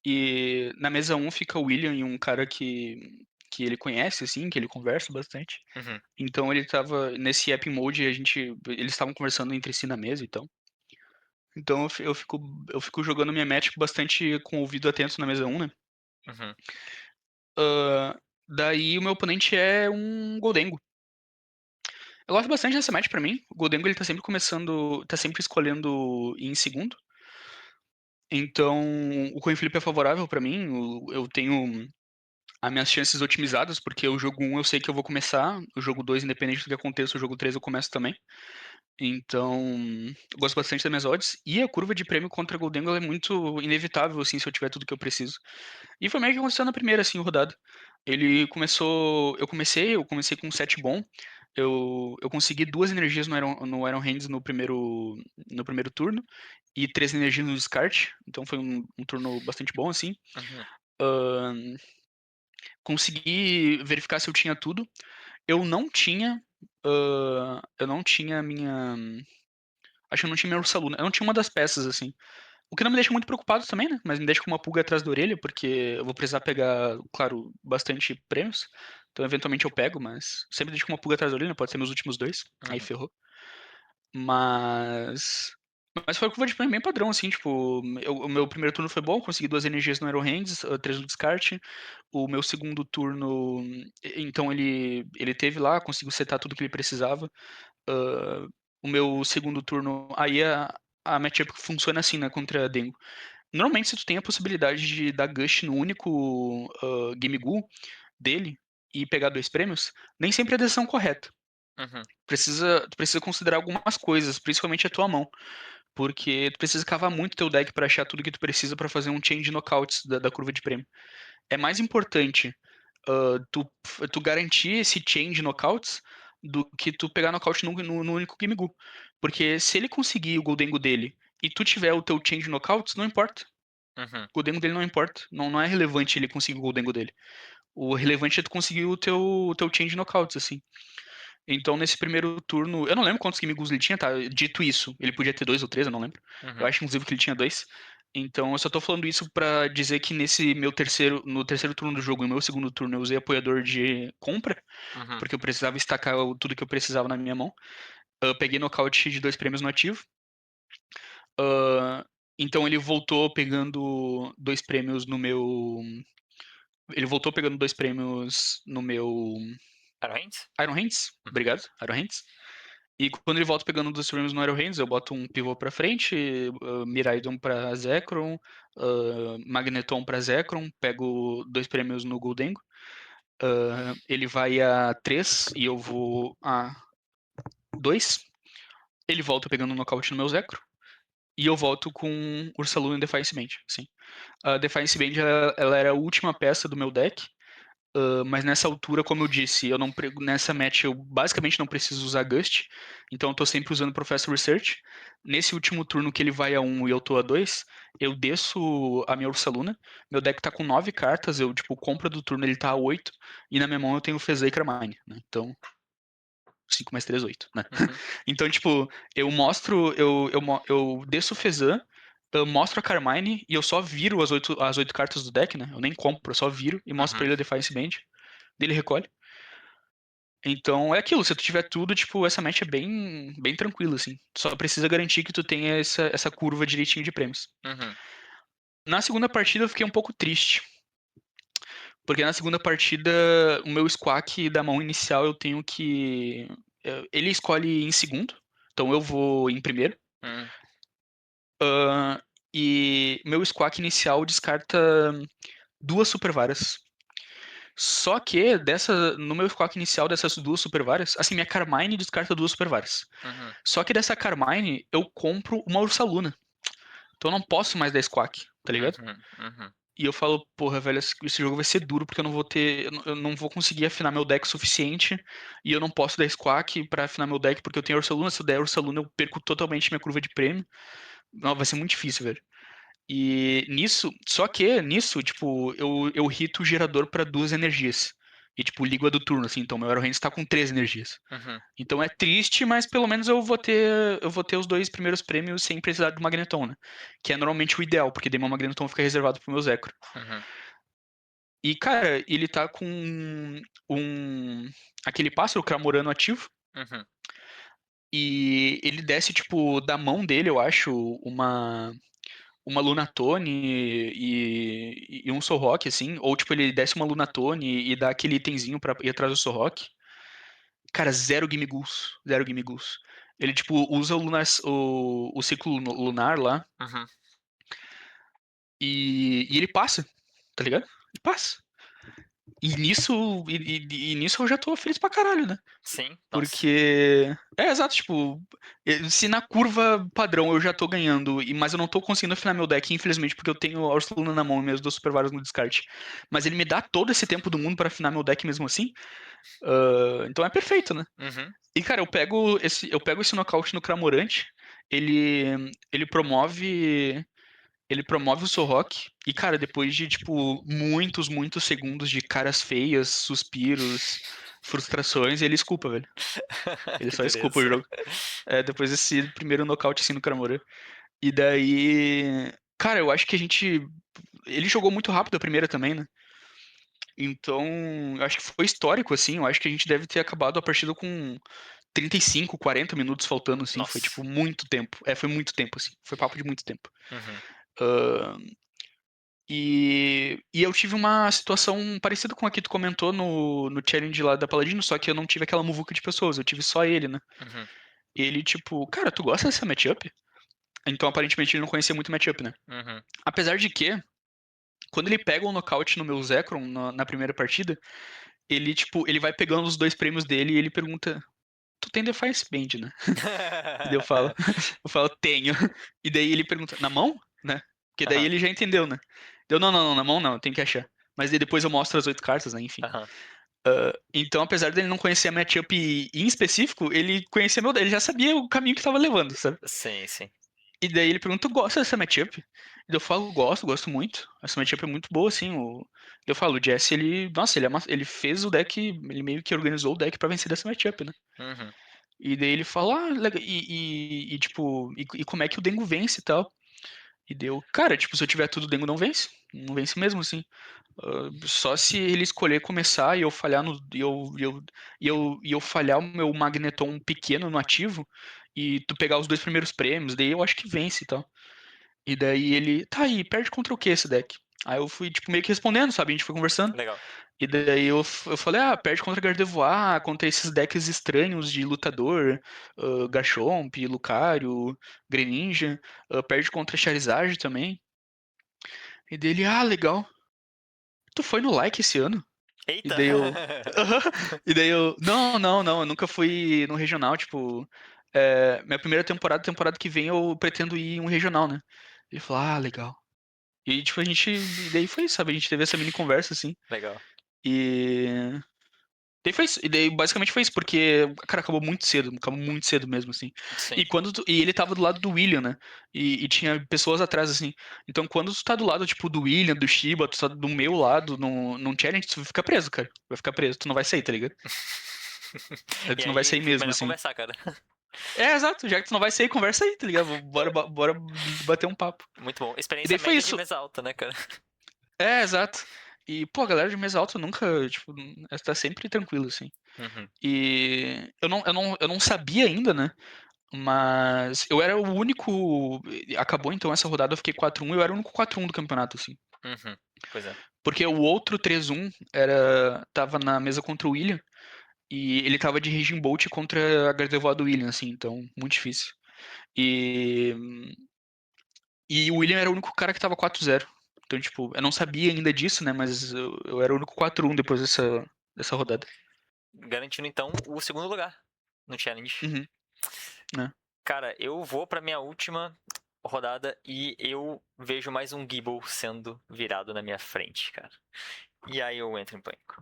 E na mesa um fica o William e um cara que ele conhece, assim, que ele conversa bastante. Uhum, Então ele tava nesse app mode, eles estavam conversando entre si na mesa, então. Então eu fico jogando minha match bastante com o ouvido atento na mesa um, né? uhum, Ah, daí o meu oponente é um Goldengo. Eu gosto bastante dessa match pra mim. O Goldengo ele tá sempre começando, tá sempre escolhendo em segundo. Então o coin flip é favorável pra mim. Eu tenho as minhas chances otimizadas, porque o jogo um eu sei que eu vou começar, o jogo 2 independente do que aconteça, o jogo 3 eu começo também. Então, eu gosto bastante das minhas odds. E a curva de prêmio contra Goldengo ela é muito inevitável, assim, se eu tiver tudo que eu preciso. E foi meio que aconteceu na primeira, assim, rodada. Ele começou. Eu comecei com um set bom. Eu consegui 2 energias no Iron Hands no primeiro turno. E 3 energias no descarte. Então foi um turno bastante bom, assim. uhum, Ahn, consegui verificar se eu tinha tudo. Eu não tinha. Eu não tinha minha. Acho que eu não tinha minha Ursaluna. Eu não tinha uma das peças, assim. O que não me deixa muito preocupado também, né? Mas me deixa com uma pulga atrás da orelha, porque eu vou precisar pegar, claro, bastante prêmios. Então, eventualmente eu pego, mas sempre deixo com uma pulga atrás da orelha, pode ser meus últimos dois. Aí uhum, ferrou. Mas. Mas foi uma curva de prêmio bem padrão, assim, tipo, o meu primeiro turno foi bom, consegui 2 energias no Arrow Hands, 3 no descarte. O meu segundo turno, então ele teve lá, conseguiu setar tudo que ele precisava. Ah, o meu segundo turno, aí a matchup funciona assim, né, contra a Dengo. Normalmente, se tu tem a possibilidade de dar Gush no único Game Ghoul dele e pegar 2 prêmios, nem sempre é a decisão correta. Uhum. Tu precisa considerar algumas coisas, principalmente a tua mão. Porque tu precisa cavar muito teu deck pra achar tudo que tu precisa pra fazer um chain de knockouts da curva de prêmio. É mais importante tu garantir esse chain de knockouts do que tu pegar nocaute no único Gimigu. Porque se ele conseguir o Goldengo dele e tu tiver o teu chain de knockouts, não importa. Uhum. O Goldengo dele não importa. Não, não é relevante ele conseguir o Goldengo dele. O relevante é tu conseguir o teu chain de knockouts, assim. Então, nesse primeiro turno, eu não lembro quantos Gimigus ele tinha, tá? Dito isso, ele podia ter dois ou três, eu não lembro. Eu Uhum. acho, inclusive, que ele tinha dois. Então, eu só tô falando isso pra dizer que no terceiro turno do jogo e no meu segundo turno, eu usei apoiador de compra, Uhum. porque eu precisava estacar tudo que eu precisava na minha mão. Eu peguei nocaute de dois prêmios no ativo. Ah, então, ele voltou pegando dois prêmios no meu. Ele voltou pegando dois prêmios no meu Iron Hands? Iron Hands. Uhum. Obrigado, Iron Hands. E quando ele volta pegando um dos prêmios no Iron Hands, eu boto um pivô pra frente, Miraidon pra Zekrom, Magneton pra Zekrom, pego dois prêmios no Goldengo. Ele vai a 3 e eu vou a 2. Ele volta pegando um nocaute no meu Zekrom. E eu volto com Ursaluna e Defiance Band. Sim. A Defiance Band ela era a última peça do meu deck. Mas nessa altura, como eu disse, nessa match eu basicamente não preciso usar Gust, então eu tô sempre usando Professor Research. Nesse último turno que ele vai a 1 e eu tô a 2, eu desço a minha Ursaluna. Meu deck tá com 9 cartas, eu tipo compro do turno ele tá a 8, e na minha mão eu tenho Fezai e Carmine, né? Então 5 mais 3, 8, né? Uhum. Então, tipo, eu desço o Fezan, eu mostro a Carmine e eu só viro as oito cartas do deck, né? Eu nem compro, eu só viro e mostro pra Uhum. ele a Defiance Band. Ele recolhe. Então é aquilo, se tu tiver tudo, tipo, essa match é bem, bem tranquila, assim. Só precisa garantir que tu tenha essa curva direitinho de prêmios. Uhum. Na segunda partida eu fiquei um pouco triste. Porque na segunda partida, o meu squack da mão inicial eu tenho que. Ele escolhe em segundo, então eu vou em primeiro. Uhum. E meu squack inicial descarta duas super varas. Só que no meu squack inicial dessas duas super varas, assim, minha Carmine descarta duas super varas. Uhum. Só que dessa Carmine eu compro uma Ursaluna. Então eu não posso mais dar Squawk, tá ligado? Uhum. Uhum. E eu falo, porra, velho, esse jogo vai ser duro porque eu não vou ter. Eu não vou conseguir afinar meu deck o suficiente. E eu não posso dar Squawk pra afinar meu deck porque eu tenho Ursaluna. Se eu der Ursaluna, eu perco totalmente minha curva de prêmio. Não, vai ser muito difícil, velho. E nisso, tipo, eu hito o gerador pra duas energias. E, tipo, ligo a do turno, assim. Então meu Arrow Hands tá com três energias. Uhum. Então é triste, mas pelo menos eu vou ter os dois primeiros prêmios sem precisar do Magneton, né? Que é normalmente o ideal, porque daí meu Magneton fica reservado pro meu Zekro. Uhum. E, cara, ele tá com aquele pássaro Cramorano ativo. Uhum. E ele desce, tipo, da mão dele, eu acho, uma Lunatone e um Solrock, assim. Ou, tipo, ele desce uma Lunatone e dá aquele itemzinho pra ir atrás do Solrock. Cara, zero Gimiguls. Zero Gimiguls. Ele, tipo, usa o ciclo lunar lá Uhum. e ele passa, tá ligado? Ele passa. E nisso eu já tô feliz pra caralho, né? Sim, nossa. Porque. É, exato, tipo, se na curva padrão eu já tô ganhando, mas eu não tô conseguindo afinar meu deck, infelizmente, porque eu tenho a Ursaluna na mão e meus dois Super Vários no descarte. Mas ele me dá todo esse tempo do mundo pra afinar meu deck mesmo assim. Então é perfeito, né? Uhum. E, cara, eu pego esse nocaute no Cramorante. Ele promove. Ele promove o Sorrock. E, cara, depois de, tipo, muitos, muitos segundos de caras feias, suspiros, frustrações, ele escupa, velho. Ele Que só escupa o dureza. jogo. Depois desse primeiro nocaute assim no Cramorant. E daí. Cara, eu acho que a gente. Ele jogou muito rápido a primeira também, né? Então, eu acho que foi histórico, assim. Eu acho que a gente deve ter acabado a partida com 35, 40 minutos faltando, assim. Foi, Nossa. tipo, muito tempo. Foi muito tempo, assim. Foi papo de muito tempo. Uhum. Ah, e eu tive uma situação parecida com a que tu comentou no challenge lá da Paladino, só que eu não tive aquela muvuca de pessoas, eu tive só ele, né? Uhum. Ele, tipo, cara, tu gosta dessa matchup? Então, aparentemente, ele não conhecia muito matchup, né? Uhum. Apesar de que, quando ele pega um nocaute no meu Zekrom na primeira partida, ele, tipo, ele vai pegando os dois prêmios dele e ele pergunta. tu tem Defiance Band, né? E daí eu falo, tenho. E daí ele pergunta, na mão? Né? Porque daí Aham, ele já entendeu, né? Deu, não, não, não, na mão não, eu tenho que achar. Mas daí depois eu mostro as 8 cartas, né? Enfim. aham. Então, apesar dele não conhecer a matchup em específico, ele conhecia ele já sabia o caminho que tava levando, sabe? Sim, sim. E daí ele pergunta, tu gosta dessa matchup? E daí eu falo, gosto muito. Essa matchup é muito boa, assim. Eu falo, o Jesse, nossa, ele fez o deck, ele meio que organizou o deck pra vencer dessa matchup, né? Uhum. E daí ele fala, legal, tipo, e como é que o Dengo vence e tal? E deu, cara, tipo, se eu tiver tudo, o Dengo não vence. Não vence mesmo, assim. Só se ele escolher começar e eu falhar no. E eu falhar o meu Magneton pequeno no ativo e tu pegar os 2 primeiros prêmios, daí eu acho que vence e tal. E daí ele, tá aí, perde contra o que esse deck? Aí eu fui, tipo, meio que respondendo, sabe? A gente foi conversando. Legal. E daí eu falei, perde contra Gardevoir, contra esses decks estranhos de lutador, Garchomp, Lucario, Greninja, perde contra Charizard também. E dele, legal. Tu foi no like esse ano? E Eita! daí eu. E daí eu. Não, não, não, eu nunca fui no regional, tipo. Minha primeira temporada que vem, eu pretendo ir em um regional, né? Ele falou, legal. E tipo, a gente. E daí foi isso, sabe? A gente teve essa mini conversa, assim. Legal. E. Daí foi isso. E daí basicamente foi isso, porque, cara, acabou muito cedo mesmo, assim. Sim. E ele tava do lado do William, né? E tinha pessoas atrás, assim. Então quando tu tá do lado, tipo, do William, do Shiba, tu tá do meu lado, num challenge, tu fica preso, cara. Vai ficar preso, tu não vai sair, tá ligado? E Tu não vai aí, sair mesmo, melhor assim. conversar, cara. Exato, já que tu não vai sair, conversa aí, tá ligado? Bora bater um papo. Muito bom. E Experiência daí foi média de isso. mesa alta, né, cara? Exato. E, pô, a galera de mesa alta nunca, tipo, tá sempre tranquilo, assim. Uhum. E eu não sabia ainda, né? Mas eu era o único. Acabou então essa rodada, eu fiquei 4-1, eu era o único 4-1 do campeonato, assim. Uhum. Pois é. Porque o outro 3-1 tava na mesa contra o William, e ele tava de Raging Bolt contra a Gardevoir do William, assim, então, muito difícil. E, e o William era o único cara que tava 4-0. Então, tipo, eu não sabia ainda disso, né? Mas eu era o único 4-1 depois dessa rodada. Garantindo, então, o segundo lugar no challenge. Uhum, né? Cara, eu vou pra minha última rodada e eu vejo mais um Gible sendo virado na minha frente, cara. E aí eu entro em pânico.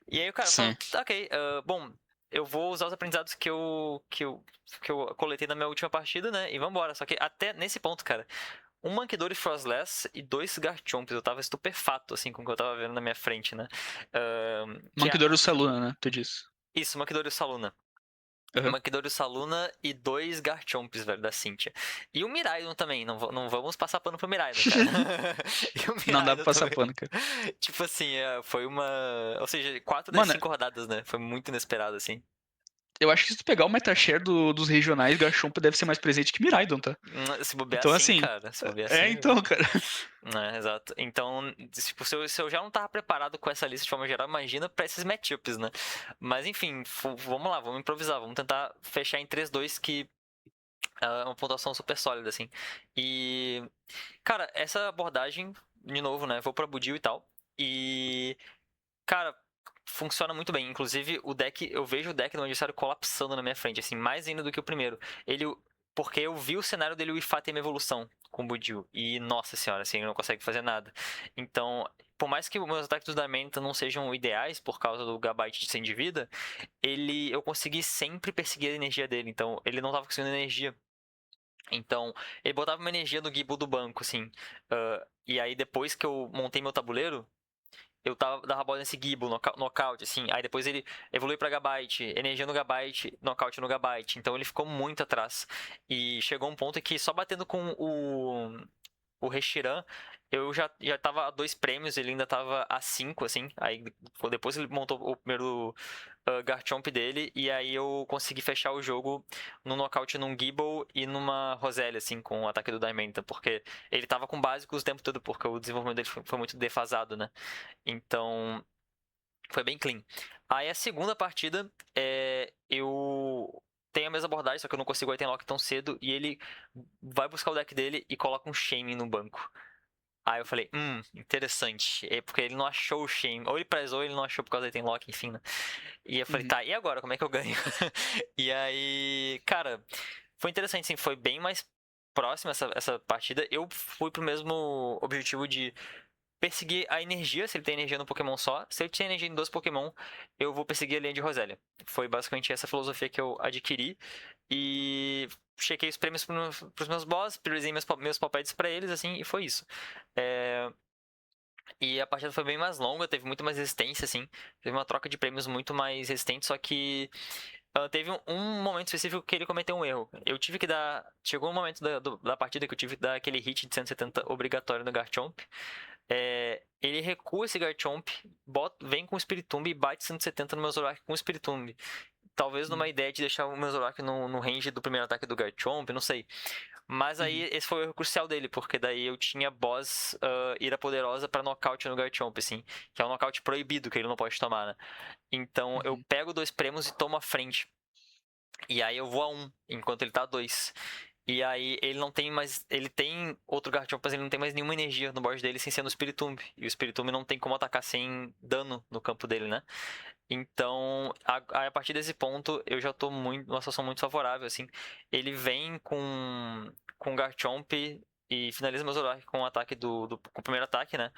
E aí o cara falou, Sim. tá, ok, bom, eu vou usar os aprendizados que eu coletei na minha última partida, né? E vambora. Só que até nesse ponto, cara, um Mankidori Frostless e 2 Garchomps. Eu tava estupefato, assim, com o que eu tava vendo na minha frente, né? Que é Manquidoro Saluna, né? Tu disse. isso, Mankidori Saluna. Aham. Mankidori Saluna e 2 Garchomps, velho, da Cynthia. E o Miraidon também, não vamos passar pano pro Miraidon, cara. E o Não dá pra Miraidon passar também. pano, cara. Tipo assim, foi uma. Ou seja, 4 das Mano, 5 rodadas, né? Foi muito inesperado, assim. eu acho que se tu pegar o metashare dos regionais, Garchomp deve ser mais presente que Miraidon, tá? Se bobear Então, assim, assim. cara. Se bobear É, assim. então, cara. Exato. Então, tipo, se eu já não tava preparado com essa lista de forma geral, imagina pra esses matchups, né? Mas enfim, vamos lá, vamos improvisar. Vamos tentar fechar em 3-2 que é uma pontuação super sólida, assim. E, cara, essa abordagem, de novo, né? Vou pra Budil e tal. E, cara, funciona muito bem. Inclusive, o deck, eu vejo o deck do adversário colapsando na minha frente, assim, mais ainda do que o primeiro. Ele, porque eu vi o cenário dele, o Ifá tem uma evolução com o Budil. E, nossa senhora, assim, ele não consegue fazer nada. Então, por mais que os meus ataques do Diamante não sejam ideais por causa do Gabite de 100 de vida, eu consegui sempre perseguir a energia dele. Então, ele não tava conseguindo energia. Então, ele botava uma energia no Gible do banco, assim. E aí, depois que eu montei meu tabuleiro, eu dava bola nesse Gible, nocaute, assim. Aí depois ele evoluiu pra Gabite, energia no Gabite, nocaute no Gabite. Então ele ficou muito atrás. E chegou um ponto em que só batendo com o Reshiram, eu já tava a 2 prêmios, ele ainda tava a 5, assim. Aí depois ele montou o primeiro Garchomp dele, e aí eu consegui fechar o jogo no nocaute num Gible e numa Rosélia, assim, com o ataque do Diamante, porque ele tava com básicos o tempo todo, porque o desenvolvimento dele foi muito defasado, né? Então, foi bem clean. Aí a segunda partida, eu tenho a mesma abordagem, só que eu não consigo Item Lock tão cedo, e ele vai buscar o deck dele e coloca um Shame no banco. Aí eu falei, interessante. Porque ele não achou o Shen. Ou ele prezou, ou ele não achou por causa do item lock, enfim, né? E eu falei, Uhum, tá, e agora? Como é que eu ganho? E aí, cara, foi interessante, sim. Foi bem mais próxima essa partida. Eu fui pro mesmo objetivo de perseguir a energia, se ele tem energia no Pokémon só. Se ele tem energia em dois Pokémon, eu vou perseguir a linha de Rosélia. Foi basicamente essa filosofia que eu adquiri. E chequei os prêmios pros meus boss, priorizei meus palpites pra eles, assim, e foi isso. É, e a partida foi bem mais longa, teve muito mais resistência, assim. Teve uma troca de prêmios muito mais resistente, só que teve um momento específico que ele cometeu um erro. Eu tive que dar. Chegou um momento da partida que eu tive que dar aquele hit de 170 obrigatório no Garchomp. Ele recua esse Garchomp, vem com o Spiritomb e bate 170 no meu Zoroark com o Spiritomb. Talvez numa uhum, ideia de deixar o meu Zoroark no range do primeiro ataque do Garchomp, não sei. Mas aí uhum, esse foi o erro crucial dele, porque daí eu tinha boss ira poderosa pra nocaute no Garchomp, assim. Que é um nocaute proibido, que ele não pode tomar, né? Então eu uhum, pego dois prêmios e tomo a frente. E aí eu vou a um, enquanto ele tá a dois. E aí ele não tem mais. Ele tem outro Garchomp, mas ele não tem mais nenhuma energia no board dele sem ser no Spiritomb. E o Spiritomb não tem como atacar sem dano no campo dele, né? Então, a partir desse ponto, eu já tô muito, numa situação muito favorável, assim. Ele vem com Garchomp e finaliza meu Zoroark com o ataque com o primeiro ataque, né?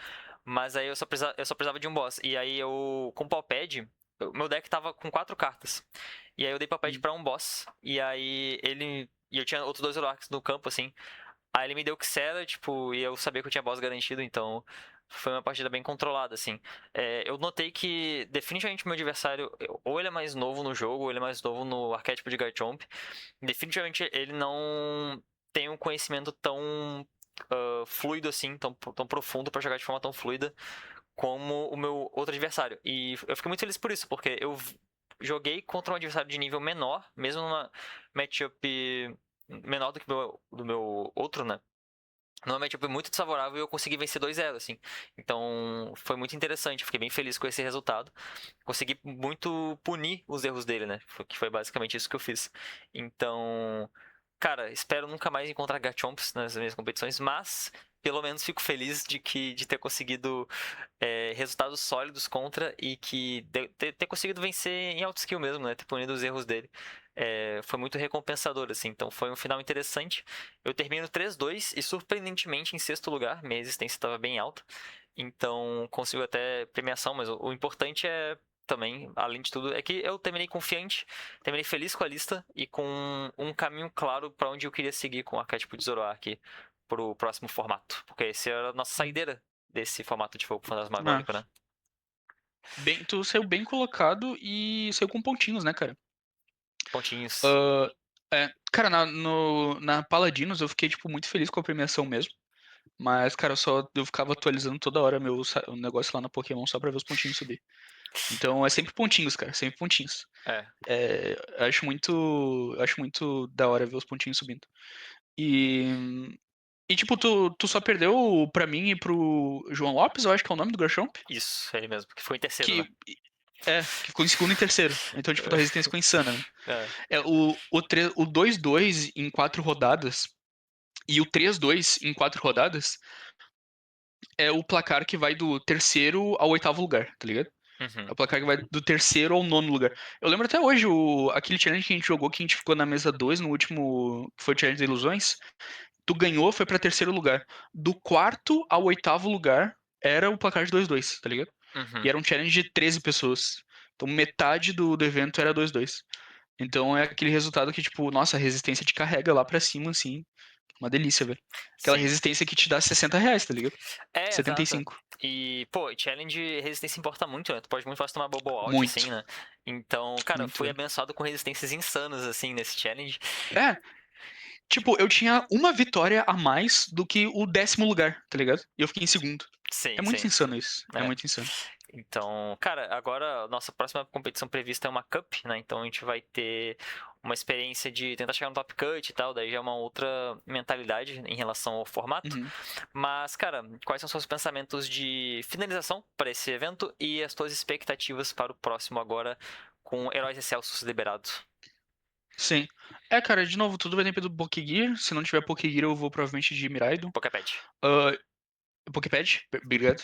Mas aí eu só precisava de um boss. E aí eu, com o Palpad, meu deck tava com quatro cartas. E aí eu dei Palpad uhum. pra um boss. E aí ele. E eu tinha outros dois Zoroarks no campo, assim. Aí ele me deu Xera, tipo, e eu sabia que eu tinha boss garantido, então foi uma partida bem controlada, assim. Eu notei que definitivamente o meu adversário, ou ele é mais novo no jogo, ou ele é mais novo no arquétipo de Garchomp. Definitivamente ele não tem um conhecimento tão fluido assim, tão profundo pra jogar de forma tão fluida como o meu outro adversário. E eu fiquei muito feliz por isso, porque eu joguei contra um adversário de nível menor, mesmo numa matchup menor do meu outro, né? Numa matchup muito desfavorável e eu consegui vencer 2-0, assim. Então foi muito interessante, eu fiquei bem feliz com esse resultado. Consegui muito punir os erros dele, né? Que foi basicamente isso que eu fiz. Então, cara, espero nunca mais encontrar Garchomps nas minhas competições, mas pelo menos fico feliz de ter conseguido resultados sólidos contra e ter conseguido vencer em auto skill mesmo, né? Ter punido os erros dele. Foi muito recompensador, assim. Então foi um final interessante. Eu termino 3-2 e surpreendentemente em sexto lugar. Minha resistência estava bem alta. Então consigo até premiação, mas o importante é também, além de tudo, é que eu terminei confiante, terminei feliz com a lista e com um caminho claro para onde eu queria seguir com o arquétipo de Zoroark pro próximo formato. Porque esse era a nossa Uhum. saideira desse formato de fogo Ah, fantasmagórico, né? tu saiu bem colocado e saiu com pontinhos, né, cara? Pontinhos. Ah, cara, na Paladinos eu fiquei, tipo, muito feliz com a premiação mesmo. Mas, cara, eu ficava atualizando toda hora o negócio lá na Pokémon só pra ver os pontinhos subir. Então é sempre pontinhos, cara, sempre pontinhos. É, Eu acho muito da hora ver os pontinhos subindo. E tipo, tu só perdeu pra mim e pro João Lopes, eu acho que é o nome do Garchomp, isso, ele mesmo. Que foi em terceiro, né? que que ficou em segundo e terceiro. Então, tipo, tua resistência ficou insana, né? É. O 2-2 em 4 rodadas e o 3-2 em 4 rodadas é o placar que vai do terceiro ao oitavo lugar, tá ligado? É Uhum. o placar que vai do terceiro ao nono lugar. Eu lembro até hoje aquele challenge que a gente jogou, que a gente ficou na mesa 2 no último, que foi o Challenge das Ilusões. Tu ganhou, foi pra terceiro lugar. Do quarto ao oitavo lugar era o placar de 2-2, tá ligado? E Uhum. era um challenge de 13 pessoas. Então metade do evento era 2-2. Então é aquele resultado que, tipo, nossa, a resistência te carrega lá pra cima, assim. Uma delícia, velho. Aquela Sim. resistência que te dá R$ 60, tá ligado? setenta e Exato. cinco E, pô, challenge resistência importa muito, né? Tu pode muito fácil tomar bubble out, assim, Muito, né? Então, cara, muito, fui velho. abençoado com resistências insanas, assim, nesse challenge. É, tipo, eu tinha uma vitória a mais do que o 10º lugar, tá ligado? E eu fiquei em segundo. Sim, É muito sim. insano isso. É É. muito insano. Então, cara, agora a nossa próxima competição prevista é uma Cup, né? Então a gente vai ter uma experiência de tentar chegar no Top Cut e tal, daí já é uma outra mentalidade em relação ao formato. Uhum. Mas, cara, quais são os seus pensamentos de finalização para esse evento e as tuas expectativas para o próximo agora com Heróis Excelsos liberados? Sim. Cara, de novo, tudo vai depender do Pokégear. Se não tiver Pokégear, eu vou provavelmente de Miraidon. Poképad. Ah, Poképad, obrigado.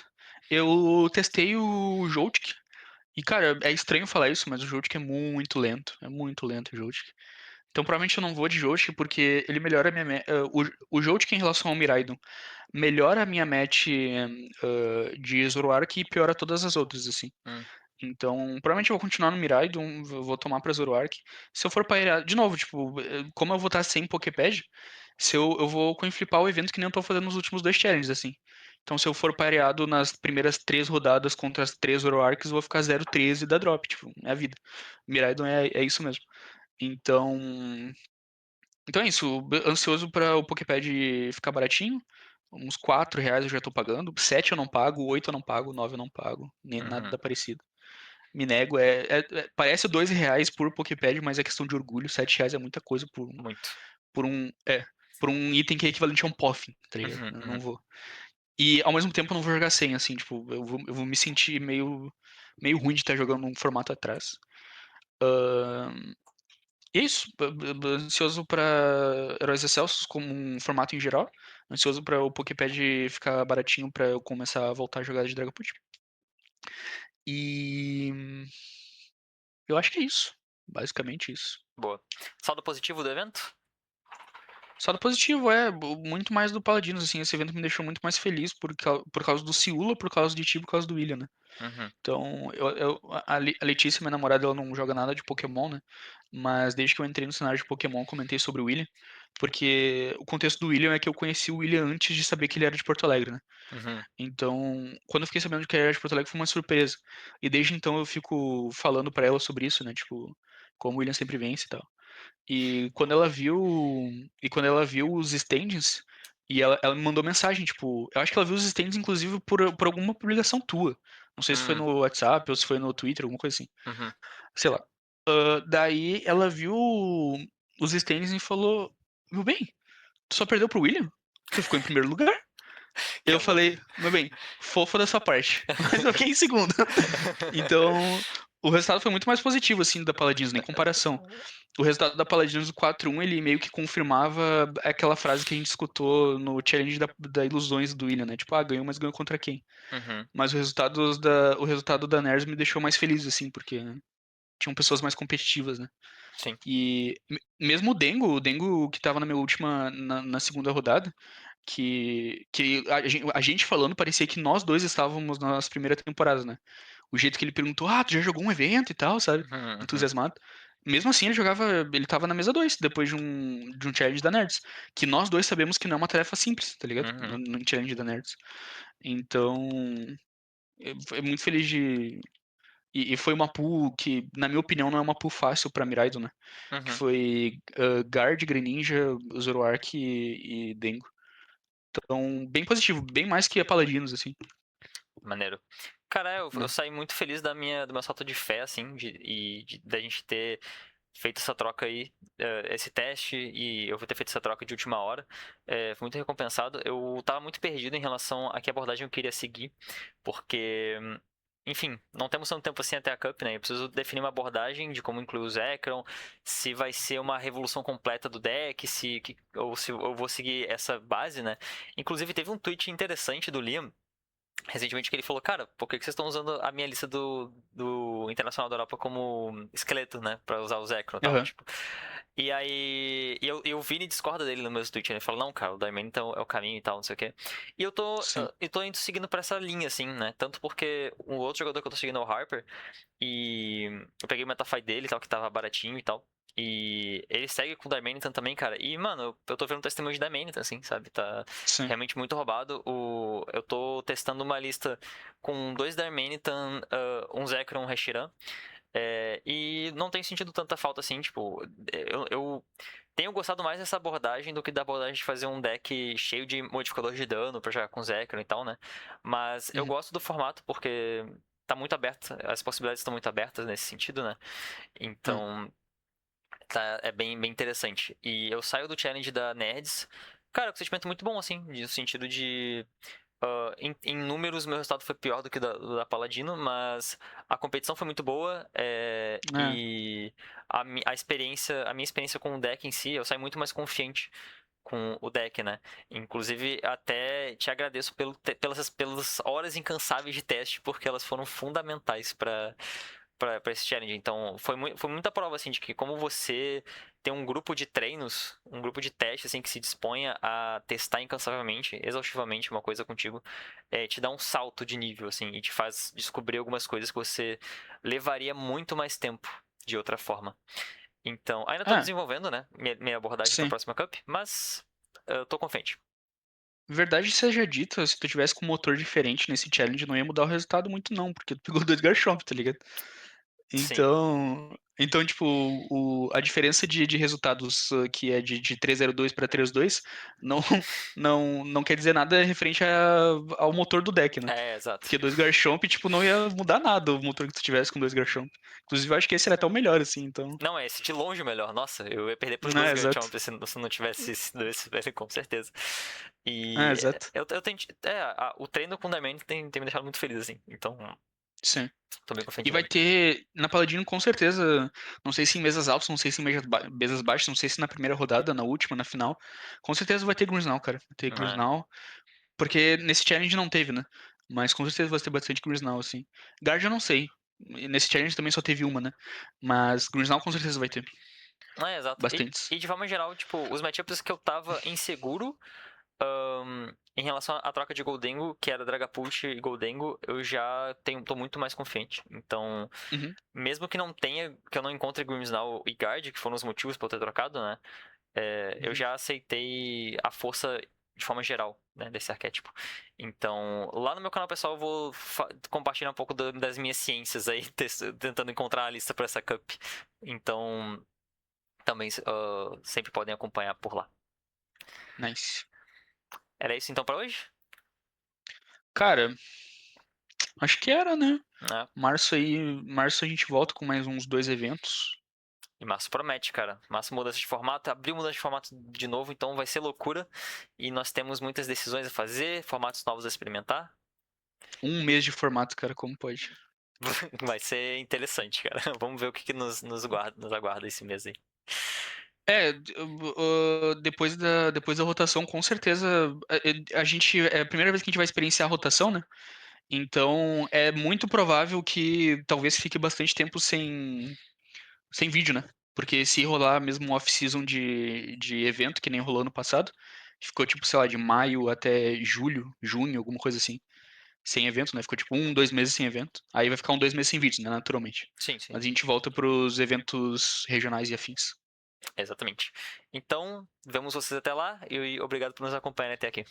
Eu testei o Joltik. E, cara, é estranho falar isso, mas o Joltik é muito lento. É muito lento o Joltik. Então, provavelmente eu não vou de Joltik porque ele melhora a minha. O Joltik em relação ao Miraidon melhora a minha match de Zoroark e piora todas as outras, assim. Hum, Então, provavelmente eu vou continuar no Miraidon, eu vou tomar pra Zoroark. Se eu for pra Iriados, de novo, tipo, como eu vou estar sem Poképad, se eu vou flipar o evento que nem eu tô fazendo nos últimos dois challenges, assim. Então, se eu for pareado nas primeiras três rodadas contra as três Zoroarks, eu vou ficar 0-13 da drop, tipo, é a vida. Miraidon é isso mesmo. Então, então é isso, ansioso para o Poképad ficar baratinho. Uns R$ 4 eu já tô pagando, 7 eu não pago, 8 eu não pago, 9 eu não pago, nem uhum, nada parecido. Me nego, parece R$ 2 por Poképad, mas é questão de orgulho. R$ 7 é muita coisa muito. por um, por um item que é equivalente a um Poffin, tá ligado? Uhum, Eu não uhum, vou. E ao mesmo tempo eu não vou jogar sem, assim, tipo, eu vou me sentir meio ruim de estar jogando um formato atrás. Ahn, e é isso, ansioso pra Heróis Excelsos como um formato em geral. Ansioso pra o Poképad ficar baratinho pra eu começar a voltar a jogar de Dragapult. E eu acho que é isso. Basicamente isso. boa. Saldo positivo do evento? Saldo positivo, muito mais do Paladinos, assim, esse evento me deixou muito mais feliz por causa do Ciula, por causa de ti, por causa do William, né? Uhum, Então, a Letícia, minha namorada, ela não joga nada de Pokémon, né? Mas desde que eu entrei no cenário de Pokémon, comentei sobre o William, porque o contexto do William é que eu conheci o William antes de saber que ele era de Porto Alegre, né? uhum, Então, quando eu fiquei sabendo que ele era de Porto Alegre, foi uma surpresa. E desde então eu fico falando pra ela sobre isso, né? Tipo, como o William sempre vence e tal. E quando ela viu os standings, e ela me mandou mensagem, tipo, eu acho que ela viu os standings, inclusive, por alguma publicação tua. Não sei se foi uhum, no WhatsApp ou se foi no Twitter, alguma coisa assim. uhum. Sei lá. Daí ela viu os standings e falou: Meu bem, tu só perdeu pro William? Tu ficou em primeiro lugar? Que Eu amor. falei, meu bem, fofa da sua parte. Mas eu fiquei em segundo. Então, o resultado foi muito mais positivo, assim, da Paladinos, nem comparação. O resultado da Paladinos do 4-1, ele meio que confirmava aquela frase que a gente escutou no challenge da Ilusões do William, né? Tipo, ganhou, mas ganhou contra quem? Uhum, Mas o resultado da NERS me deixou mais feliz, assim, porque tinham pessoas mais competitivas, né? sim. E mesmo o Dengo que tava na minha última, na segunda rodada, que a gente falando parecia que nós dois estávamos nas primeiras temporadas, né? O jeito que ele perguntou, tu já jogou um evento e tal, sabe? Uhum, uhum, Entusiasmado. Mesmo assim, ele tava na mesa 2 depois de um challenge da Nerds. Que nós dois sabemos que não é uma tarefa simples, tá ligado? uhum, No challenge da Nerds. Então, eu muito feliz de. E foi uma pool que, na minha opinião, não é uma pool fácil pra Miraidon, né? Que uhum. foi Guard, Greninja, Zoroark e Dengo. Então, bem positivo, bem mais que a Paladinos, assim. Maneiro. Cara, eu Né? saí muito feliz do meu salto de fé, assim, da gente ter feito essa troca aí, esse teste, e eu vou ter feito essa troca de última hora. Foi muito recompensado. Eu tava muito perdido em relação a que abordagem eu queria seguir, porque, enfim, não temos tanto tempo assim até a Cup, né? Eu preciso definir uma abordagem de como incluir o Zekrom, se vai ser uma revolução completa do deck, ou se eu vou seguir essa base, né? Inclusive, teve um tweet interessante do Liam recentemente que ele falou, cara, por que vocês estão usando a minha lista do Internacional da Europa como esqueleto, né? Pra usar o Zekrom e tal, Aham, tipo. E aí, e o Vini discorda dele no meu tweet, né? Ele fala, não, cara, o Diamond então, é o caminho e tal, não sei o quê. E sim. eu tô indo seguindo pra essa linha, assim, né? Tanto porque o outro jogador que eu tô seguindo é o Harper, e eu peguei o Metafy dele e tal, que tava baratinho e tal. E ele segue com o Darmanitan também, cara. E, mano, eu tô vendo um testemunho de Darmanitan, assim, sabe? Tá Sim. realmente muito roubado. Eu tô testando uma lista com dois Darmanitan, um Zekrom, um Reshiram. E não tem sentido tanta falta assim, tipo, eu tenho gostado mais dessa abordagem do que da abordagem de fazer um deck cheio de modificador de dano pra jogar com Zekrom e tal, né? Mas eu Uhum, gosto do formato porque tá muito aberto, as possibilidades estão muito abertas nesse sentido, né? é. Então, é bem, bem interessante. E eu saio do challenge da Nerds, cara, com um sentimento muito bom, assim, no sentido de. Em números, meu resultado foi pior do que da Paladino, mas a competição foi muito boa É, e a minha experiência com o deck em si, eu saí muito mais confiante com o deck, né? Inclusive, até te agradeço pelas horas incansáveis de teste, porque elas foram fundamentais para esse challenge. Então, foi muita prova, assim, de que como você tem um grupo de treinos, um grupo de testes, assim, que se disponha a testar incansavelmente, exaustivamente uma coisa contigo, te dá um salto de nível, assim, e te faz descobrir algumas coisas que você levaria muito mais tempo de outra forma. Então, ainda tô Ah, desenvolvendo, né, minha abordagem pra sim. próxima Cup, mas eu tô confiante. Verdade seja dita, se tu tivesse com um motor diferente nesse challenge, não ia mudar o resultado muito não, porque tu pegou dois Garchomp, tá ligado? Sim. Então tipo, a diferença de resultados que é de 302 para 302 não, não quer dizer nada referente ao motor do deck, né? Exato. Porque dois Garchomp, tipo, não ia mudar nada o motor que tu tivesse com dois Garchomp. Inclusive, eu acho que esse era até o melhor, assim, então... Não, é esse de longe o melhor. Nossa, eu ia perder pros dois É, exato. Garchomp se não tivesse sido esse velho, com certeza. É, E exato. eu tenho. O treino com o Damian tem me deixado muito feliz, assim. Então, Sim. tô bem confiante E no vai deck. ter, na Paladino, com certeza, não sei se em mesas altas, não sei se em mesas baixas, não sei se na primeira rodada, na última, na final, com certeza vai ter Grimmsnarl, cara. Vai ter É. Grimmsnarl, porque nesse challenge não teve, né? Mas com certeza vai ter bastante Grimmsnarl, assim. Guard eu não sei. E nesse challenge também só teve uma, né? Mas Grimmsnarl com certeza vai ter. Exato. Bastantes. E de forma geral, tipo, os matchups que eu tava inseguro em relação à troca de Goldengo, que era Dragapult e Goldengo, eu já tô muito mais confiante. Então, Uhum, mesmo que não tenha, que eu não encontre Grimmsnarl e Guard, que foram os motivos pra eu ter trocado, né? Eu uhum. já aceitei a força de forma geral, né, desse arquétipo. Então, lá no meu canal pessoal eu vou compartilhar um pouco das minhas ciências aí, tentando encontrar a lista para essa cup. Então, também sempre podem acompanhar por lá. Nice. Era isso então para hoje? Cara, acho que era, né? Né? Março a gente volta com mais uns dois eventos. E março promete, cara. Março mudança de formato, abril mudança de formato de novo, então vai ser loucura. E nós temos muitas decisões a fazer, formatos novos a experimentar. Um mês de formato, cara, como pode? Vai ser interessante, cara. Vamos ver o que nos aguarda esse mês aí. Depois da rotação, com certeza, a gente, é a primeira vez que a gente vai experienciar a rotação, né? Então, é muito provável que talvez fique bastante tempo sem vídeo, né? Porque se rolar mesmo um off-season de evento, que nem rolou no passado, ficou tipo, sei lá, de maio até julho, junho, alguma coisa assim, sem evento, né? Ficou tipo 2 meses sem evento. Aí vai ficar 2 meses sem vídeos, né? Naturalmente. Sim, sim. Mas a gente volta pros eventos regionais e afins. Exatamente. Então, vemos vocês até lá e obrigado por nos acompanhar até aqui.